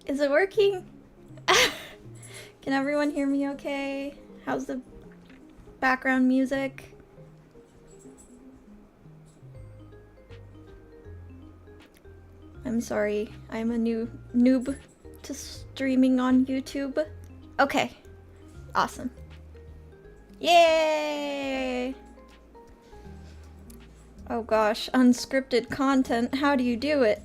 Is it working? Can everyone hear me okay? How's the background music? I'm sorry, I'm a new noob to streaming on YouTube. Okay, awesome. Yay! Oh gosh, unscripted content, how do you do it?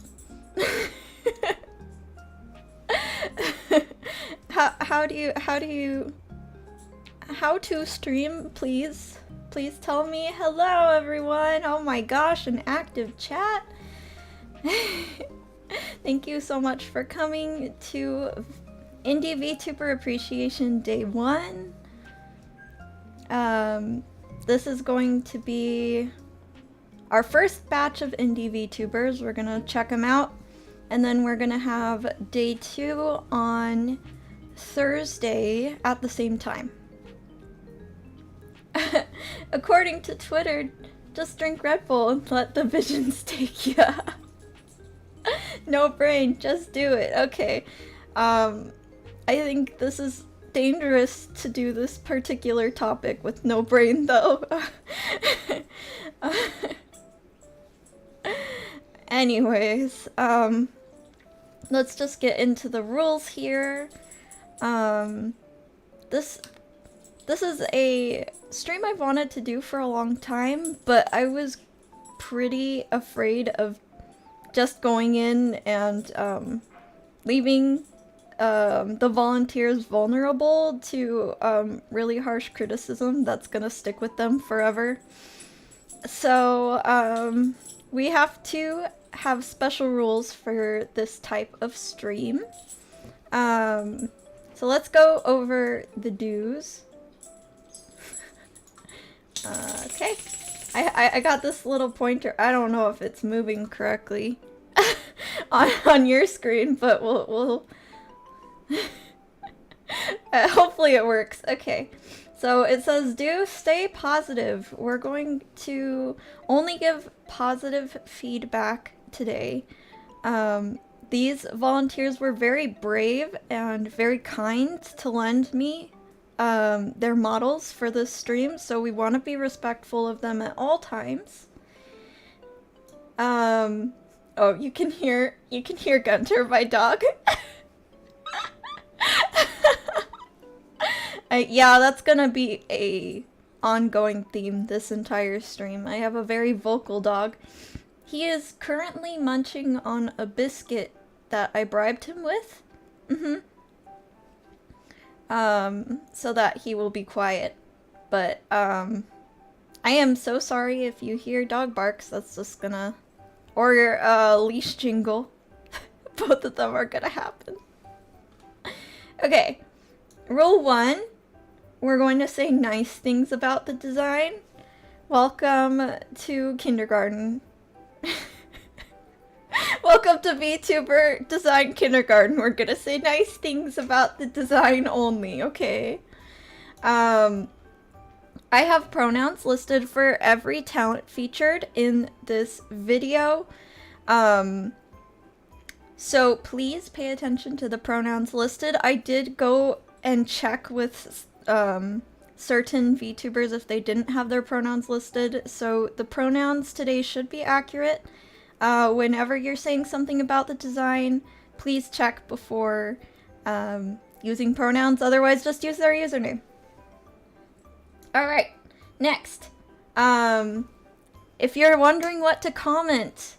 How to stream, please? Please tell me. Hello everyone! Oh my gosh, an active chat! Thank you so much for coming to Indie VTuber Appreciation Day 1. This is going to be our first batch of Indie VTubers. We're gonna check them out, and then we're gonna have Day 2 on Thursday at the same time. According to Twitter, just drink Red Bull and let the visions take ya. No brain, just do it. Okay. I think this is dangerous to do this particular topic with no brain though. Anyways, let's just get into the rules here. This is a stream I've wanted to do for a long time, but I was pretty afraid of just going in and leaving the volunteers vulnerable to really harsh criticism that's gonna stick with them forever. So we have to have special rules for this type of stream. So let's go over the do's. Okay. I got this little pointer. I don't know if it's moving correctly on your screen, but we'll hopefully it works. Okay. So it says, do stay positive. We're going to only give positive feedback today. These volunteers were very brave and very kind to lend me their models for this stream, so we want to be respectful of them at all times. Oh, you can hear Gunter, my dog. Yeah, that's gonna be a ongoing theme this entire stream. I have a very vocal dog. He is currently munching on a biscuit that I bribed him with. So that he will be quiet. But, I am so sorry if you hear dog barks. That's just gonna... or, leash jingle. Both of them are gonna happen. Okay. Rule 1. We're going to say nice things about the design. Welcome to kindergarten. Welcome to VTuber Design Kindergarten. We're gonna say nice things about the design only, okay? I have pronouns listed for every talent featured in this video. So please pay attention to the pronouns listed. I did go and check with certain VTubers if they didn't have their pronouns listed, so the pronouns today should be accurate. Whenever you're saying something about the design, please check before using pronouns, otherwise just use their username. Alright, next. If you're wondering what to comment,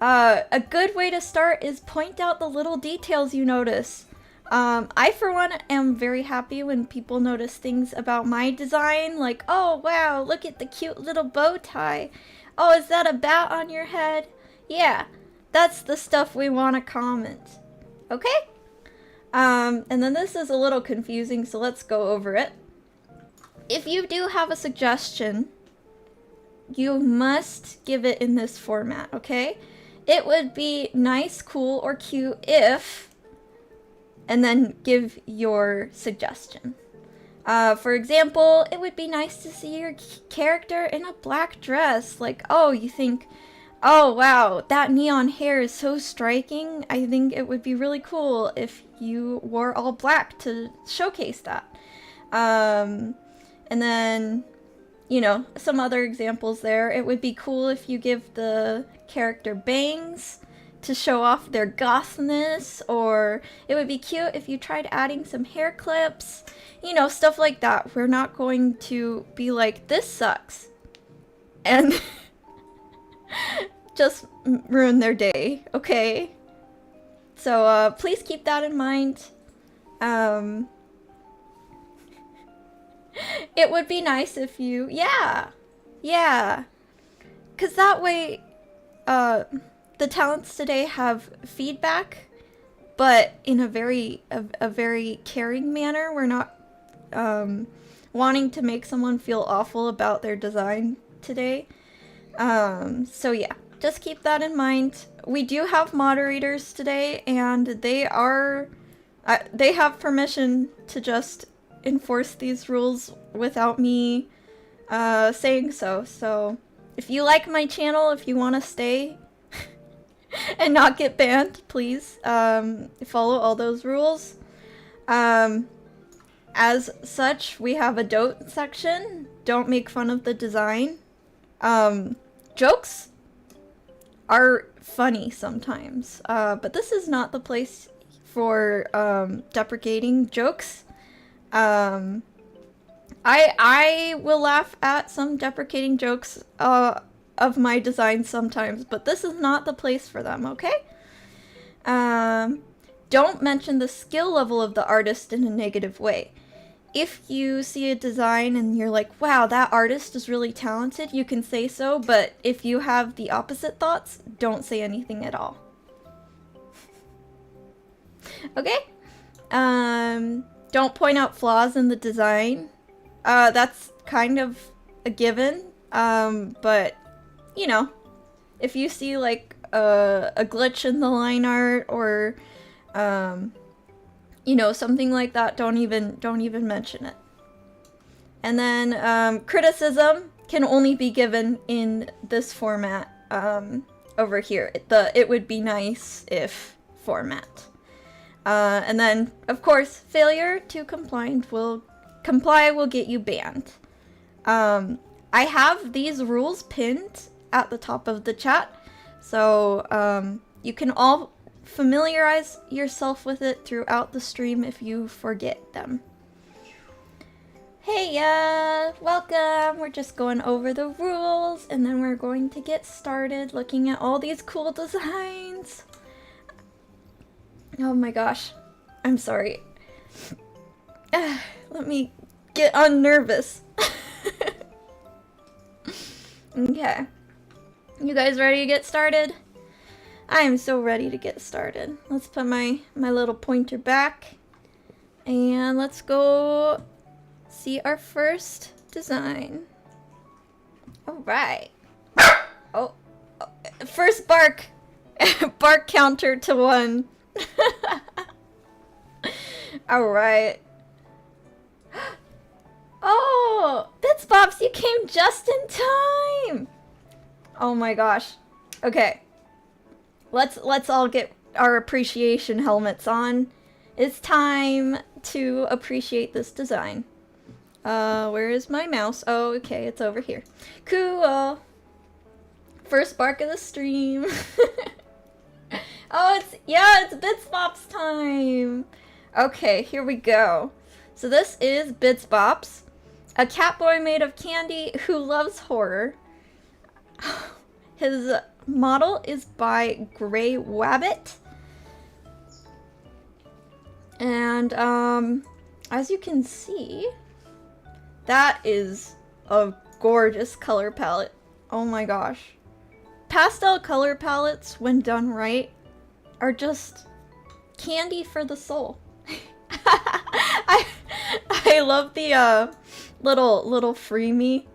a good way to start is point out the little details you notice. I, for one, am very happy when people notice things about my design, like, oh wow, look at the cute little bow tie. Oh, is that a bat on your head? Yeah, that's the stuff we want to comment. Okay? And then this is a little confusing, so let's go over it. If you do have a suggestion, you must give it in this format, okay? It would be nice, cool, or cute if... and then give your suggestion. For example, it would be nice to see your character in a black dress. Like, oh, you think Oh wow, that neon hair is so striking. I think it would be really cool if you wore all black to showcase that. And then, you know, some other examples there. It would be cool if you give the character bangs to show off their gothness, or it would be cute if you tried adding some hair clips, you know, stuff like that. We're not going to be like, this sucks, and just ruin their day, okay? So please keep that in mind. It would be nice if you, yeah, because that way, the talents today have feedback, but in a very caring manner. We're not wanting to make someone feel awful about their design today. So yeah, just keep that in mind. We do have moderators today, and they have permission to just enforce these rules without me saying so. So if you like my channel, if you want to stay and not get banned, please follow all those rules. As such, we have a don't section. Don't make fun of the design. Jokes are funny sometimes, but this is not the place for deprecating jokes. I will laugh at some deprecating jokes of my design sometimes, but this is not the place for them, okay? Don't mention the skill level of the artist in a negative way. If you see a design and you're like, wow, that artist is really talented, you can say so, but if you have the opposite thoughts, don't say anything at all. Okay? Don't point out flaws in the design. That's kind of a given, but, you know, if you see, like, a glitch in the line art, or, you know, something like that, don't even mention it. And then, criticism can only be given in this format, over here. It would be nice if format. And then, of course, failure to comply will get you banned. I have these rules pinned at the top of the chat, so you can all familiarize yourself with it throughout the stream if you forget them. Hey, welcome! We're just going over the rules, and then we're going to get started looking at all these cool designs. Oh my gosh, I'm sorry. Let me get unnervous. Okay. You guys ready to get started? I am so ready to get started. Let's put my little pointer back. And let's go see our first design. Alright. Oh, first bark. Bark counter to 1. Alright. Oh, BITSBOPS, you came just in time. Oh my gosh. Okay. Let's all get our appreciation helmets on. It's time to appreciate this design. Where is my mouse? Oh, okay, it's over here. Cool. First bark of the stream. Oh, it's BITSBOPS time. Okay, here we go. So this is BITSBOPS, a cat boy made of candy who loves horror. His model is by JJOYVT. And as you can see, that is a gorgeous color palette. Oh my gosh. Pastel color palettes, when done right, are just candy for the soul. I love the little freemie.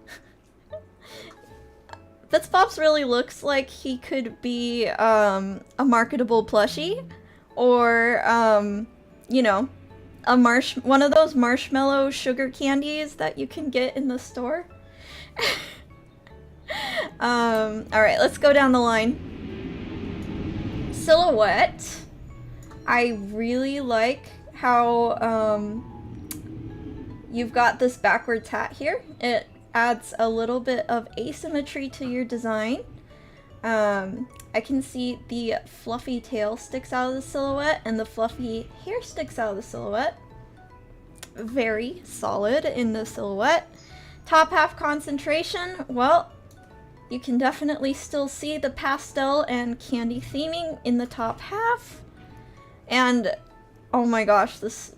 BITSBOPS really looks like he could be a marketable plushie, or you know, one of those marshmallow sugar candies that you can get in the store. Alright, let's go down the line. Silhouette. I really like how, you've got this backwards hat here. It adds a little bit of asymmetry to your design. I can see the fluffy tail sticks out of the silhouette and the fluffy hair sticks out of the silhouette. Very solid in the silhouette. Top half concentration, well, you can definitely still see the pastel and candy theming in the top half. And oh my gosh, this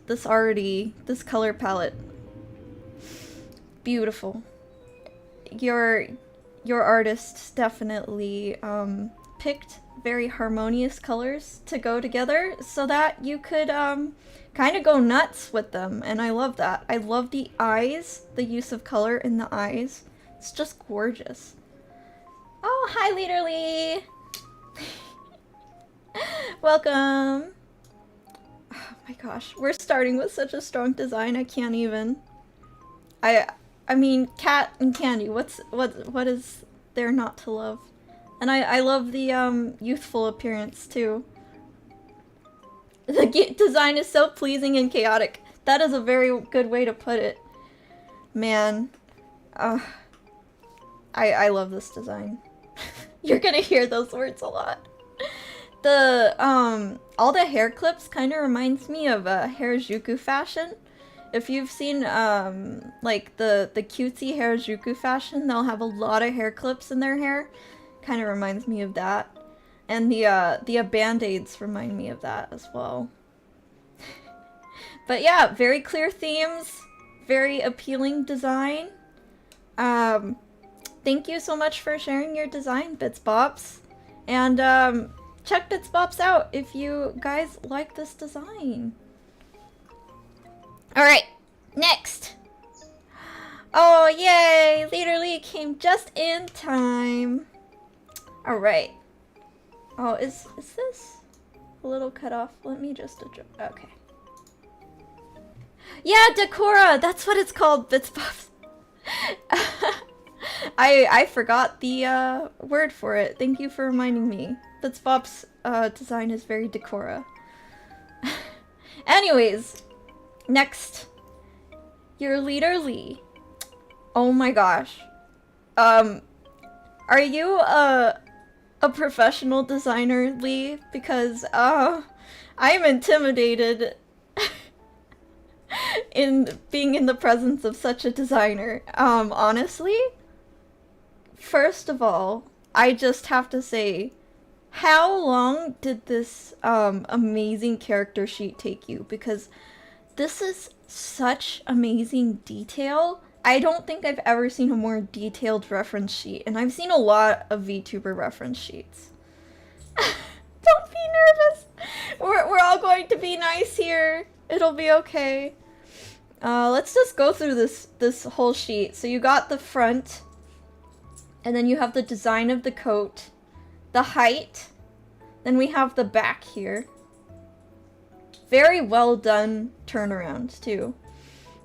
color palette. Beautiful. Your artist definitely picked very harmonious colors to go together so that you could kind of go nuts with them, and I love that. I love the eyes, the use of color in the eyes. It's just gorgeous. Oh, hi Leaderly! Welcome! Oh my gosh, we're starting with such a strong design, I can't even. I mean, Cat and Candy, what is there not to love? And I love the youthful appearance too. The design is so pleasing and chaotic. That is a very good way to put it. Man, I love this design. You're gonna hear those words a lot. The all the hair clips kind of reminds me of Harajuku fashion. If you've seen like the cutesy Harajuku fashion, they'll have a lot of hair clips in their hair. Kind of reminds me of that. And the band-aids remind me of that as well. But yeah, very clear themes, very appealing design. Thank you so much for sharing your design, BITSBOPS. And check BITSBOPS out if you guys like this design. Alright, next! Oh yay! Leaderly came just in time. Alright. Oh, is this a little cut off? Let me just adjust. Okay. Yeah, Decora! That's what it's called, BITSBOPS. I forgot the word for it. Thank you for reminding me. BITSBOPS design is very Decora. Anyways, next. YOURLEADERLEEVT. Oh my gosh. Are you a professional designer, Lee? Because I'm intimidated in being in the presence of such a designer. Honestly, first of all, I just have to say, how long did this amazing character sheet take you? Because this is such amazing detail. I don't think I've ever seen a more detailed reference sheet, and I've seen a lot of VTuber reference sheets. Don't be nervous! We're all going to be nice here. It'll be okay. Let's just go through this whole sheet. So you got the front, and then you have the design of the coat, the height, then we have the back here. Very well done turnaround, too.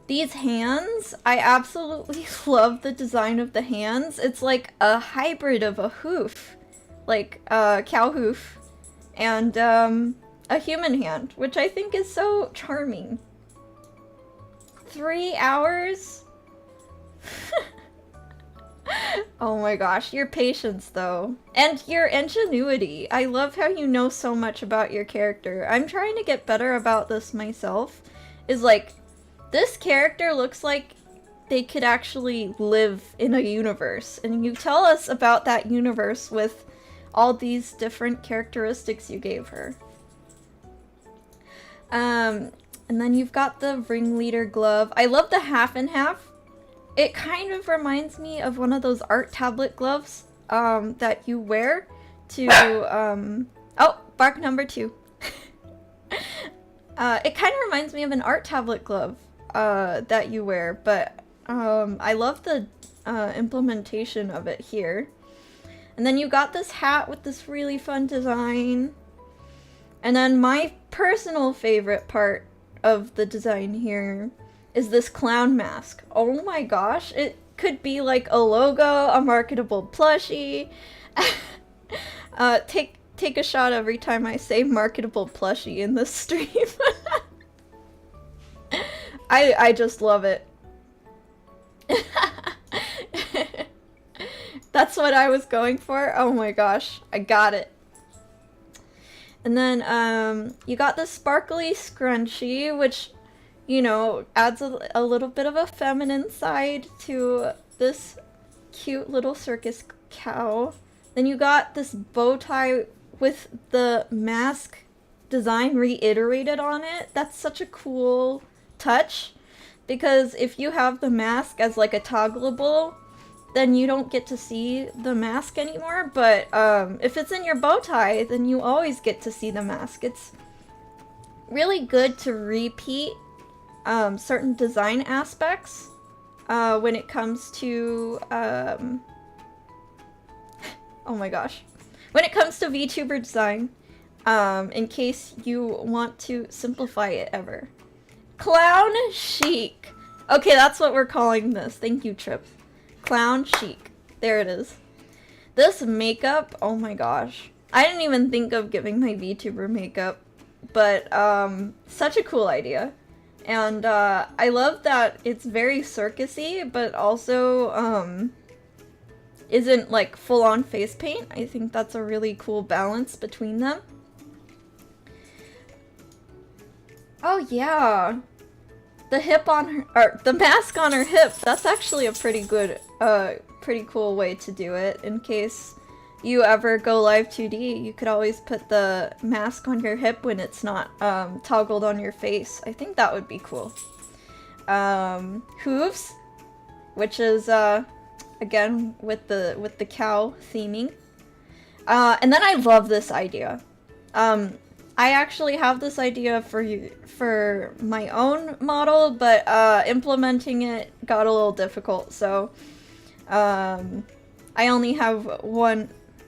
These hands, I absolutely love the design of the hands. It's like a hybrid of a hoof, like a cow hoof, and a human hand, which I think is so charming. 3 hours? Oh my gosh, your patience though. And your ingenuity. I love how you know so much about your character. I'm trying to get better about this myself. Is like, this character looks like they could actually live in a universe. And you tell us about that universe with all these different characteristics you gave her. And then you've got the ringleader glove. I love the half and half. It kind of reminds me of one of those art tablet gloves that you wear to, oh, bark number 2. It kind of reminds me of an art tablet glove that you wear, but I love the implementation of it here. And then you got this hat with this really fun design. And then my personal favorite part of the design here is this clown mask. Oh my gosh, it could be like a logo, a marketable plushie. Take a shot every time I say marketable plushie in this stream. I just love it. That's what I was going for. Oh my gosh, I got it. And then you got the sparkly scrunchie, which, you know, adds a little bit of a feminine side to this cute little circus cow. Then you got this bow tie with the mask design reiterated on it. That's such a cool touch, because if you have the mask as like a toggleable, then you don't get to see the mask anymore, but if it's in your bow tie, then you always get to see the mask. It's really good to repeat certain design aspects when it comes to oh my gosh, when it comes to VTuber design, in case you want to simplify it ever. Clown chic. Okay, that's what we're calling this. Thank you, Trip. Clown chic. There it is. This makeup, oh my gosh. I didn't even think of giving my VTuber makeup, but such a cool idea. And I love that it's very circusy, but also isn't like full-on face paint. I think that's a really cool balance between them. Oh yeah. The hip on her, or the mask on her hip, that's actually a pretty good, pretty cool way to do it. In case you ever go live 2D, you could always put the mask on your hip when it's not toggled on your face. I think that would be cool. Hooves, which is again with the cow theming. And then I love this idea. I actually have this idea for my own model, but implementing it got a little difficult, so I only have one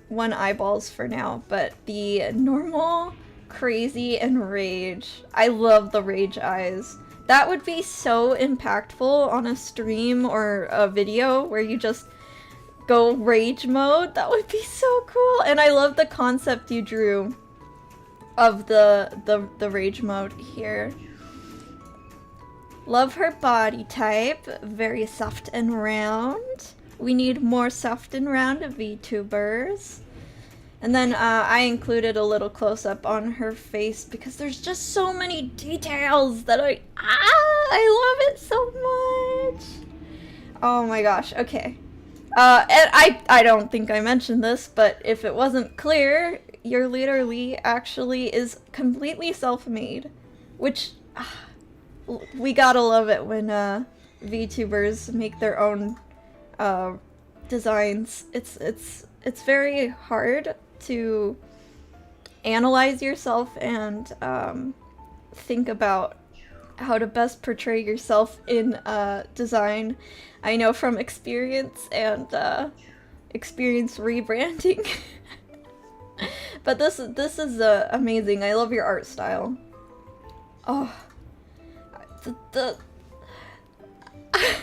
eyeballs for now. But the normal, crazy, and rage. I love the rage eyes. That would be so impactful on a stream or a video where you just go rage mode. That would be so cool. And I love the concept you drew of the rage mode here. Love her body type, very soft and round. We need more soft and round VTubers. And then I included a little close-up on her face because there's just so many details that I love it so much. Oh my gosh, okay. And I don't think I mentioned this, but if it wasn't clear, YOURLEADERLEEVT actually is completely self-made, which we gotta love it when VTubers make their own designs. It's very hard to analyze yourself and think about how to best portray yourself in design. I know from experience and experience rebranding. But this is amazing. I love your art style. Oh,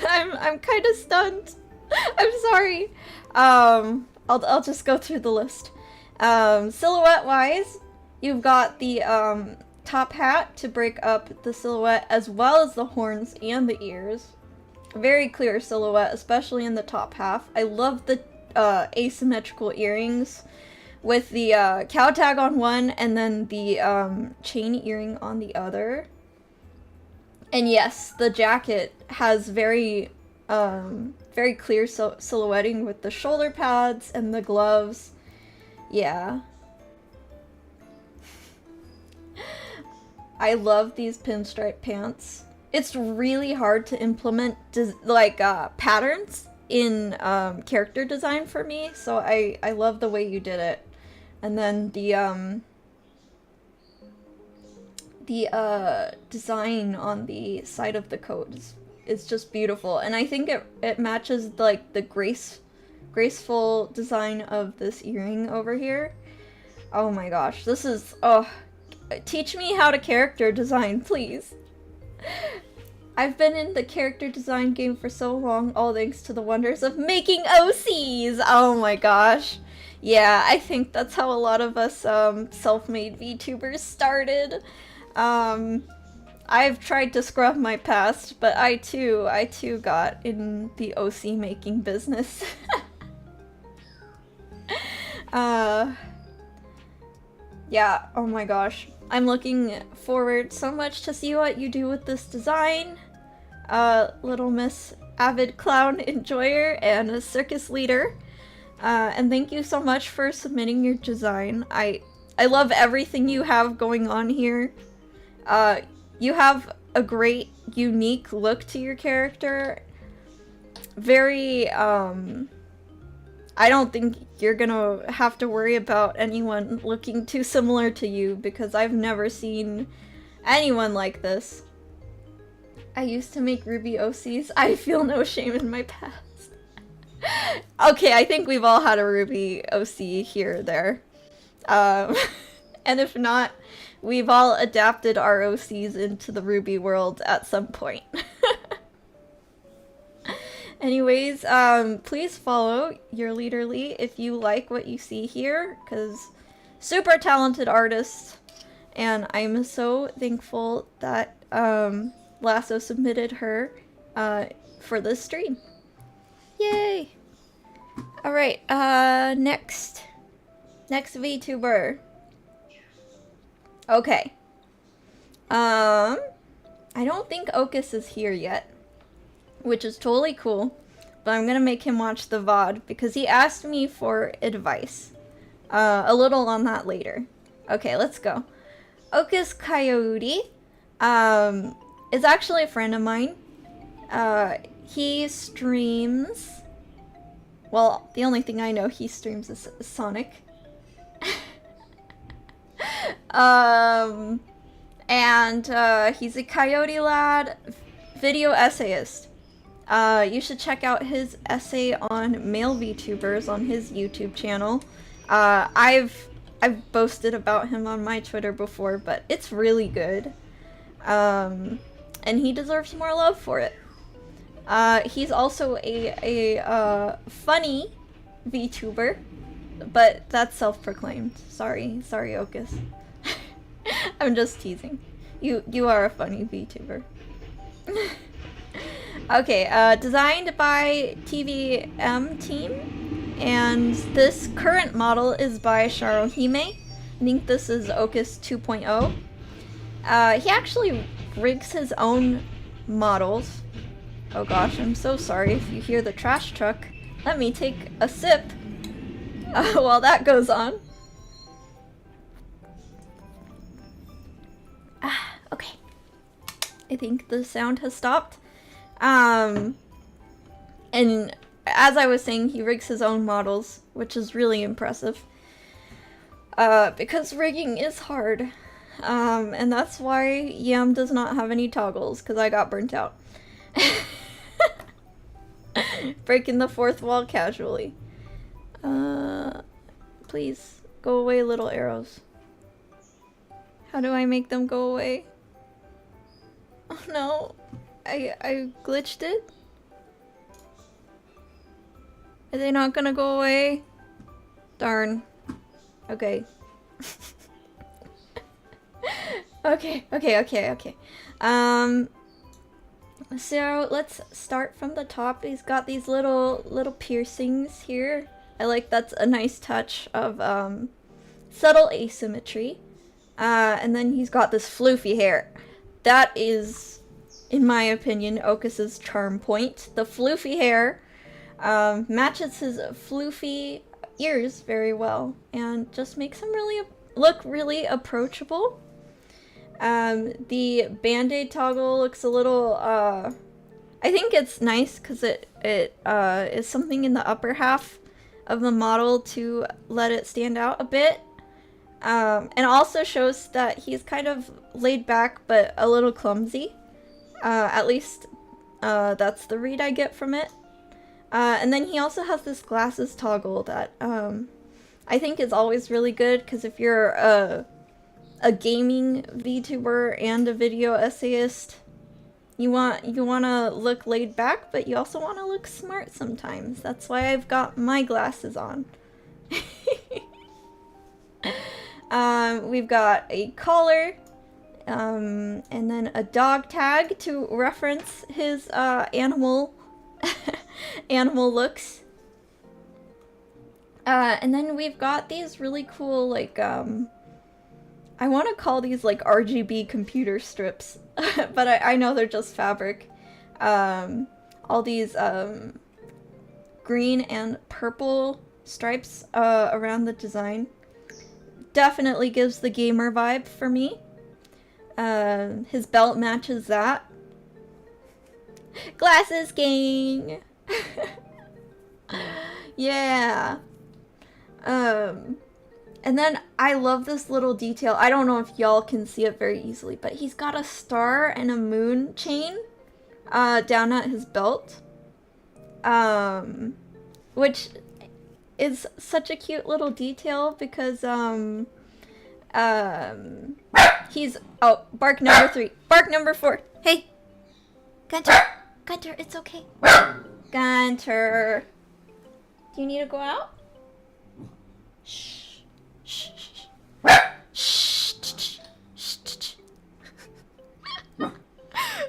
I'm kind of stunned. I'm sorry. I'll just go through the list. Silhouette wise, you've got the top hat to break up the silhouette, as well as the horns and the ears. Very clear silhouette, especially in the top half. I love the asymmetrical earrings with the cow tag on one and then the chain earring on the other. And yes, the jacket has very clear silhouetting with the shoulder pads and the gloves. Yeah. I love these pinstripe pants. It's really hard to implement patterns in character design for me, so I love the way you did it. And then the design on the side of the coat is just beautiful, and I think it matches like the graceful design of this earring over here. Oh my gosh, this is teach me how to character design, please. I've been in the character design game for so long, all thanks to the wonders of making OCs! Oh my gosh. Yeah, I think that's how a lot of us self-made VTubers started. I've tried to scrub my past, but I too got in the OC making business. Yeah, oh my gosh. I'm looking forward so much to see what you do with this design. Little Miss Avid Clown Enjoyer and a Circus Leader. And thank you so much for submitting your design. I love everything you have going on here. You have a great, unique look to your character. Very, I don't think you're gonna have to worry about anyone looking too similar to you, because I've never seen anyone like this. I used to make Ruby OCs. I feel no shame in my past. Okay, I think we've all had a Ruby OC here or there. And if not, we've all adapted our OCs into the Ruby world at some point. Anyways, please follow YourLeaderly if you like what you see here, because super talented artist, and I'm so thankful that Lasso submitted her for this stream. Yay! Alright, next VTuber. Okay. I don't think Okus is here yet, which is totally cool, but I'm gonna make him watch the VOD because he asked me for advice. A little on that later. Okay, let's go. OKASCOYOTE is actually a friend of mine. He streams... Well, the only thing I know he streams is Sonic. And he's a Coyote Lad video essayist. You should check out his essay on male VTubers on his YouTube channel. I've boasted about him on my Twitter before, but it's really good. And he deserves more love for it. He's also a funny VTuber, but that's self-proclaimed. Sorry, Okus. I'm just teasing. You are a funny VTuber. Okay, designed by TVM team, and this current model is by Sharohime. I think this is Okus 2.0. He actually rigs his own models. Oh gosh, I'm so sorry if you hear the trash truck. Let me take a sip while that goes on. Okay. I think the sound has stopped. And as I was saying, he rigs his own models, which is really impressive. Because rigging is hard. And that's why Yam does not have any toggles, because I got burnt out. Breaking the fourth wall casually. Please, go away, little arrows. How do I make them go away? Oh no, I glitched it? Are they not gonna go away? Darn. Okay. Okay. So let's start from the top. He's got these little piercings here. I like that's a nice touch of subtle asymmetry. And then he's got this floofy hair. That is, in my opinion, Okus's charm point. The floofy hair matches his floofy ears very well and just makes him look really approachable. The band-aid toggle looks a little, I think it's nice because it is something in the upper half of the model to let it stand out a bit. And also shows that he's kind of laid back but a little clumsy. At least that's the read I get from it. And then he also has this glasses toggle that I think is always really good, because if you're a gaming VTuber and a video essayist, You want to look laid back, but you also want to look smart sometimes. That's why I've got my glasses on. We've got a collar, and then a dog tag to reference his animal looks. And then we've got these really cool, like, I want to call these like RGB computer strips, but I know they're just fabric. All these green and purple stripes around the design. Definitely gives the gamer vibe for me. His belt matches that. Glasses gang! Yeah. And then I love this little detail. I don't know if y'all can see it very easily, but he's got a star and a moon chain down at his belt. Which is such a cute little detail because he's bark number 3. Bark number 4. Hey! Gunter! Gunter, it's okay. Gunter. Do you need to go out? Shh. Shh. Shh. Shh.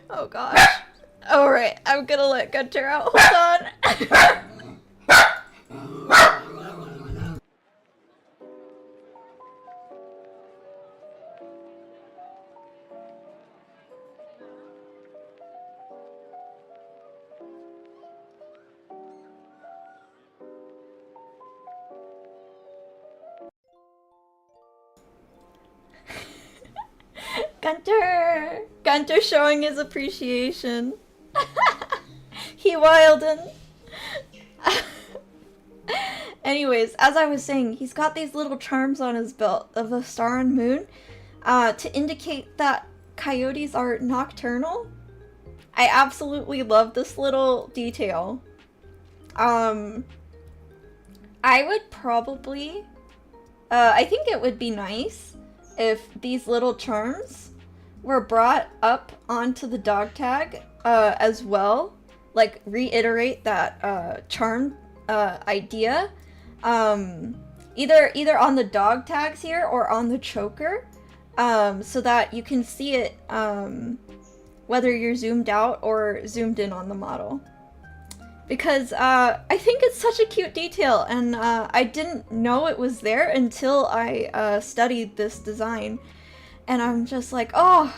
Oh gosh. Alright, I'm gonna let Gunter out. Hold on. Gunter! Gunter showing his appreciation. He wildin'. Anyways, as I was saying, he's got these little charms on his belt of a star and moon to indicate that coyotes are nocturnal. I absolutely love this little detail. I would probably... I think it would be nice if these little charms were brought up onto the dog tag as well. Like, reiterate that charm idea. Either on the dog tags here or on the choker, so that you can see it whether you're zoomed out or zoomed in on the model. Because I think it's such a cute detail, and I didn't know it was there until I studied this design, and I'm just like, oh,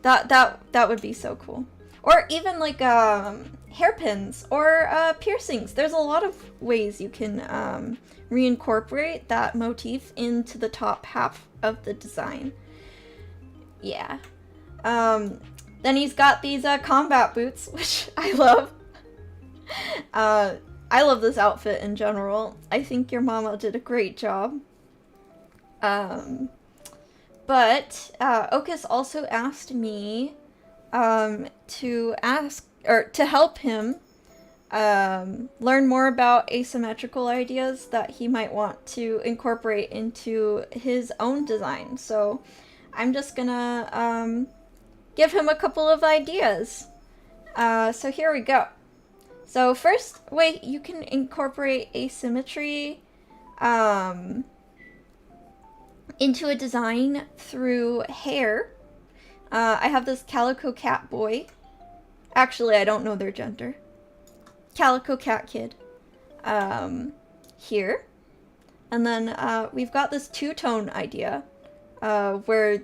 that would be so cool. Or even like hairpins or piercings. There's a lot of ways you can reincorporate that motif into the top half of the design. Yeah. Then he's got these combat boots, which I love. I love this outfit in general. I think your mama did a great job. But Okas also asked me to help him learn more about asymmetrical ideas that he might want to incorporate into his own design. So I'm just gonna give him a couple of ideas. So here we go. So first way you can incorporate asymmetry into a design through hair. I have this calico cat boy. Actually, I don't know their gender. Calico cat kid. Here. And then we've got this two-tone idea where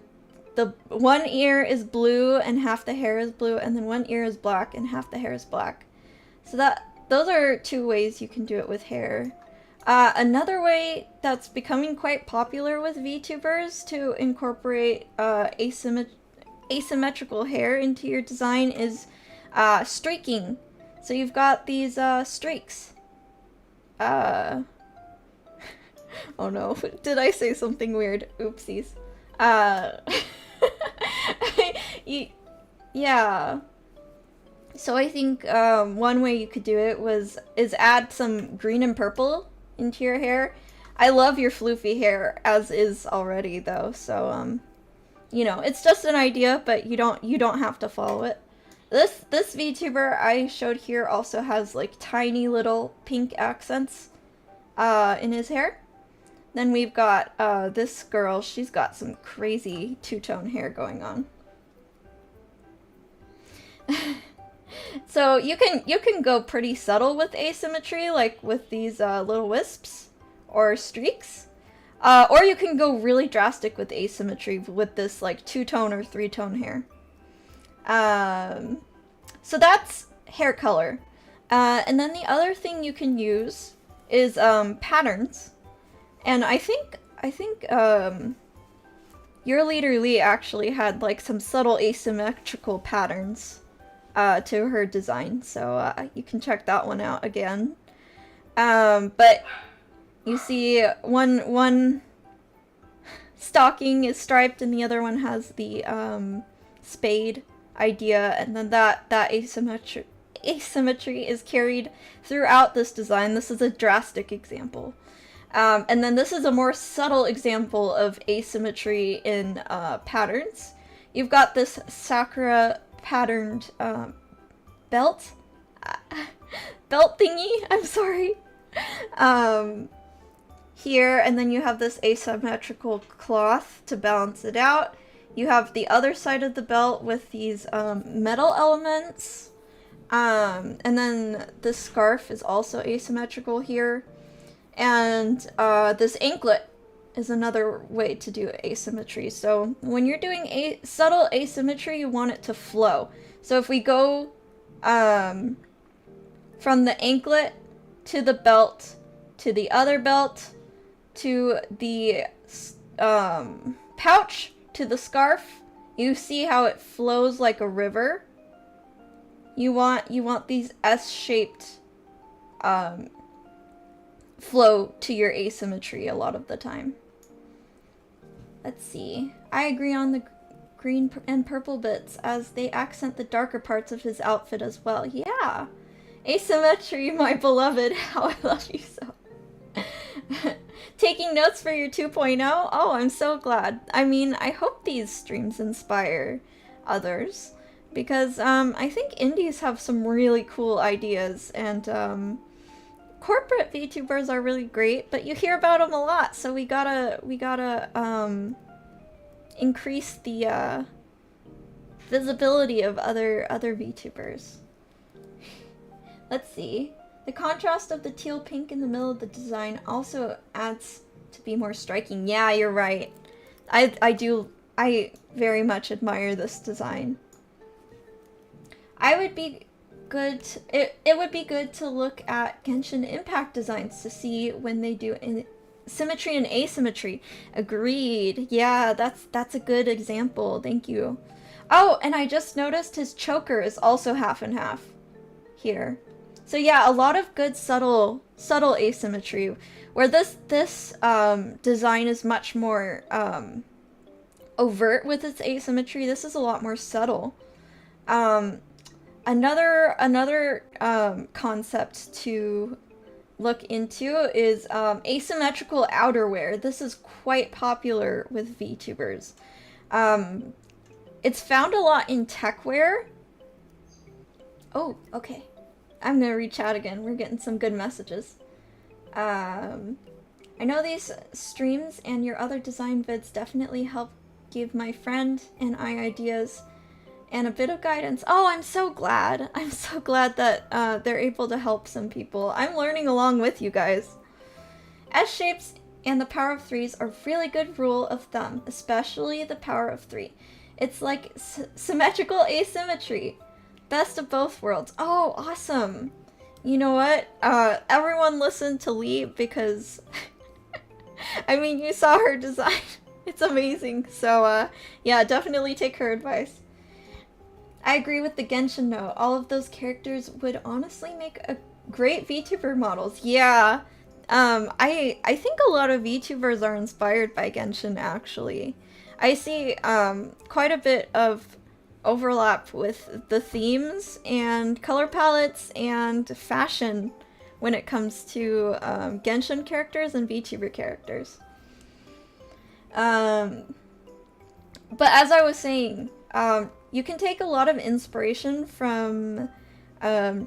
the one ear is blue and half the hair is blue, and then one ear is black and half the hair is black. So those are two ways you can do it with hair. Another way that's becoming quite popular with VTubers to incorporate asymmetrical hair into your design is streaking. So you've got these streaks. Oh no, did I say something weird? Oopsies. Yeah. So I think one way you could do it is add some green and purple into your hair. I love your floofy hair as is already though, so you know, it's just an idea, but you don't have to follow it. This VTuber I showed here also has like tiny little pink accents in his hair. Then we've got this girl. She's got some crazy two-tone hair going on. So you can go pretty subtle with asymmetry, like with these little wisps or streaks. Or you can go really drastic with asymmetry with this like two-tone or three-tone hair. So that's hair color. And then the other thing you can use is patterns. And I think YOURLEADERLEEVT actually had like some subtle asymmetrical patterns to her design, so you can check that one out again. But you see one stocking is striped and the other one has the spade idea, and then that asymmetry is carried throughout this design. This is a drastic example. And then this is a more subtle example of asymmetry in patterns. You've got this Sakura patterned belt thingy, I'm sorry, here, and then you have this asymmetrical cloth to balance it out. You have the other side of the belt with these metal elements, and then this scarf is also asymmetrical here, and this anklet is another way to do asymmetry. So when you're doing a subtle asymmetry, you want it to flow. So if we go from the anklet to the belt to the other belt to the pouch to the scarf, you see how it flows like a river. You want these S-shaped flow to your asymmetry a lot of the time. Let's see. I agree on the green and purple bits as they accent the darker parts of his outfit as well. Yeah. Asymmetry, my beloved. How I love you so. Taking notes for your 2.0? Oh, I'm so glad. I mean, I hope these streams inspire others, because I think indies have some really cool ideas, and corporate VTubers are really great, but you hear about them a lot, so we gotta increase the visibility of other VTubers. Let's see. The contrast of the teal pink in the middle of the design also adds to be more striking. Yeah, you're right. I very much admire this design. It would be good to look at Genshin Impact designs to see when they do symmetry and asymmetry. Agreed. Yeah, that's a good example. Thank you. Oh, and I just noticed his choker is also half and half here. So yeah, a lot of good subtle asymmetry, where this design is much more overt with its asymmetry. This is a lot more subtle. Another concept to look into is asymmetrical outerwear. This is quite popular with VTubers. It's found a lot in techwear. Oh, okay. I'm gonna reach out again. We're getting some good messages. I know these streams and your other design vids definitely help give my friend and I ideas and a bit of guidance. Oh, I'm so glad. I'm so glad that they're able to help some people. I'm learning along with you guys. S-shapes and the power of threes are really good rule of thumb, especially the power of three. It's like symmetrical asymmetry. Best of both worlds. Oh, awesome. You know what? Everyone listen to Lee because I mean, you saw her design. It's amazing. So, yeah, definitely take her advice. I agree with the Genshin note. All of those characters would honestly make a great VTuber models. Yeah. I think a lot of VTubers are inspired by Genshin, actually. I see quite a bit of overlap with the themes and color palettes and fashion when it comes to Genshin characters and VTuber characters. But as I was saying, you can take a lot of inspiration from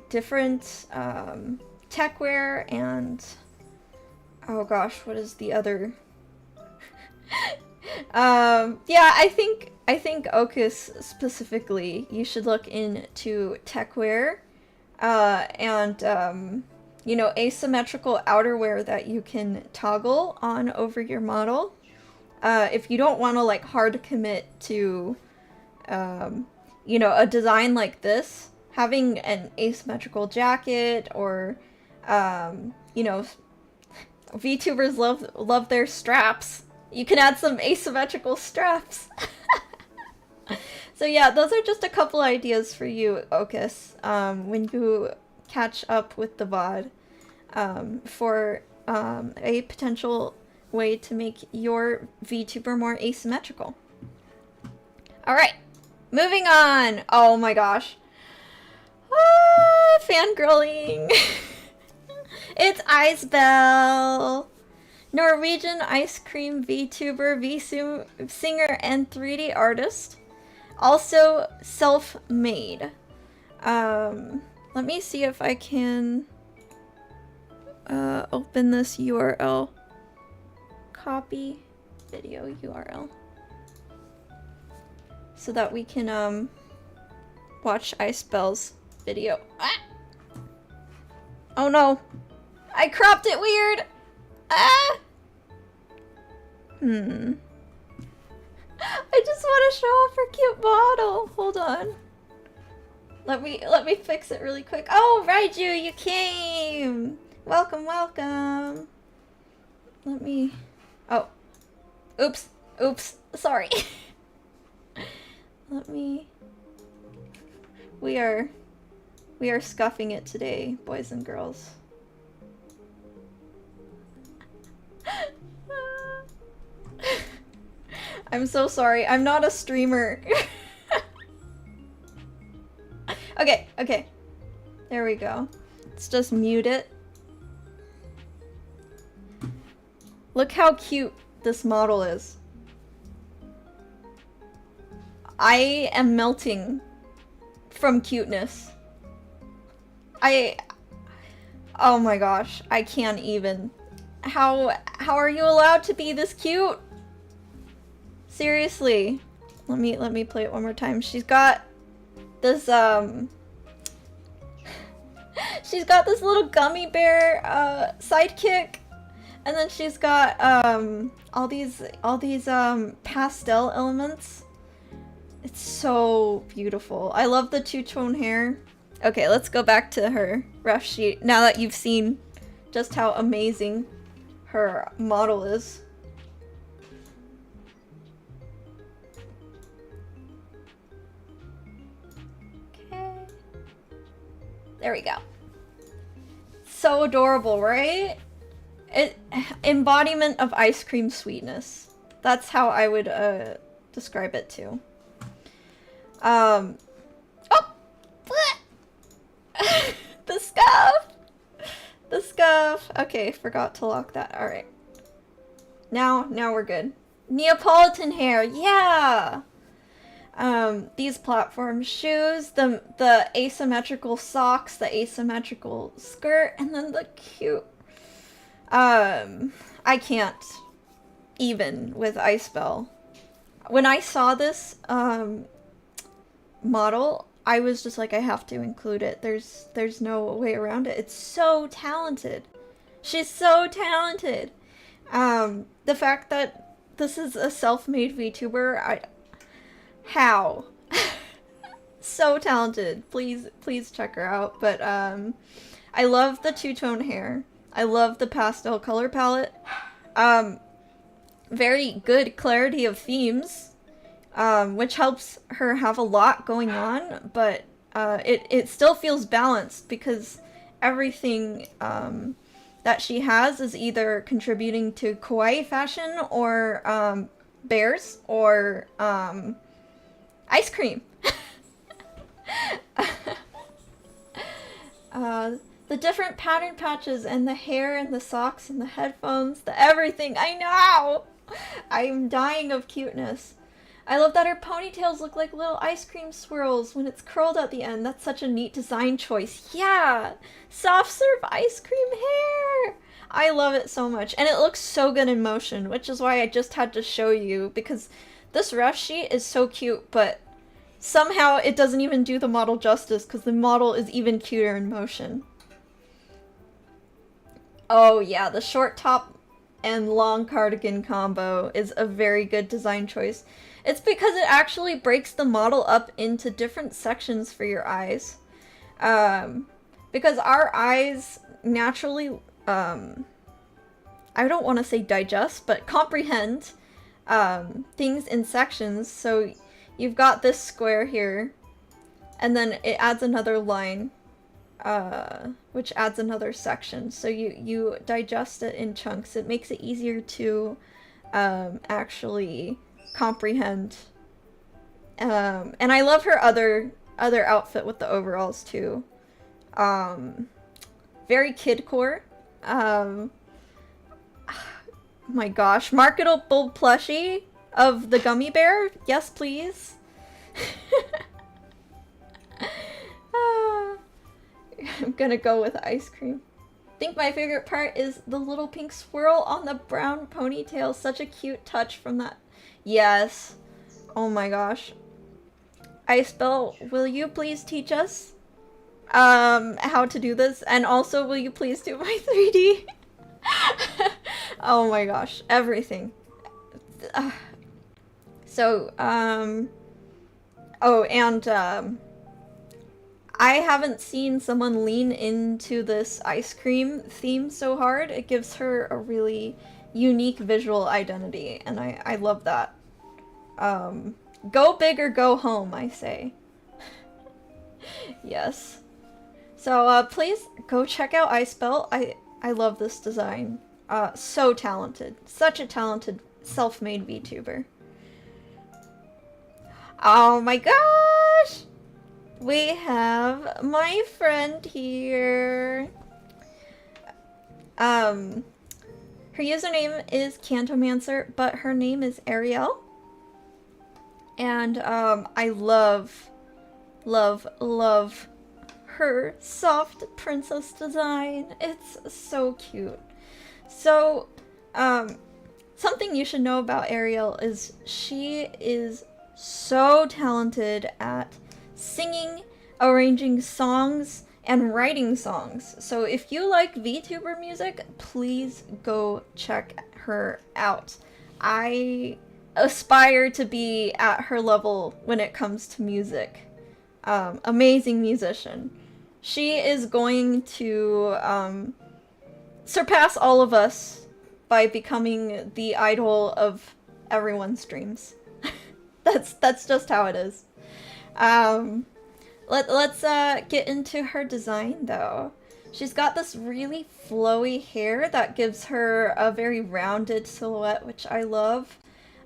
different techwear and oh gosh, what is the other? Yeah, I think OKUS specifically, you should look into techwear and you know, asymmetrical outerwear that you can toggle on over your model. If you don't want to like hard commit to you know, a design like this, having an asymmetrical jacket or you know, VTubers love their straps. You can add some asymmetrical straps. So yeah, those are just a couple ideas for you, Okus, when you catch up with the VOD, for a potential way to make your VTuber more asymmetrical. Alright, moving on. Oh my gosh. Fangirling. It's Icebell. Norwegian ice cream VTuber, singer, and 3D artist. Also self-made. Let me see if I can open this URL. Copy video URL. So that we can watch Icebell's video. Ah! Oh no! I cropped it weird! Ah! I just want to show off her cute model. Hold on. Let me fix it really quick. Oh, Raiju, you came! Welcome, welcome. Let me... Oh. Oops. Oops. Sorry. Let me... We are scuffing it today, boys and girls. I'm so sorry. I'm not a streamer. Okay, okay. There we go. Let's just mute it. Look how cute this model is. I am melting from cuteness. Oh my gosh, I can't even. How are you allowed to be this cute? Seriously. Let me play it one more time. She's got this she's got this little gummy bear sidekick, and then she's got all these pastel elements. It's so beautiful. I love the two-tone hair. Okay, let's go back to her rough sheet now that you've seen just how amazing her model is. Okay. There we go. So adorable, right? Embodiment of ice cream sweetness. That's how I would describe it too. Oh! The scuff! The scuff! Okay, forgot to lock that. Alright. Now we're good. Neapolitan hair, yeah! These platform shoes, the asymmetrical socks, the asymmetrical skirt, and then the cute... I can't even with Icebell. When I saw this, model, I was just like, I have to include it. There's no way around it. It's so talented. She's so talented. The fact that this is a self-made VTuber, how? So talented. Please check her out. But I love the two-tone hair. I love the pastel color palette. Very good clarity of themes. Which helps her have a lot going on, but it still feels balanced because everything that she has is either contributing to kawaii fashion or bears or ice cream. The different pattern patches and the hair and the socks and the headphones, the everything. I know! I'm dying of cuteness. I love that her ponytails look like little ice cream swirls when it's curled at the end. That's such a neat design choice. Yeah! Soft serve ice cream hair! I love it so much. And it looks so good in motion, which is why I just had to show you, because this ref sheet is so cute, but somehow it doesn't even do the model justice, because the model is even cuter in motion. Oh yeah, the short top and long cardigan combo is a very good design choice. It's because it actually breaks the model up into different sections for your eyes. Because our eyes naturally, I don't want to say digest, but comprehend things in sections. So you've got this square here, and then it adds another line, which adds another section. So you digest it in chunks. It makes it easier to actually comprehend. And I love her other outfit with the overalls too. Very kidcore. My gosh, marketable plushie of the gummy bear? Yes, please. I'm gonna go with ice cream. I think my favorite part is the little pink swirl on the brown ponytail. Such a cute touch from that. Yes. Oh my gosh. Icebell, will you please teach us how to do this? And also, will you please do my 3D? Oh my gosh, everything. So, oh, and I haven't seen someone lean into this ice cream theme so hard. It gives her a really unique visual identity, and I love that. Go big or go home, I say. Yes. So, please go check out Icebell. I love this design. So talented. Such a talented self-made VTuber. Oh my gosh! We have my friend here. Her username is CANTOMANCER, but her name is Ariel. And I love her soft princess design. It's so cute. So, something you should know about Ariel is she is so talented at singing, arranging songs, and writing songs. So if you like VTuber music, please go check her out. I aspire to be at her level when it comes to music. Amazing musician. She is going to surpass all of us by becoming the idol of everyone's dreams. That's just how it is. Let's get into her design though. She's got this really flowy hair that gives her a very rounded silhouette, which I love.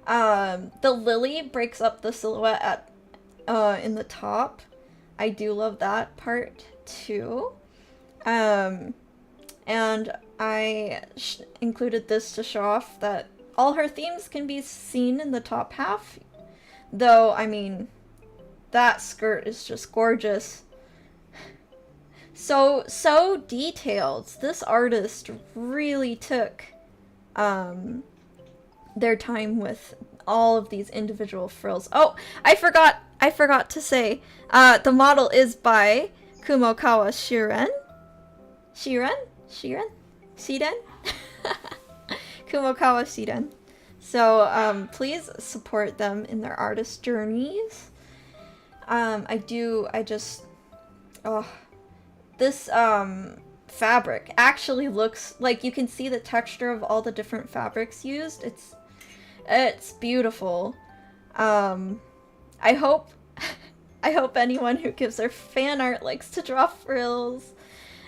The lily breaks up the silhouette at in the top. I do love that part too. And I included this to show off that all her themes can be seen in the top half. Though, I mean, that skirt is just gorgeous. So detailed. This artist really took their time with all of these individual frills. Oh, I forgot to say, the model is by Kumokawa Shiren. Shiren? Kumokawa Shiren. So, please support them in their artist journeys. This, fabric actually looks like you can see the texture of all the different fabrics used. It's beautiful. I hope anyone who gives her fan art likes to draw frills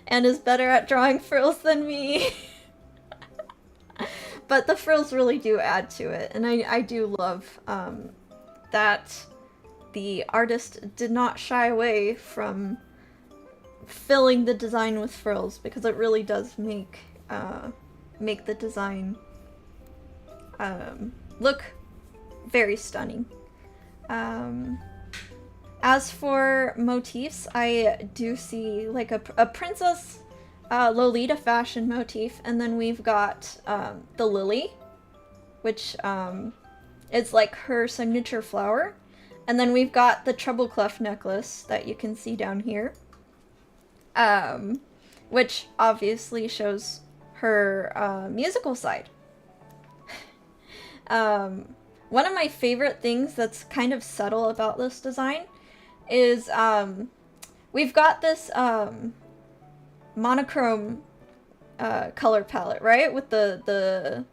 and is better at drawing frills than me. But the frills really do add to it, and I do love that the artist did not shy away from filling the design with frills, because it really does make the design look very stunning. As for motifs, I do see like a princess Lolita fashion motif, and then we've got the lily, which is like her signature flower, and then we've got the treble clef necklace that you can see down here, which obviously shows her musical side. One of my favorite things that's kind of subtle about this design is we've got this monochrome color palette, right? With the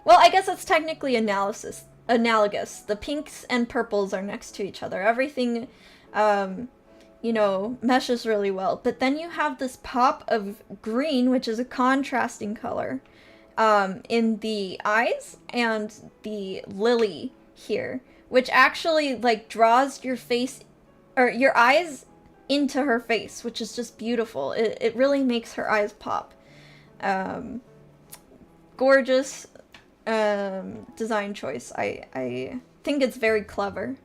well, I guess it's technically analogous. The pinks and purples are next to each other. Everything, you know, meshes really well. But then you have this pop of green, which is a contrasting color, in the eyes and the lily here, which actually like draws your face or your eyes into her face, which is just beautiful. It really makes her eyes pop. Gorgeous design choice. I think it's very clever.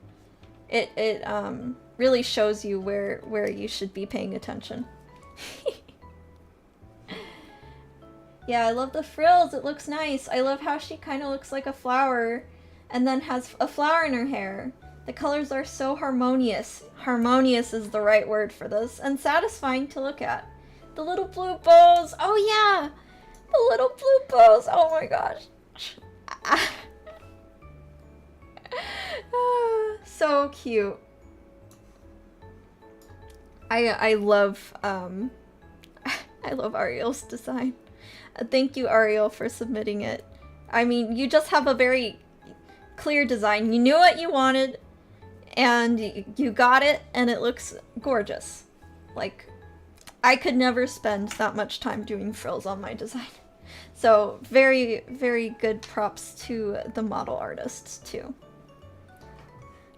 It really shows you where you should be paying attention. Yeah, I love the frills. It looks nice. I love how she kind of looks like a flower and then has a flower in her hair. The colors are so harmonious. Harmonious is the right word for this, and satisfying to look at. The little blue bows. Oh yeah, the little blue bows. Oh my gosh. So cute. I love I love Ariel's design. Thank you, Ariel, for submitting it. I mean, you just have a very clear design. You knew what you wanted, and you got it, and it looks gorgeous. Like, I could never spend that much time doing frills on my design. So, very, very good props to the model artists, too.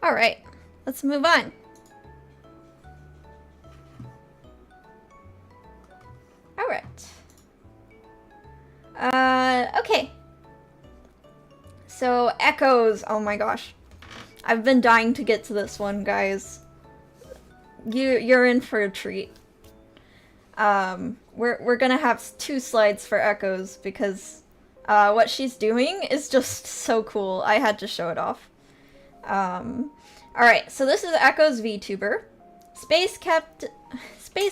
Alright, let's move on. Alright. Okay. So, echoes. Oh my gosh. I've been dying to get to this one, guys. You're in for a treat. We're gonna have 2 slides for echoes because what she's doing is just so cool. I had to show it off. Alright, so this is Echo's VTuber. Space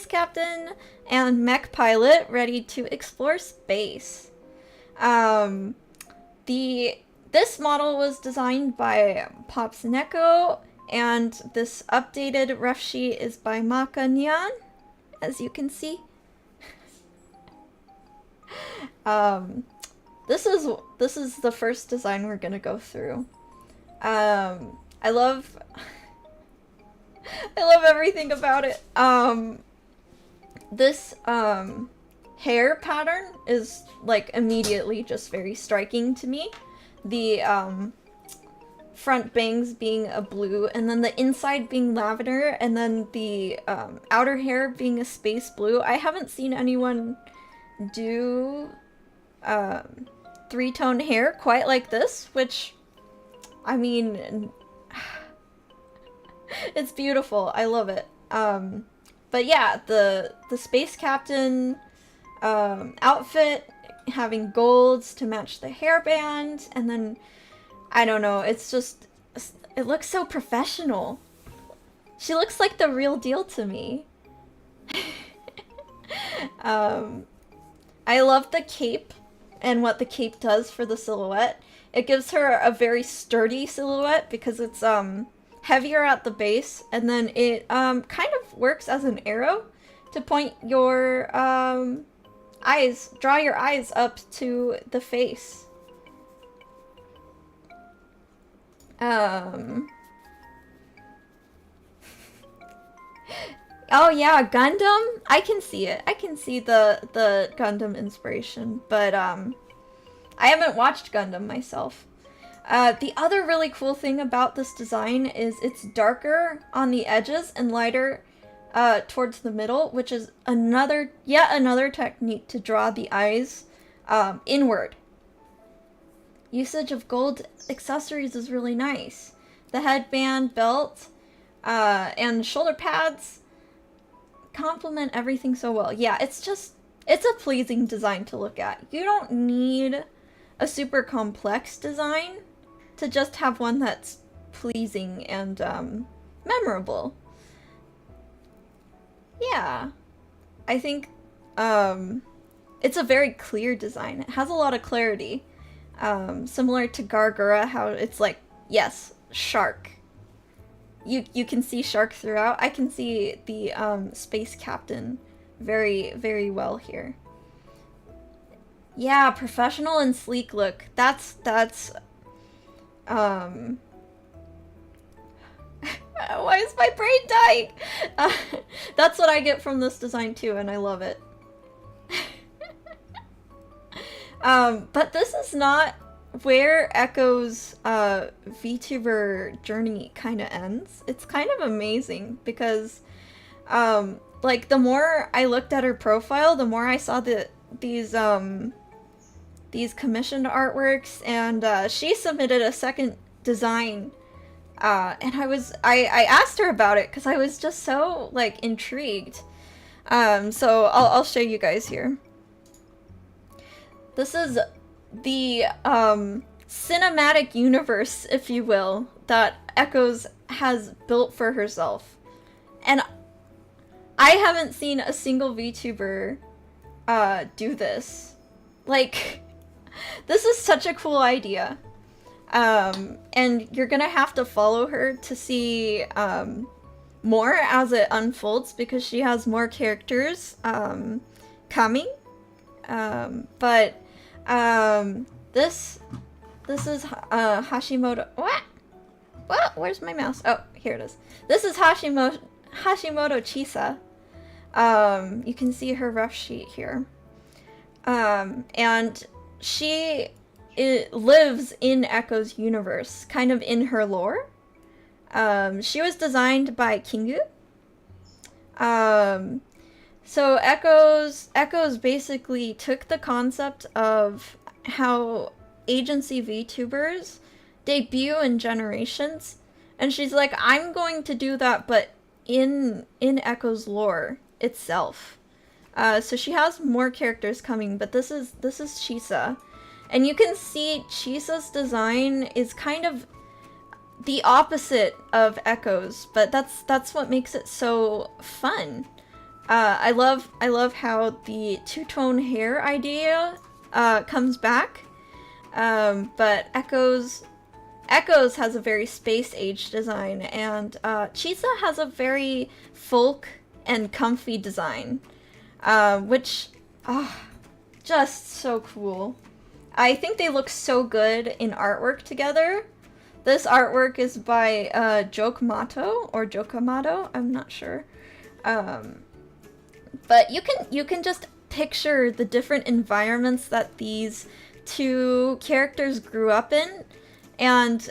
Captain and Mech Pilot ready to explore space. This model was designed by Pops Neko, and this updated rough sheet is by Maka Nyan, as you can see. This is the first design we're gonna go through. I love everything about it. This hair pattern is like immediately just very striking to me. The front bangs being a blue, and then the inside being lavender, and then the outer hair being a space blue. I haven't seen anyone do 3-tone hair quite like this, which, I mean, it's beautiful. I love it. But yeah, the Space Captain outfit, having golds to match the hairband, and then, I don't know, it's just, it looks so professional. She looks like the real deal to me. I love the cape and what the cape does for the silhouette. It gives her a very sturdy silhouette because it's heavier at the base, and then it kind of works as an arrow to point your eyes, draw your eyes up to the face. Oh yeah, Gundam? I can see it. I can see the Gundam inspiration, but I haven't watched Gundam myself. The other really cool thing about this design is it's darker on the edges and lighter towards the middle, which is yet another technique to draw the eyes inward. Usage of gold accessories is really nice. The headband, belt, and shoulder pads complement everything so well. Yeah, it's a pleasing design to look at. You don't need a super complex design to just have one that's pleasing and memorable. Yeah, I think it's a very clear design. It has a lot of clarity, similar to Gargura, how it's like, yes, shark. You can see shark throughout. I can see the space captain very, very well here. Yeah, professional and sleek look. That's why is my brain dying? That's what I get from this design too, and I love it. But this is not where Echo's VTuber journey kind of ends. It's kind of amazing because like the more I looked at her profile, the more I saw these commissioned artworks, and she submitted a second design, and I asked her about it because I was just so like intrigued. So I'll show you guys here. This is the cinematic universe, if you will, that Echoes has built for herself. And I haven't seen a single VTuber do this. Like, this is such a cool idea. And you're gonna have to follow her to see more as it unfolds, because she has more characters coming. This is Hashimoto. What? Where's my mouse? Oh, here it is. This is Hashimoto Chisa. You can see her rough sheet here. And she lives in Echo's universe, kind of in her lore. She was designed by Kingu. So Echoes basically took the concept of how agency VTubers debut in generations, and she's like, I'm going to do that, but in Echo's lore itself. So she has more characters coming, but this is Chisa, and you can see Chisa's design is kind of the opposite of Echo's, but that's what makes it so fun. I love how the two-tone hair idea comes back, but Echoes has a very space-age design, and Chisa has a very folk and comfy design, which, just so cool. I think they look so good in artwork together. This artwork is by JJOYVT or JJOYVT, I'm not sure. But you can just picture the different environments that these two characters grew up in, and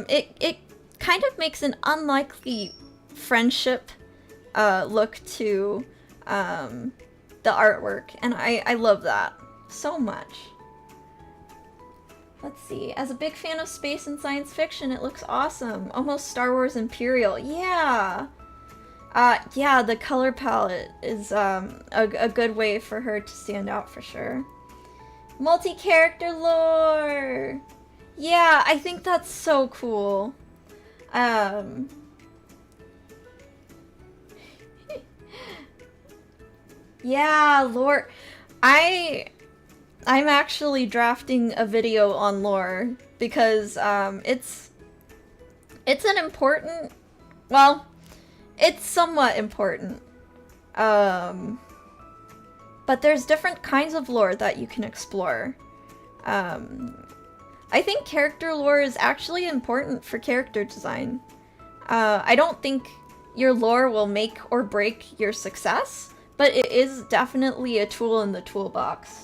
it kind of makes an unlikely friendship look to the artwork, and I love that so much. Let's see. As a big fan of space and science fiction, it looks awesome. Almost Star Wars Imperial. Yeah! Yeah, the color palette is a good way for her to stand out for sure. Multi-character lore! Yeah, I think that's so cool. Yeah, lore. I'm actually drafting a video on lore because it's an important, well, it's somewhat important. But there's different kinds of lore that you can explore. I think character lore is actually important for character design. I don't think your lore will make or break your success, but it is definitely a tool in the toolbox.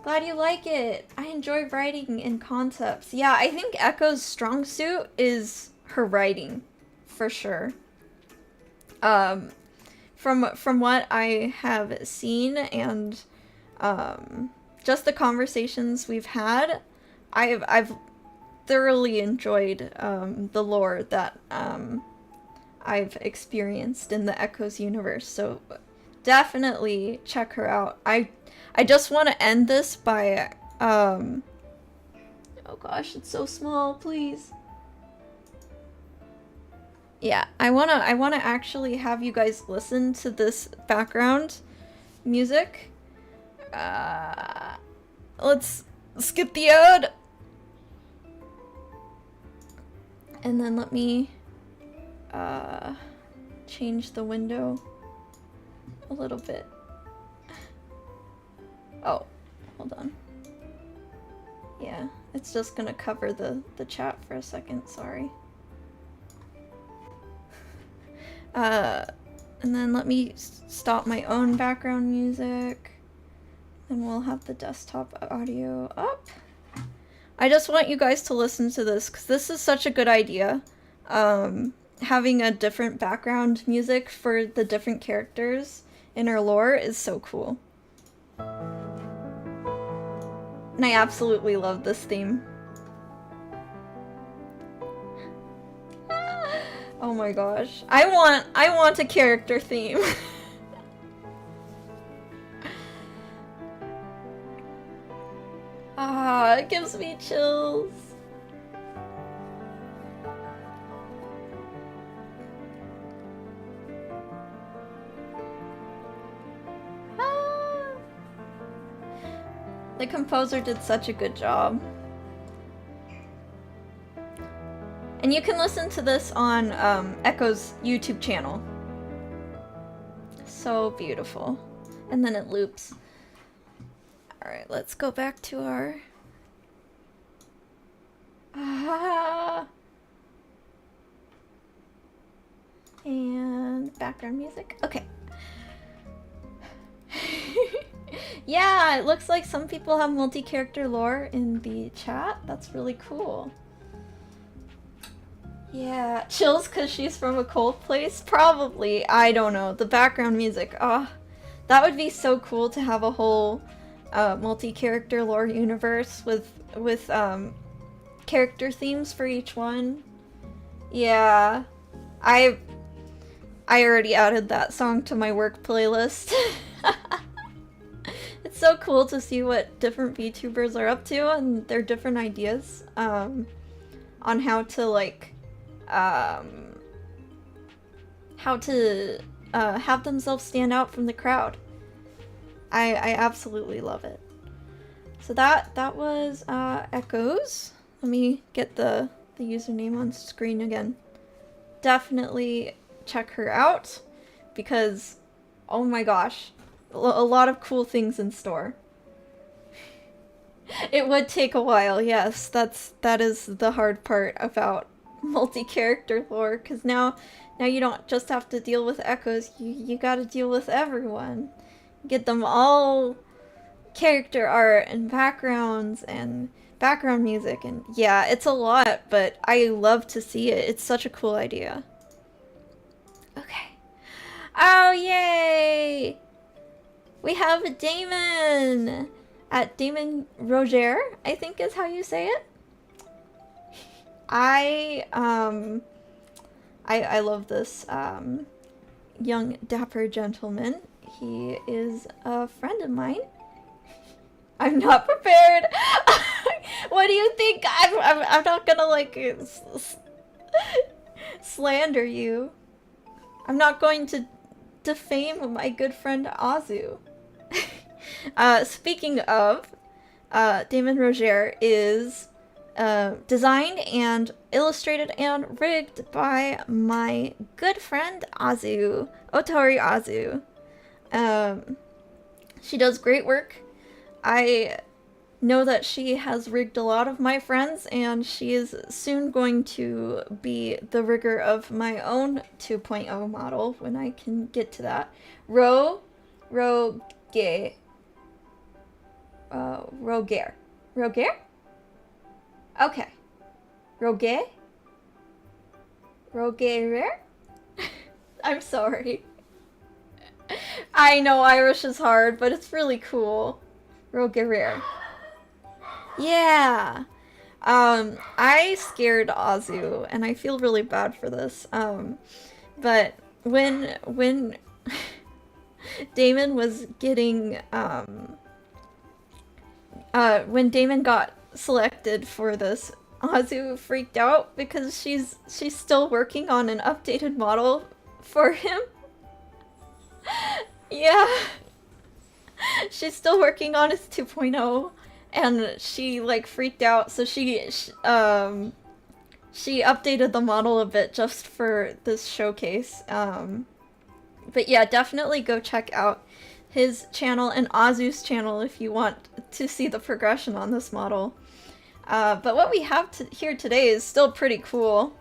Glad you like it. I enjoy writing in concepts. Yeah, I think Echo's strong suit is her writing, for sure. From what I have seen and just the conversations we've had, I've thoroughly enjoyed the lore that I've experienced in the Echoes universe, so definitely check her out. I just want to end this by oh gosh, it's so small, please. Yeah, I wanna actually have you guys listen to this background music. Let's skip the ad. And then let me change the window a little bit. Oh, hold on. Yeah, it's just gonna cover the chat for a second, sorry. And then let me stop my own background music. And we'll have the desktop audio up. I just want you guys to listen to this, because this is such a good idea. Having a different background music for the different characters in her lore is so cool. And I absolutely love this theme. Oh my gosh. I want a character theme. Ah, it gives me chills. Ah. The composer did such a good job. And you can listen to this on Echo's YouTube channel. So beautiful. And then it loops. Alright, let's go back to our... And background music. Okay. Yeah, it looks like some people have multi-character lore in the chat. That's really cool. Yeah, chills because she's from a cold place? Probably. I don't know. The background music. Oh, that would be so cool to have a whole multi-character lore universe with character themes for each one. Yeah. I already added that song to my work playlist. It's so cool to see what different VTubers are up to and their different ideas on how to like how to have themselves stand out from the crowd. I absolutely love it. So that was Echoes. Let me get the username on screen again. Definitely check her out because, oh my gosh, a lot of cool things in store. It would take a while, yes. That is the hard part about multi-character lore, because now you don't just have to deal with Echoes, you gotta deal with everyone. Get them all character art and backgrounds and background music, and yeah, it's a lot, but I love to see it. It's such a cool idea. Okay. Oh, yay! We have Damon! At DAMONROGAIRE, I think is how you say it. I love this young dapper gentleman. He is a friend of mine. I'm not prepared. What do you think? I'm not gonna like slander you. I'm not going to defame my good friend Azu. Speaking of, DAMONROGAIRE is designed and illustrated and rigged by my good friend Azu, Otori Azu. She does great work. I know that she has rigged a lot of my friends, and she is soon going to be the rigger of my own 2.0 model when I can get to that. Rogaire. Rogaire? Okay. Rogaire? Rogaire? I'm sorry. I know Irish is hard, but it's really cool. Rogaire. Yeah. I scared Azu, and I feel really bad for this. But when Damon was getting, when Damon got selected for this, Azu freaked out because she's still working on an updated model for him. Yeah. She's still working on his 2.0, and she like freaked out, so she updated the model a bit just for this showcase. But yeah, definitely go check out his channel and Azu's channel if you want to see the progression on this model. But what we have here today is still pretty cool.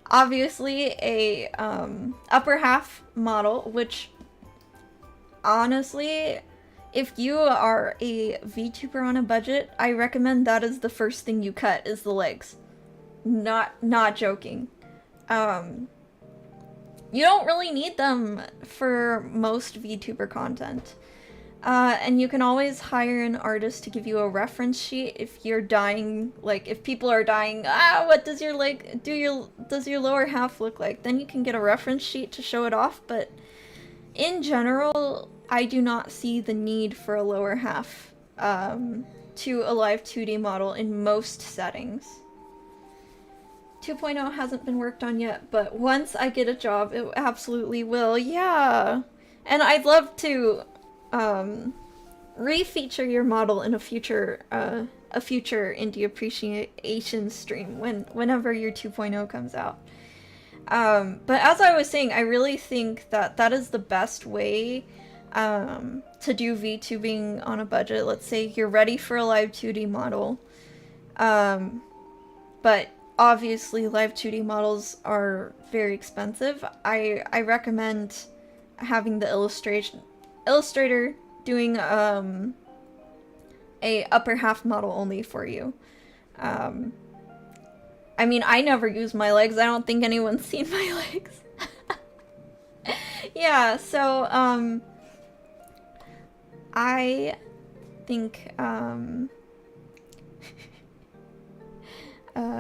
Obviously a upper half model, which honestly, if you are a VTuber on a budget, I recommend that is the first thing you cut, is the legs. Not joking. You don't really need them for most VTuber content. And you can always hire an artist to give you a reference sheet if you're dying, like if people are dying, what does your leg does your lower half look like? Then you can get a reference sheet to show it off, but in general, I do not see the need for a lower half to a live 2D model in most settings. 2.0 hasn't been worked on yet, but once I get a job, it absolutely will. Yeah! And I'd love to refeature your model in a future indie appreciation stream whenever your 2.0 comes out. But as I was saying, I really think that that is the best way to do VTubing on a budget. Let's say you're ready for a live 2D model, but obviously live 2D models are very expensive. I recommend having the illustrator doing a upper half model only for you. I mean, I never use my legs. I don't think anyone's seen my legs. Yeah, so I think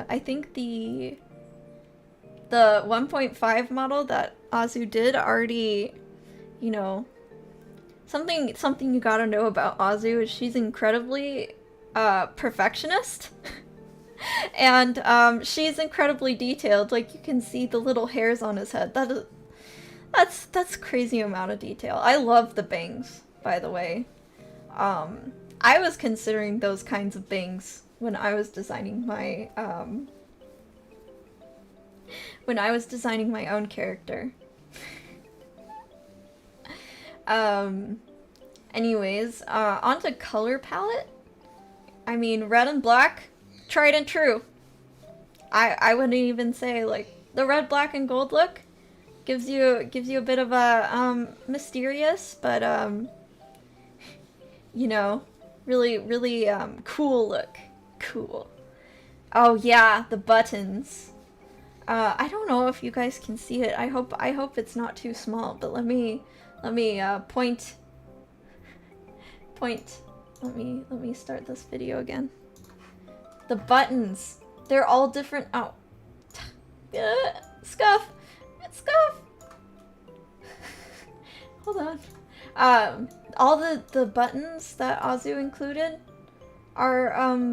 I think the 1.5 model that Azu did already, you know, something you gotta know about Azu is she's incredibly perfectionist. And she's incredibly detailed. Like, you can see the little hairs on his head. That's crazy amount of detail. I love the bangs, by the way. I was considering those kinds of bangs when I was designing my own character. Anyways, onto color palette. I mean, red and black, tried and true. I wouldn't even say, like, the red, black, and gold look gives you a bit of a mysterious, but you know, really cool look. Cool. Oh yeah, the buttons. I don't know if you guys can see it. I hope it's not too small, but let me point. Let me start this video again. The buttons. They're all different. Oh. Scuff. Scuff. Hold on. All the buttons that Azu included are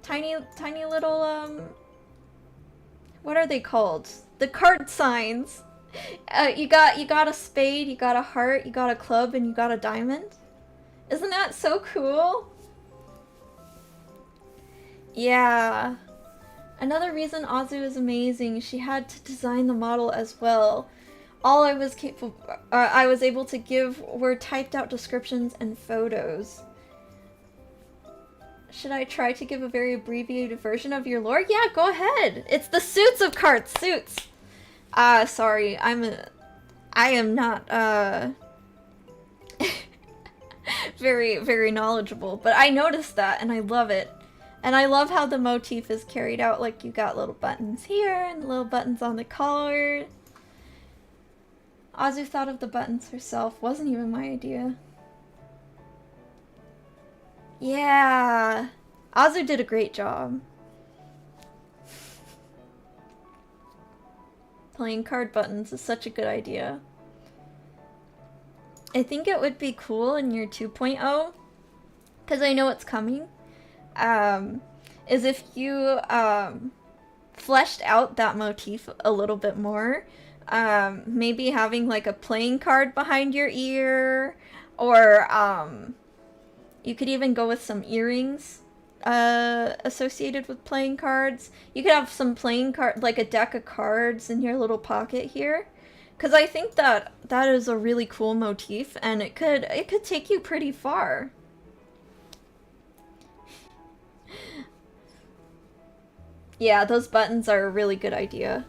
tiny little what are they called? The card signs. You got a spade, you got a heart, you got a club, and you got a diamond. Isn't that so cool? Yeah. Another reason Azu is amazing, she had to design the model as well. All I was able to give were typed out descriptions and photos. Should I try to give a very abbreviated version of your lore? Yeah, go ahead. It's the suits of cards, suits. Sorry, I am not very knowledgeable, but I noticed that and I love it. And I love how the motif is carried out, like you got little buttons here and little buttons on the collar. Azu thought of the buttons herself, wasn't even my idea. Yeah. Azu did a great job. Playing card buttons is such a good idea. I think it would be cool in your 2.0, because I know it's coming, is if you fleshed out that motif a little bit more. Maybe having like a playing card behind your ear, or you could even go with some earrings associated with playing cards. You could have some playing card, like a deck of cards in your little pocket here, because I think that that is a really cool motif, and it could take you pretty far. Yeah, those buttons are a really good idea.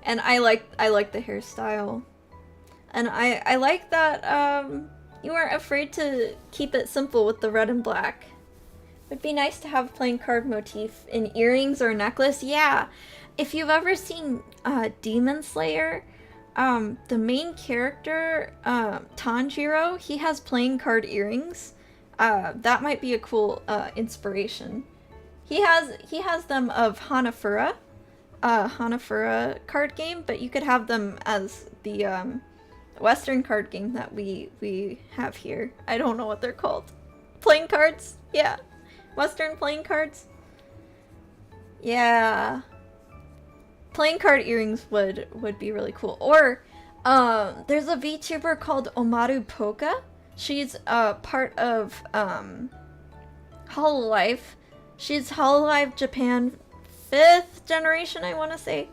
And I like the hairstyle. And I like that you weren't afraid to keep it simple with the red and black. It'd be nice to have playing card motif in earrings or necklace. Yeah, if you've ever seen Demon Slayer, the main character, Tanjiro, he has playing card earrings. That might be a cool inspiration. He has them of Hanafura card game, but you could have them as the Western card game that we have here. I don't know what they're called. Playing cards? Yeah. Western playing cards? Yeah. Playing card earrings would be really cool. Or there's a VTuber called Omaru Poka. She's part of Hololive. She's Hololive Japan 5th generation, I want to say.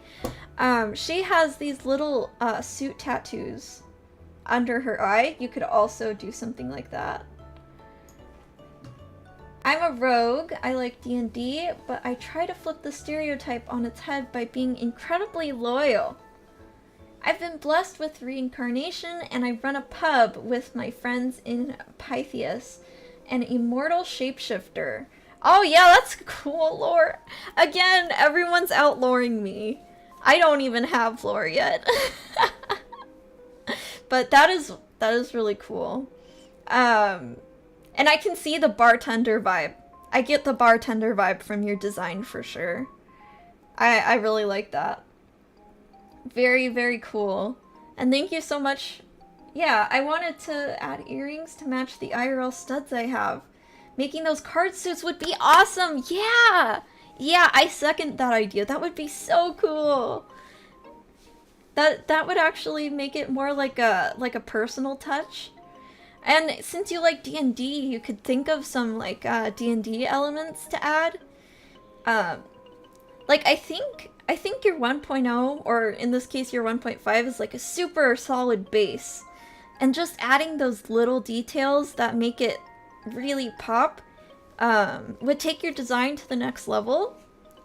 She has these little suit tattoos under her eye. You could also do something like that. I'm a rogue. I like D&D, but I try to flip the stereotype on its head by being incredibly loyal. I've been blessed with reincarnation, and I run a pub with my friends in Pythias, an immortal shapeshifter. Oh yeah, that's cool lore. Again, everyone's outloring me. I don't even have lore yet. But that is really cool. And I can see the bartender vibe. I get the bartender vibe from your design for sure. I really like that. Very, very cool. And thank you so much. Yeah, I wanted to add earrings to match the IRL studs I have. Making those card suits would be awesome. Yeah! Yeah, I second that idea. That would be so cool. That would actually make it more like a personal touch. And since you like D&D, you could think of some like D&D elements to add. Like I think your 1.0, or in this case your 1.5, is like a super solid base. And just adding those little details that make it really pop would take your design to the next level.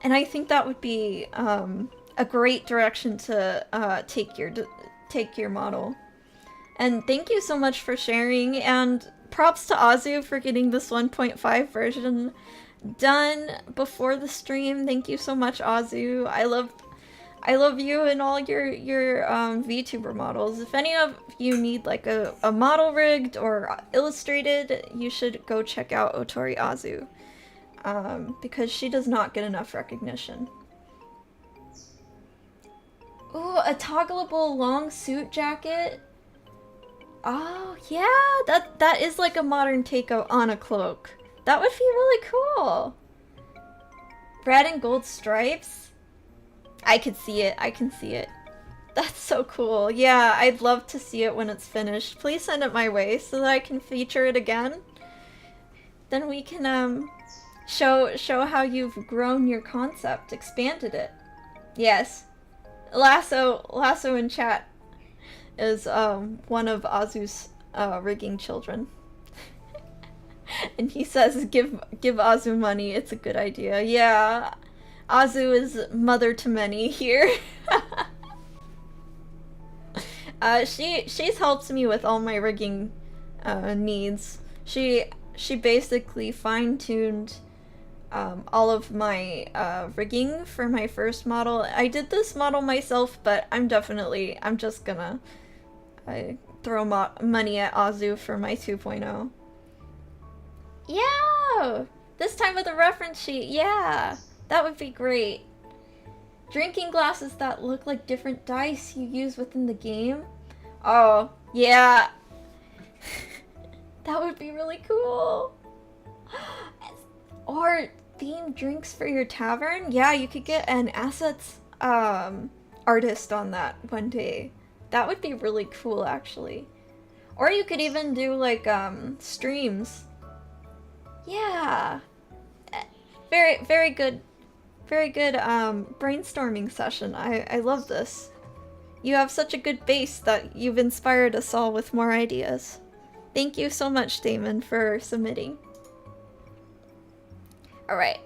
And I think that would be a great direction to take your model. And thank you so much for sharing, and props to Azu for getting this 1.5 version done before the stream. Thank you so much, Azu. I love you and all your VTuber models. If any of you need like a model rigged or illustrated, you should go check out Otori Azu, because she does not get enough recognition. Ooh, a toggleable long suit jacket. Oh yeah, that is like a modern take on a cloak. That would be really cool. Red and gold stripes. I could see it. I can see it. That's so cool. Yeah, I'd love to see it when it's finished. Please send it my way so that I can feature it again. Then we can show how you've grown your concept, expanded it. Yes. Lasso in chat is one of Azu's rigging children. And he says give Azu money, it's a good idea. Yeah, Azu is mother to many here. She's helped me with all my rigging needs. She basically fine-tuned all of my rigging for my first model. I did this model myself, but I'm just gonna throw money at Azu for my 2.0. Yeah! This time with a reference sheet, yeah! That would be great. Drinking glasses that look like different dice you use within the game. Oh, yeah. That would be really cool. Or themed drinks for your tavern. Yeah, you could get an assets artist on that one day. That would be really cool, actually. Or you could even do like streams. Yeah. Very good brainstorming session. I love this. You have such a good base that you've inspired us all with more ideas. Thank you so much, Damon, for submitting. Alright.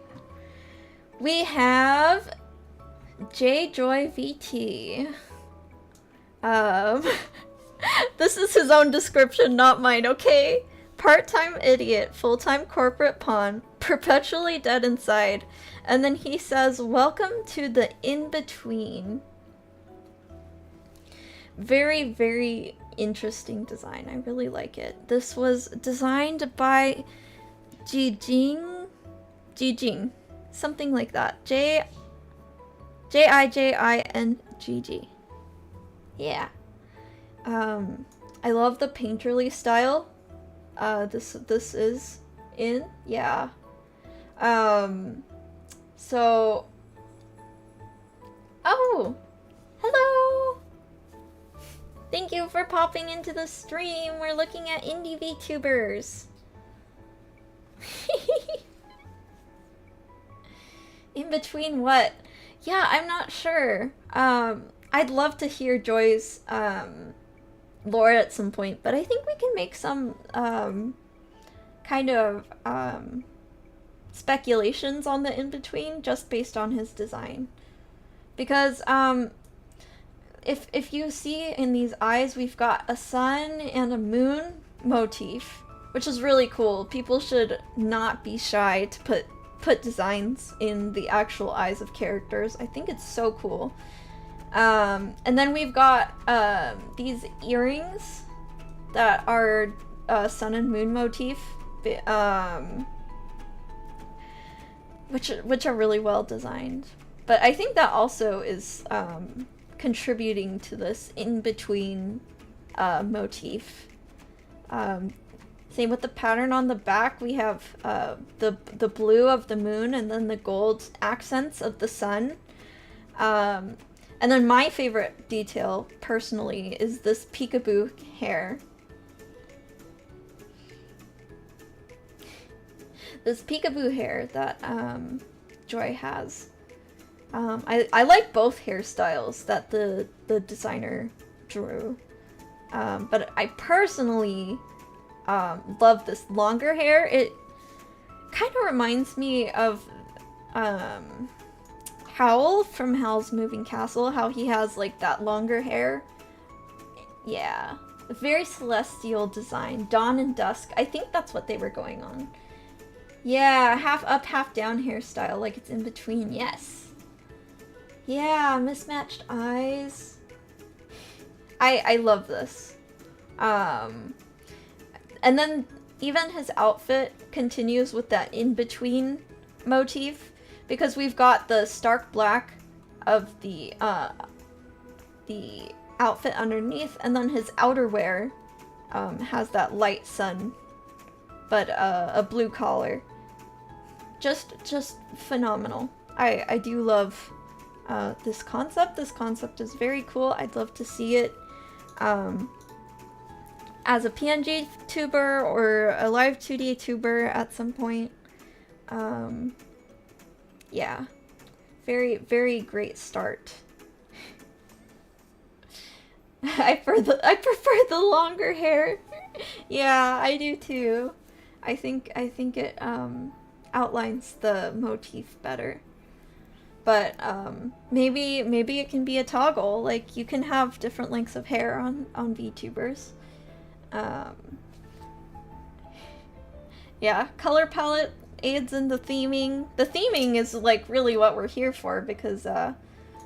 We have JJOYVT. This is his own description, not mine, okay? Part-time idiot, full-time corporate pawn, perpetually dead inside. And then he says, welcome to the in-between. Very interesting design. I really like it. This was designed by Jijing, something like that. Jijingg. Yeah. I love the painterly style. This is in, yeah. So, oh, hello. Thank you for popping into the stream. We're looking at indie VTubers. In between what? Yeah, I'm not sure. I'd love to hear Joy's lore at some point, but I think we can make some kind of speculations on the in-between just based on his design. Because if you see in these eyes, we've got a sun and a moon motif, which is really cool. People should not be shy to put designs in the actual eyes of characters. I think it's so cool. And then we've got these earrings that are sun and moon motif, which are really well designed. But I think that also is contributing to this in-between motif. Same with the pattern on the back. We have the blue of the moon and then the gold accents of the sun. And then my favorite detail, personally, is this peekaboo hair. This peekaboo hair that Joy has. I like both hairstyles that the designer drew. But I personally love this longer hair. It kind of reminds me of Howl from Howl's Moving Castle, how he has like that longer hair. Yeah, a very celestial design. Dawn and dusk. I think that's what they were going on. Yeah, half up, half down hairstyle, like it's in between. Yes. Yeah, mismatched eyes. I love this. And then even his outfit continues with that in-between motif, because we've got the stark black of the outfit underneath, and then his outerwear has that light sun, but a blue collar. Just phenomenal. I do love this concept. This concept is very cool. I'd love to see it as a PNG tuber or a live 2D tuber at some point. Yeah, very great start. I prefer the longer hair. Yeah, I do too. I think it outlines the motif better. But maybe it can be a toggle. Like, you can have different lengths of hair on VTubers. Yeah, color palette aids in the theming. The theming is like really what we're here for, because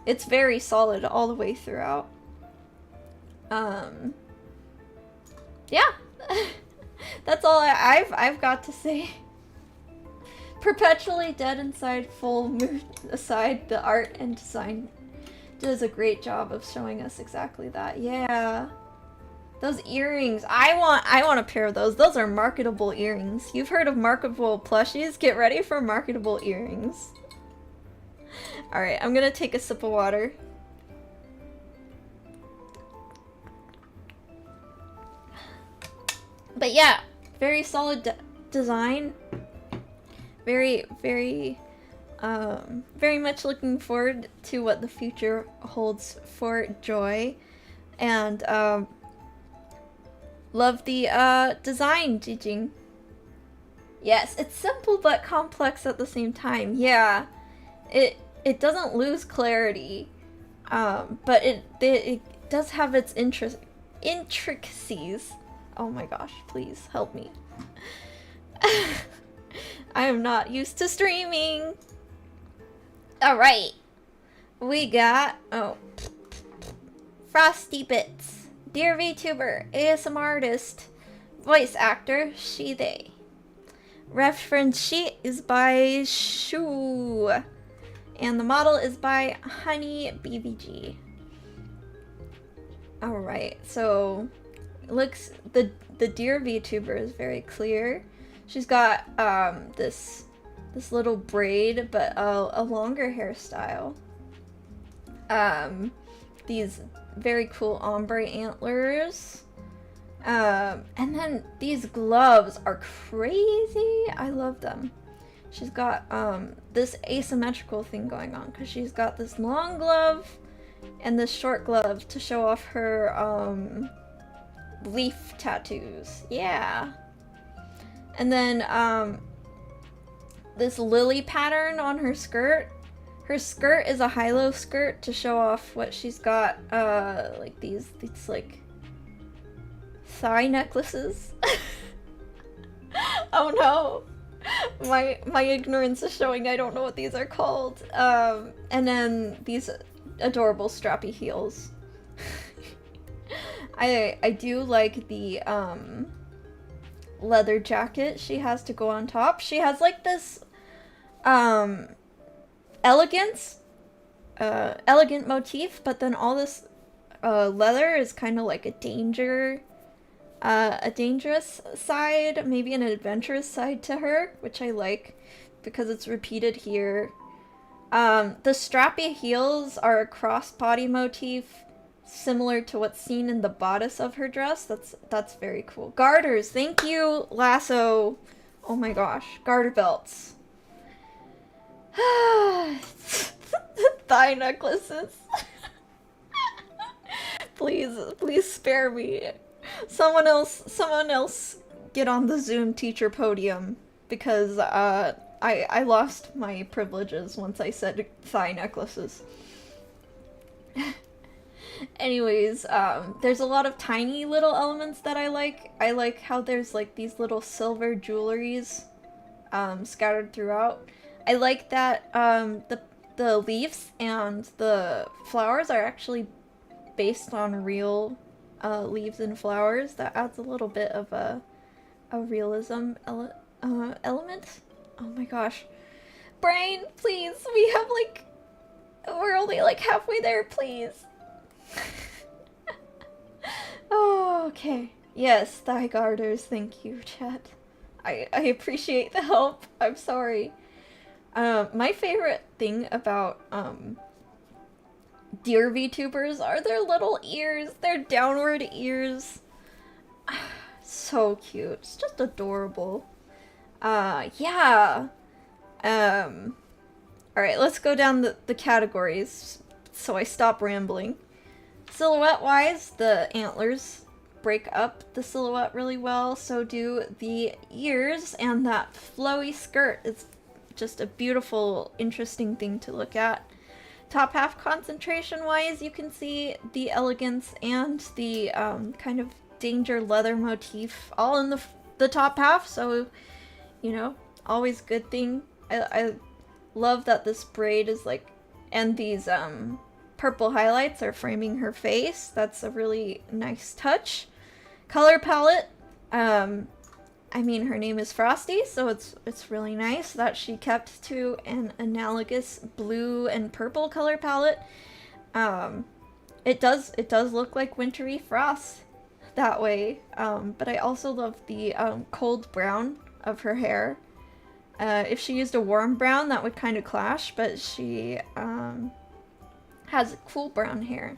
it's very solid all the way throughout. Yeah. That's all I've got to say. Perpetually dead inside, full mood aside, the art and design does a great job of showing us exactly that. Yeah. Those earrings. I want a pair of those. Those are marketable earrings. You've heard of marketable plushies? Get ready for marketable earrings. Alright, I'm gonna take a sip of water. But yeah, very solid design. Very much looking forward to what the future holds for Joy. And love the design, Jijing. Yes, it's simple but complex at the same time. Yeah, it doesn't lose clarity, but it does have its intricacies. Oh my gosh, please help me. I am not used to streaming. Alright. We got, FROSTYYBITZ, dear VTuber, ASMR artist, voice actor, she, they. Reference sheet is by Shu. And the model is by Honey BVG. Alright, so it looks, the dear VTuber is very clear. She's got this little braid, but a longer hairstyle. These very cool ombre antlers. And then these gloves are crazy. I love them. She's got this asymmetrical thing going on because she's got this long glove and this short glove to show off her leaf tattoos. Yeah. And then this lily pattern on her skirt. Her skirt is a high-low skirt to show off what she's got, like these like thigh necklaces. Oh no. My ignorance is showing. I don't know what these are called. And then these adorable strappy heels. I do like the leather jacket she has to go on top. She has like this elegant motif, but then all this leather is kind of like a dangerous side, maybe an adventurous side to her, which I like because it's repeated here. The strappy heels are a crossbody motif similar to what's seen in the bodice of her dress. That's very cool. Garters, thank you, Lasso. Oh my gosh, garter belts. Thigh necklaces. Please spare me. Someone else get on the Zoom teacher podium because I lost my privileges once I said thigh necklaces. Anyways, there's a lot of tiny little elements that I like. I like how there's like these little silver jewelries scattered throughout. I like that the leaves and the flowers are actually based on real leaves and flowers. That adds a little bit of a realism element. Oh my gosh. Brain, please, we're only like halfway there, please. Oh, okay. Yes, thigh garters, thank you, chat. I appreciate the help. I'm sorry. My favorite thing about deer VTubers are their little ears, their downward ears. So cute. It's just adorable. Yeah. Alright, let's go down the categories so I stop rambling. Silhouette-wise, the antlers break up the silhouette really well, so do the ears, and that flowy skirt is just a beautiful, interesting thing to look at. Top half concentration-wise, you can see the elegance and the kind of danger leather motif all in the top half, so, you know, always good thing. I love that this braid is like, and these purple highlights are framing her face. That's a really nice touch. Color palette, I mean, her name is Frosty, so it's really nice that she kept to an analogous blue and purple color palette. It does look like wintry frost that way, but I also love the cold brown of her hair. If she used a warm brown, that would kind of clash, but she has cool brown hair.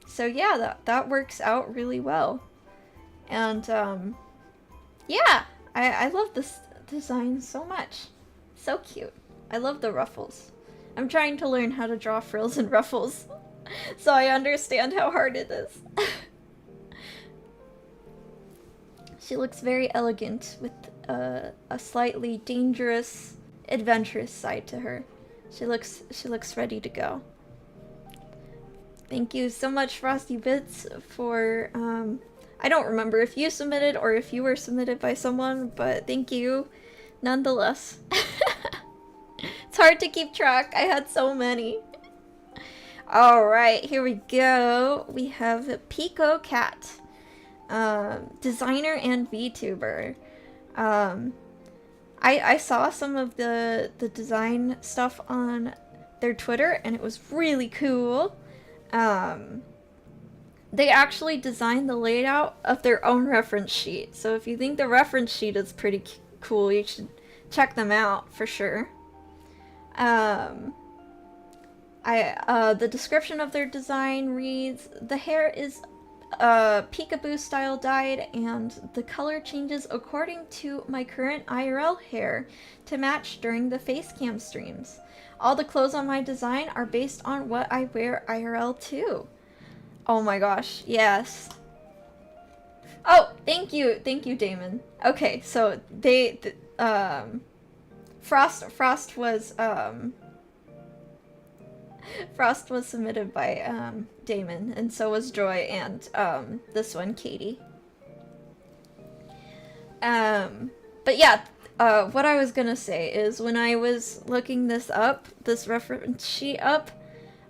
So yeah, that works out really well. And yeah, I love this design so much. So cute. I love the ruffles. I'm trying to learn how to draw frills and ruffles, so I understand how hard it is. She looks very elegant with a slightly dangerous, adventurous side to her. She looks ready to go. Thank you so much, FROSTYYBITZ, for I don't remember if you submitted or if you were submitted by someone, but thank you nonetheless. It's hard to keep track. I had so many. Alright, here we go. We have PICCOKAT, designer and VTuber. I saw some of the design stuff on their Twitter, and it was really cool. They actually designed the layout of their own reference sheet. So if you think the reference sheet is pretty cool, you should check them out for sure. The description of their design reads, the hair is peekaboo style dyed, and the color changes according to my current IRL hair to match during the facecam streams. All the clothes on my design are based on what I wear IRL too. Oh my gosh, yes. Oh, thank you, Damon. Okay, so Frost was submitted by Damon, and so was Joy, and this one, Katie. But yeah, what I was gonna say is when I was looking this up, this reference sheet up,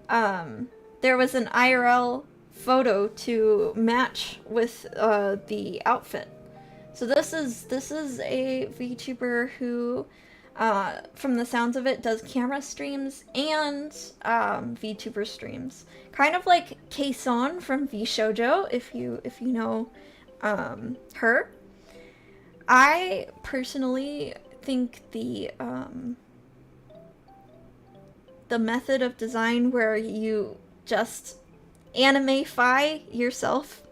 there was an IRL photo to match with the outfit. So this is a VTuber who, from the sounds of it, does camera streams and VTuber streams. Kind of like Kason from VShojo, if you know her. I personally think the method of design where you just animefy yourself,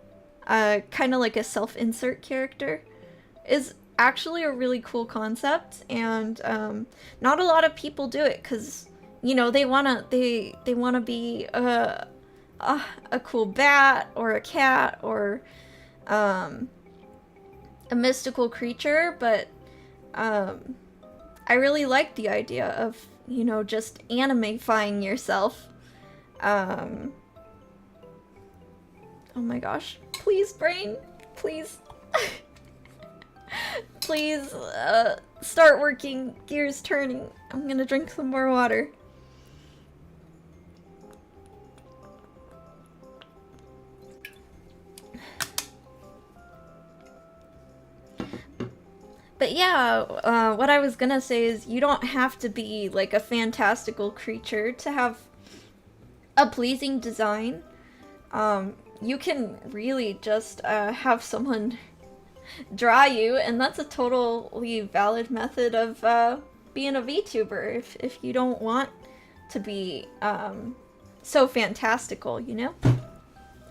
kind of like a self-insert character, is actually a really cool concept, and not a lot of people do it because, you know, they wanna be a cool bat or a cat or a mystical creature, but I really like the idea of, you know, just animefying yourself. Oh my gosh. Please, brain. Please. Please, start working. Gears turning. I'm gonna drink some more water. But yeah, what I was gonna say is you don't have to be like a fantastical creature to have a pleasing design. You can really just have someone draw you, and that's a totally valid method of being a VTuber if you don't want to be so fantastical, you know?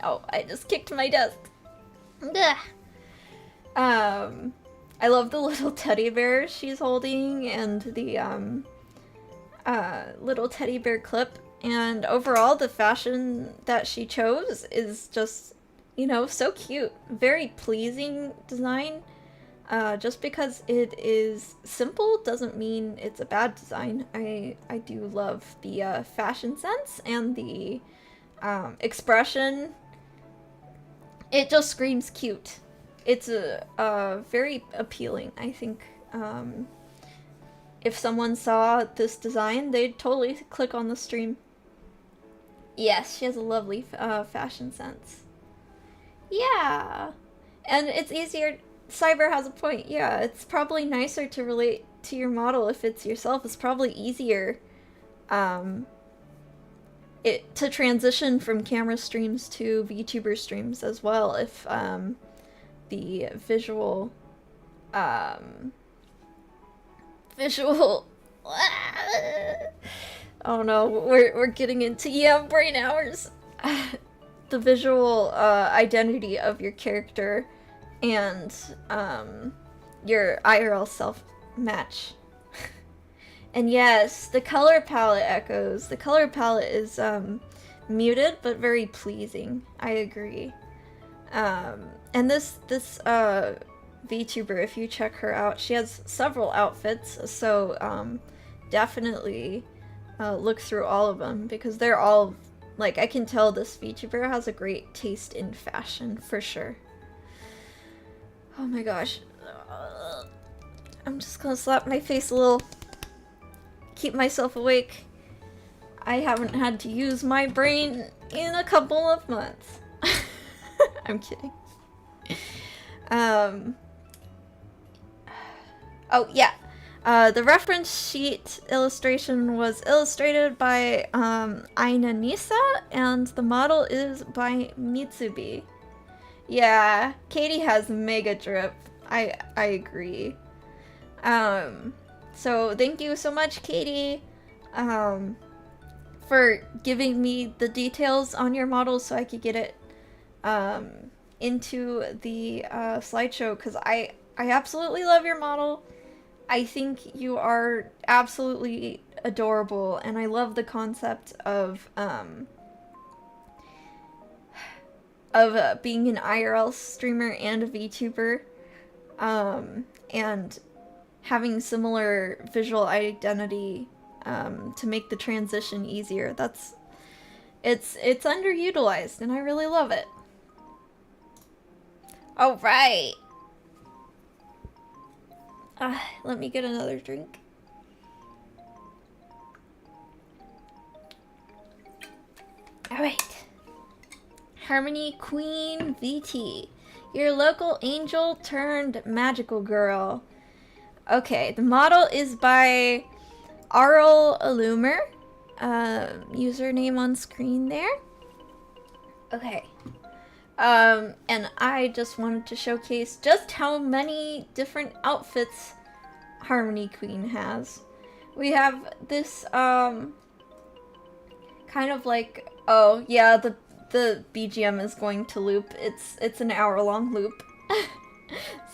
Oh, I just kicked my desk. Ugh. I love the little teddy bear she's holding and the little teddy bear clip, and overall the fashion that she chose is just, you know, so cute. Very pleasing design. Just because it is simple doesn't mean it's a bad design. I do love the fashion sense and the expression. It just screams cute. It's very appealing. I think if someone saw this design, they'd totally click on the stream. Yes, she has a lovely fashion sense. Yeah, and it's easier Cyber has a point. Yeah, it's probably nicer to relate to your model if it's yourself. It's probably easier to transition from camera streams to VTuber streams as well if the visual oh no, we're getting into brain hours. The visual identity of your character and your IRL self match. And yes, the color palette echoes. The color palette is muted but very pleasing. I agree. And this VTuber, if you check her out, she has several outfits, so definitely look through all of them because they're all, like, I can tell this VTuber has a great taste in fashion for sure. Oh my gosh. I'm just gonna slap my face a little. Keep myself awake. I haven't had to use my brain in a couple of months. I'm kidding. Oh yeah. The reference sheet illustration was illustrated by Aina Nisa, and the model is by Mitsubi. Yeah, Katie has mega drip. I agree. So thank you so much, Katie, for giving me the details on your model so I could get it into the slideshow, because I absolutely love your model. I think you are absolutely adorable, and I love the concept of being an IRL streamer and a VTuber, and having similar visual identity to make the transition easier. It's underutilized, and I really love it. All right. Let me get another drink. All right. Harmony Queen VT, your local angel turned magical girl. Okay, the model is by Arl Illumer. Username on screen there. Okay. And I just wanted to showcase just how many different outfits Harmony Queen has. We have this, kind of like, oh yeah, the BGM is going to loop. It's an hour-long loop.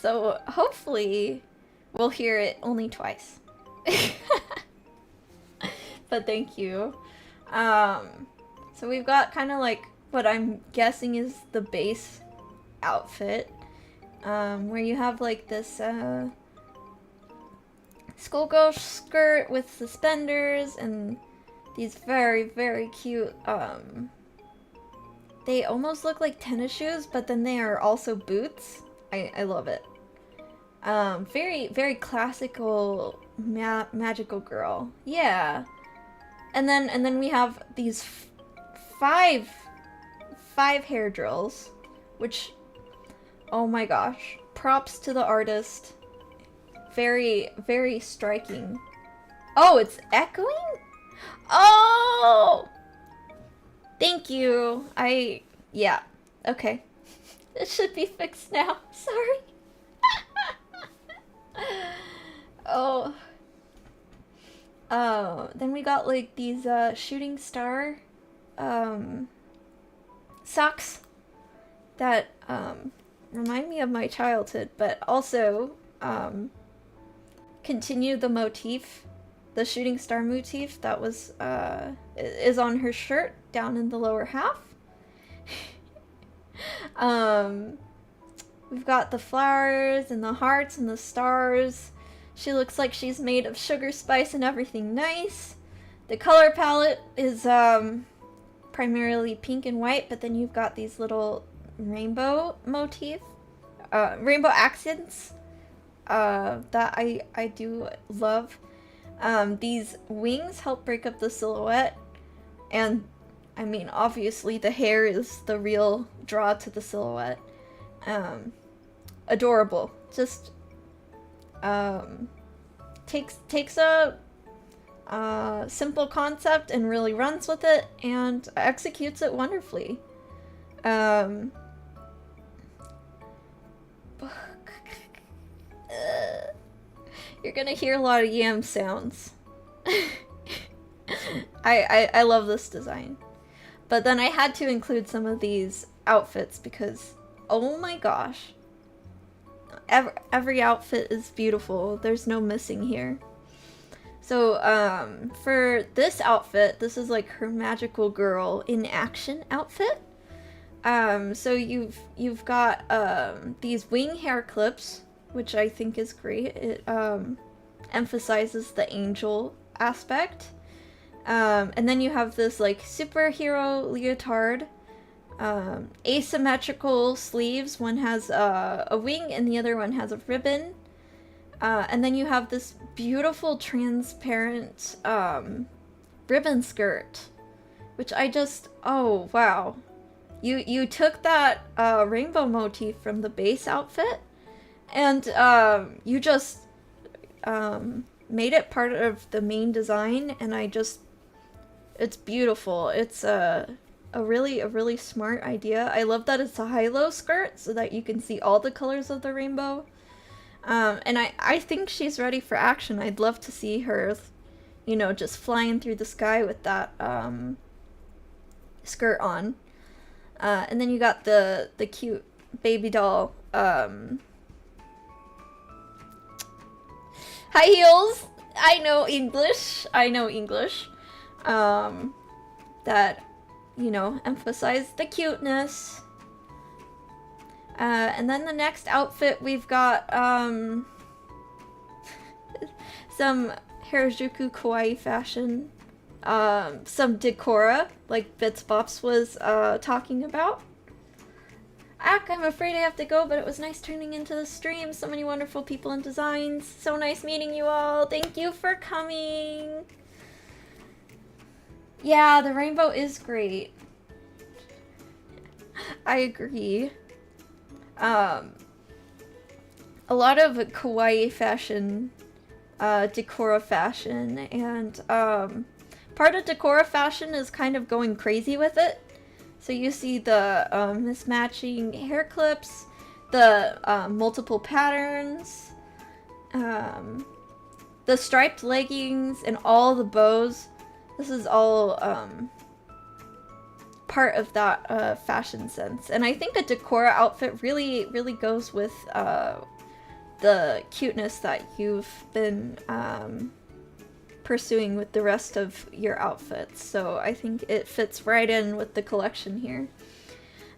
So hopefully we'll hear it only twice. But thank you. So we've got kind of like what I'm guessing is the base outfit, where you have like this schoolgirl skirt with suspenders and these very, very cute, they almost look like tennis shoes, but then they are also boots. I love it. Very, very classical magical girl. Yeah. And then we have these five hair drills, which, oh my gosh, props to the artist. Very, very striking. Oh, it's echoing? Oh! Thank you. Yeah. Okay. It should be fixed now. Sorry. Oh. Then we got like these shooting star socks that remind me of my childhood, but also continue the motif, the shooting star motif that was is on her shirt down in the lower half. We've got the flowers and the hearts and the stars. She looks like she's made of sugar, spice, and everything nice. The color palette is primarily pink and white, but then you've got these little rainbow motif, rainbow accents that I do love. These wings help break up the silhouette, and I mean, obviously the hair is the real draw to the silhouette. adorable. Just takes a simple concept and really runs with it and executes it wonderfully. You're gonna hear a lot of yam sounds. I love this design. But then I had to include some of these outfits because, oh my gosh. Every outfit is beautiful. There's no missing here. So, for this outfit, this is like her magical girl in action outfit. So you've got, these wing hair clips, which I think is great. It, emphasizes the angel aspect. And then you have this like superhero leotard, asymmetrical sleeves. One has a wing and the other one has a ribbon. And then you have this beautiful transparent ribbon skirt, which I just, oh wow. You took that rainbow motif from the base outfit and you just made it part of the main design, and it's beautiful. It's a really smart idea. I love that it's a high-low skirt so that you can see all the colors of the rainbow. And I think she's ready for action. I'd love to see her, you know, just flying through the sky with that skirt on. And then you got the cute baby doll high heels. I know English. That, you know, emphasize the cuteness. And then the next outfit, we've got some Harajuku kawaii fashion, some decora, like BITSBOPS was talking about. I'm afraid I have to go, but it was nice turning into the stream. So many wonderful people and designs. So nice meeting you all. Thank you for coming. Yeah, the rainbow is great. I agree. A lot of kawaii fashion, decora fashion, and part of decora fashion is kind of going crazy with it. So you see the mismatching hair clips, the multiple patterns, the striped leggings, and all the bows. This is all part of that fashion sense. And I think a decora outfit really goes with the cuteness that you've been pursuing with the rest of your outfits. So I think it fits right in with the collection here.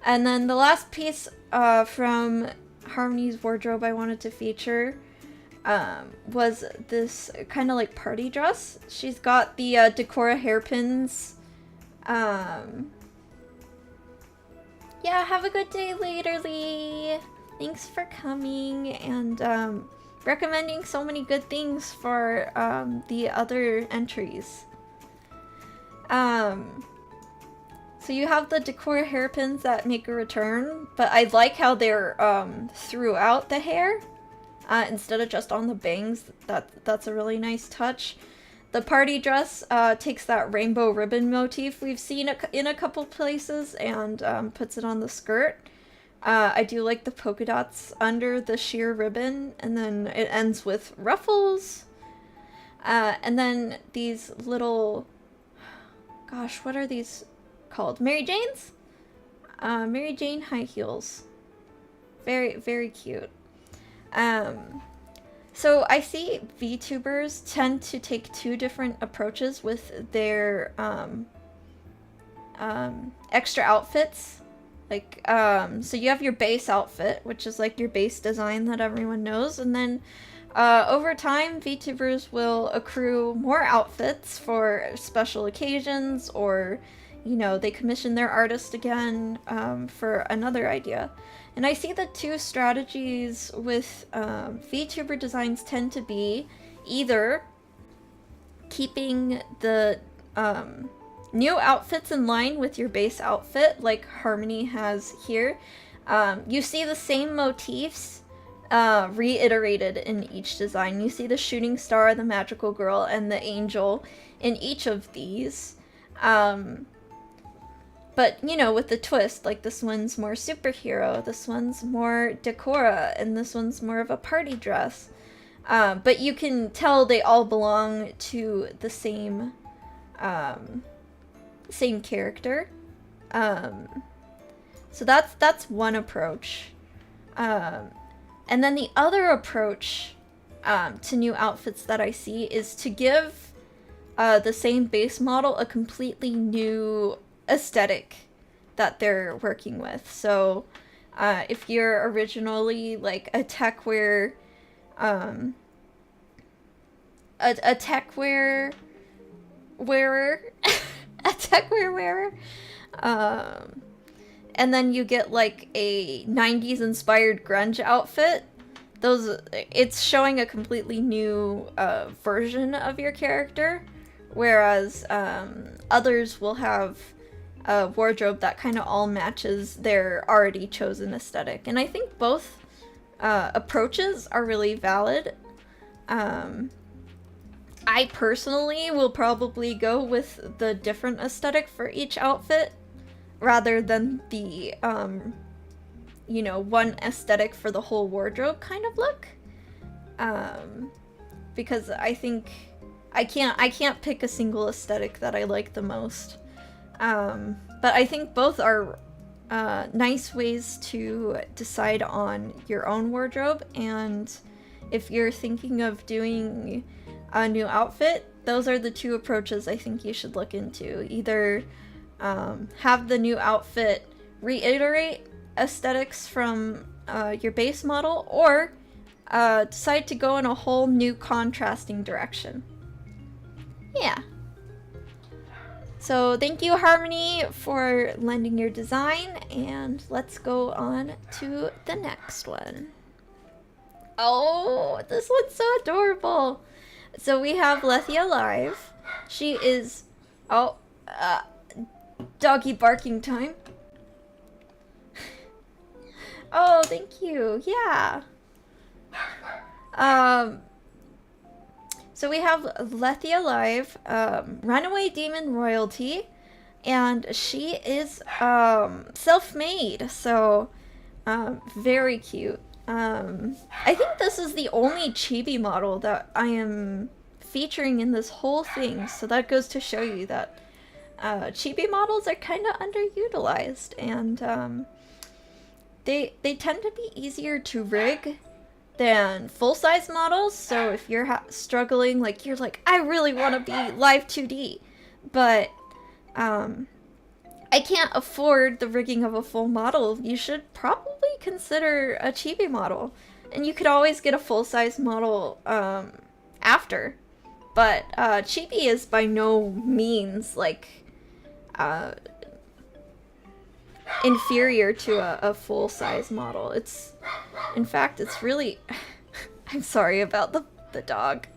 And then the last piece from Harmony's wardrobe I wanted to feature was this kind of like party dress. She's got the decora hairpins. Yeah, have a good day, Laterly. Thanks for coming and recommending so many good things for the other entries. So you have the decora hairpins that make a return, but I like how they're throughout the hair instead of just on the bangs. That's a really nice touch. The party dress takes that rainbow ribbon motif we've seen in a couple places and puts it on the skirt. I do like the polka dots under the sheer ribbon, and then it ends with ruffles. And then these little, gosh, what are these called? Mary Janes? Mary Jane high heels. Very cute. So I see VTubers tend to take two different approaches with their extra outfits. Like, so you have your base outfit, which is like your base design that everyone knows, and then over time, VTubers will accrue more outfits for special occasions, or, you know, they commission their artist again for another idea. And I see the two strategies with VTuber designs tend to be either keeping the new outfits in line with your base outfit, like Harmony has here. You see the same motifs reiterated in each design. You see the shooting star, the magical girl, and the angel in each of these. But, you know, with the twist, like this one's more superhero, this one's more decora, and this one's more of a party dress. But you can tell they all belong to the same character. So that's one approach. And then the other approach to new outfits that I see is to give the same base model a completely new aesthetic that they're working with. So if you're originally like a techwear a techwear wearer a techwear wearer, and then you get like a 90s inspired grunge outfit, it's showing a completely new version of your character, whereas others will have a wardrobe that kind of all matches their already chosen aesthetic. And I think both approaches are really valid. I personally will probably go with the different aesthetic for each outfit rather than the you know, one aesthetic for the whole wardrobe kind of look, because I think I can't pick a single aesthetic that I like the most. But I think both are nice ways to decide on your own wardrobe, and if you're thinking of doing a new outfit, those are the two approaches I think you should look into. Either have the new outfit reiterate aesthetics from your base model, or decide to go in a whole new contrasting direction. Yeah. So thank you, Harmony, for lending your design, and let's go on to the next one. Oh, this one's so adorable. So we have Lethia Live. She is, doggy barking time. Oh, thank you. Yeah. So we have Lethia Live, Runaway Demon Royalty, and she is self-made, so very cute. I think this is the only chibi model that I am featuring in this whole thing, so that goes to show you that chibi models are kind of underutilized, and they tend to be easier to rig than full-size models. So if you're struggling, like you're like, I really want to be live 2D, but I can't afford the rigging of a full model, you should probably consider a chibi model. And you could always get a full-size model after. But chibi is by no means like inferior to a full-size model. It's, in fact, it's really I'm sorry about the dog.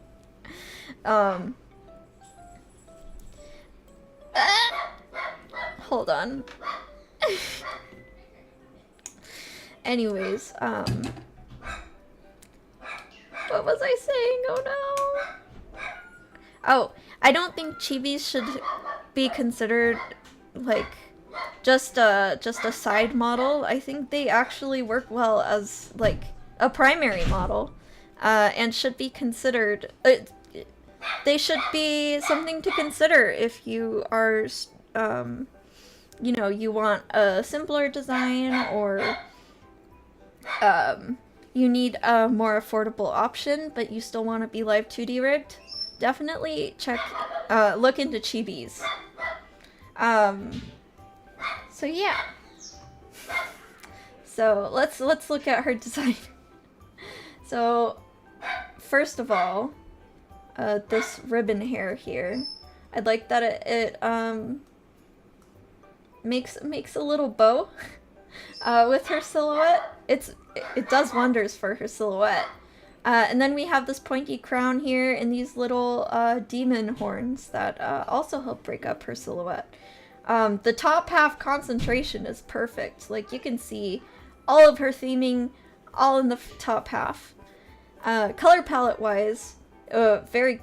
Hold on. Anyways, what was I saying? Oh no. Oh, I don't think chibis should be considered like just a side model. I think they actually work well as like a primary model, and should be considered. They should be something to consider if you are, you know, you want a simpler design, or you need a more affordable option, but you still want to be live 2D rigged. Definitely look into chibis. So yeah. So let's look at her design. So first of all, this ribbon hair here, I'd like that it makes a little bow with her silhouette. It does wonders for her silhouette. And then we have this pointy crown here and these little demon horns that also help break up her silhouette. The top half concentration is perfect. Like, you can see all of her theming all in the top half. Color palette wise, very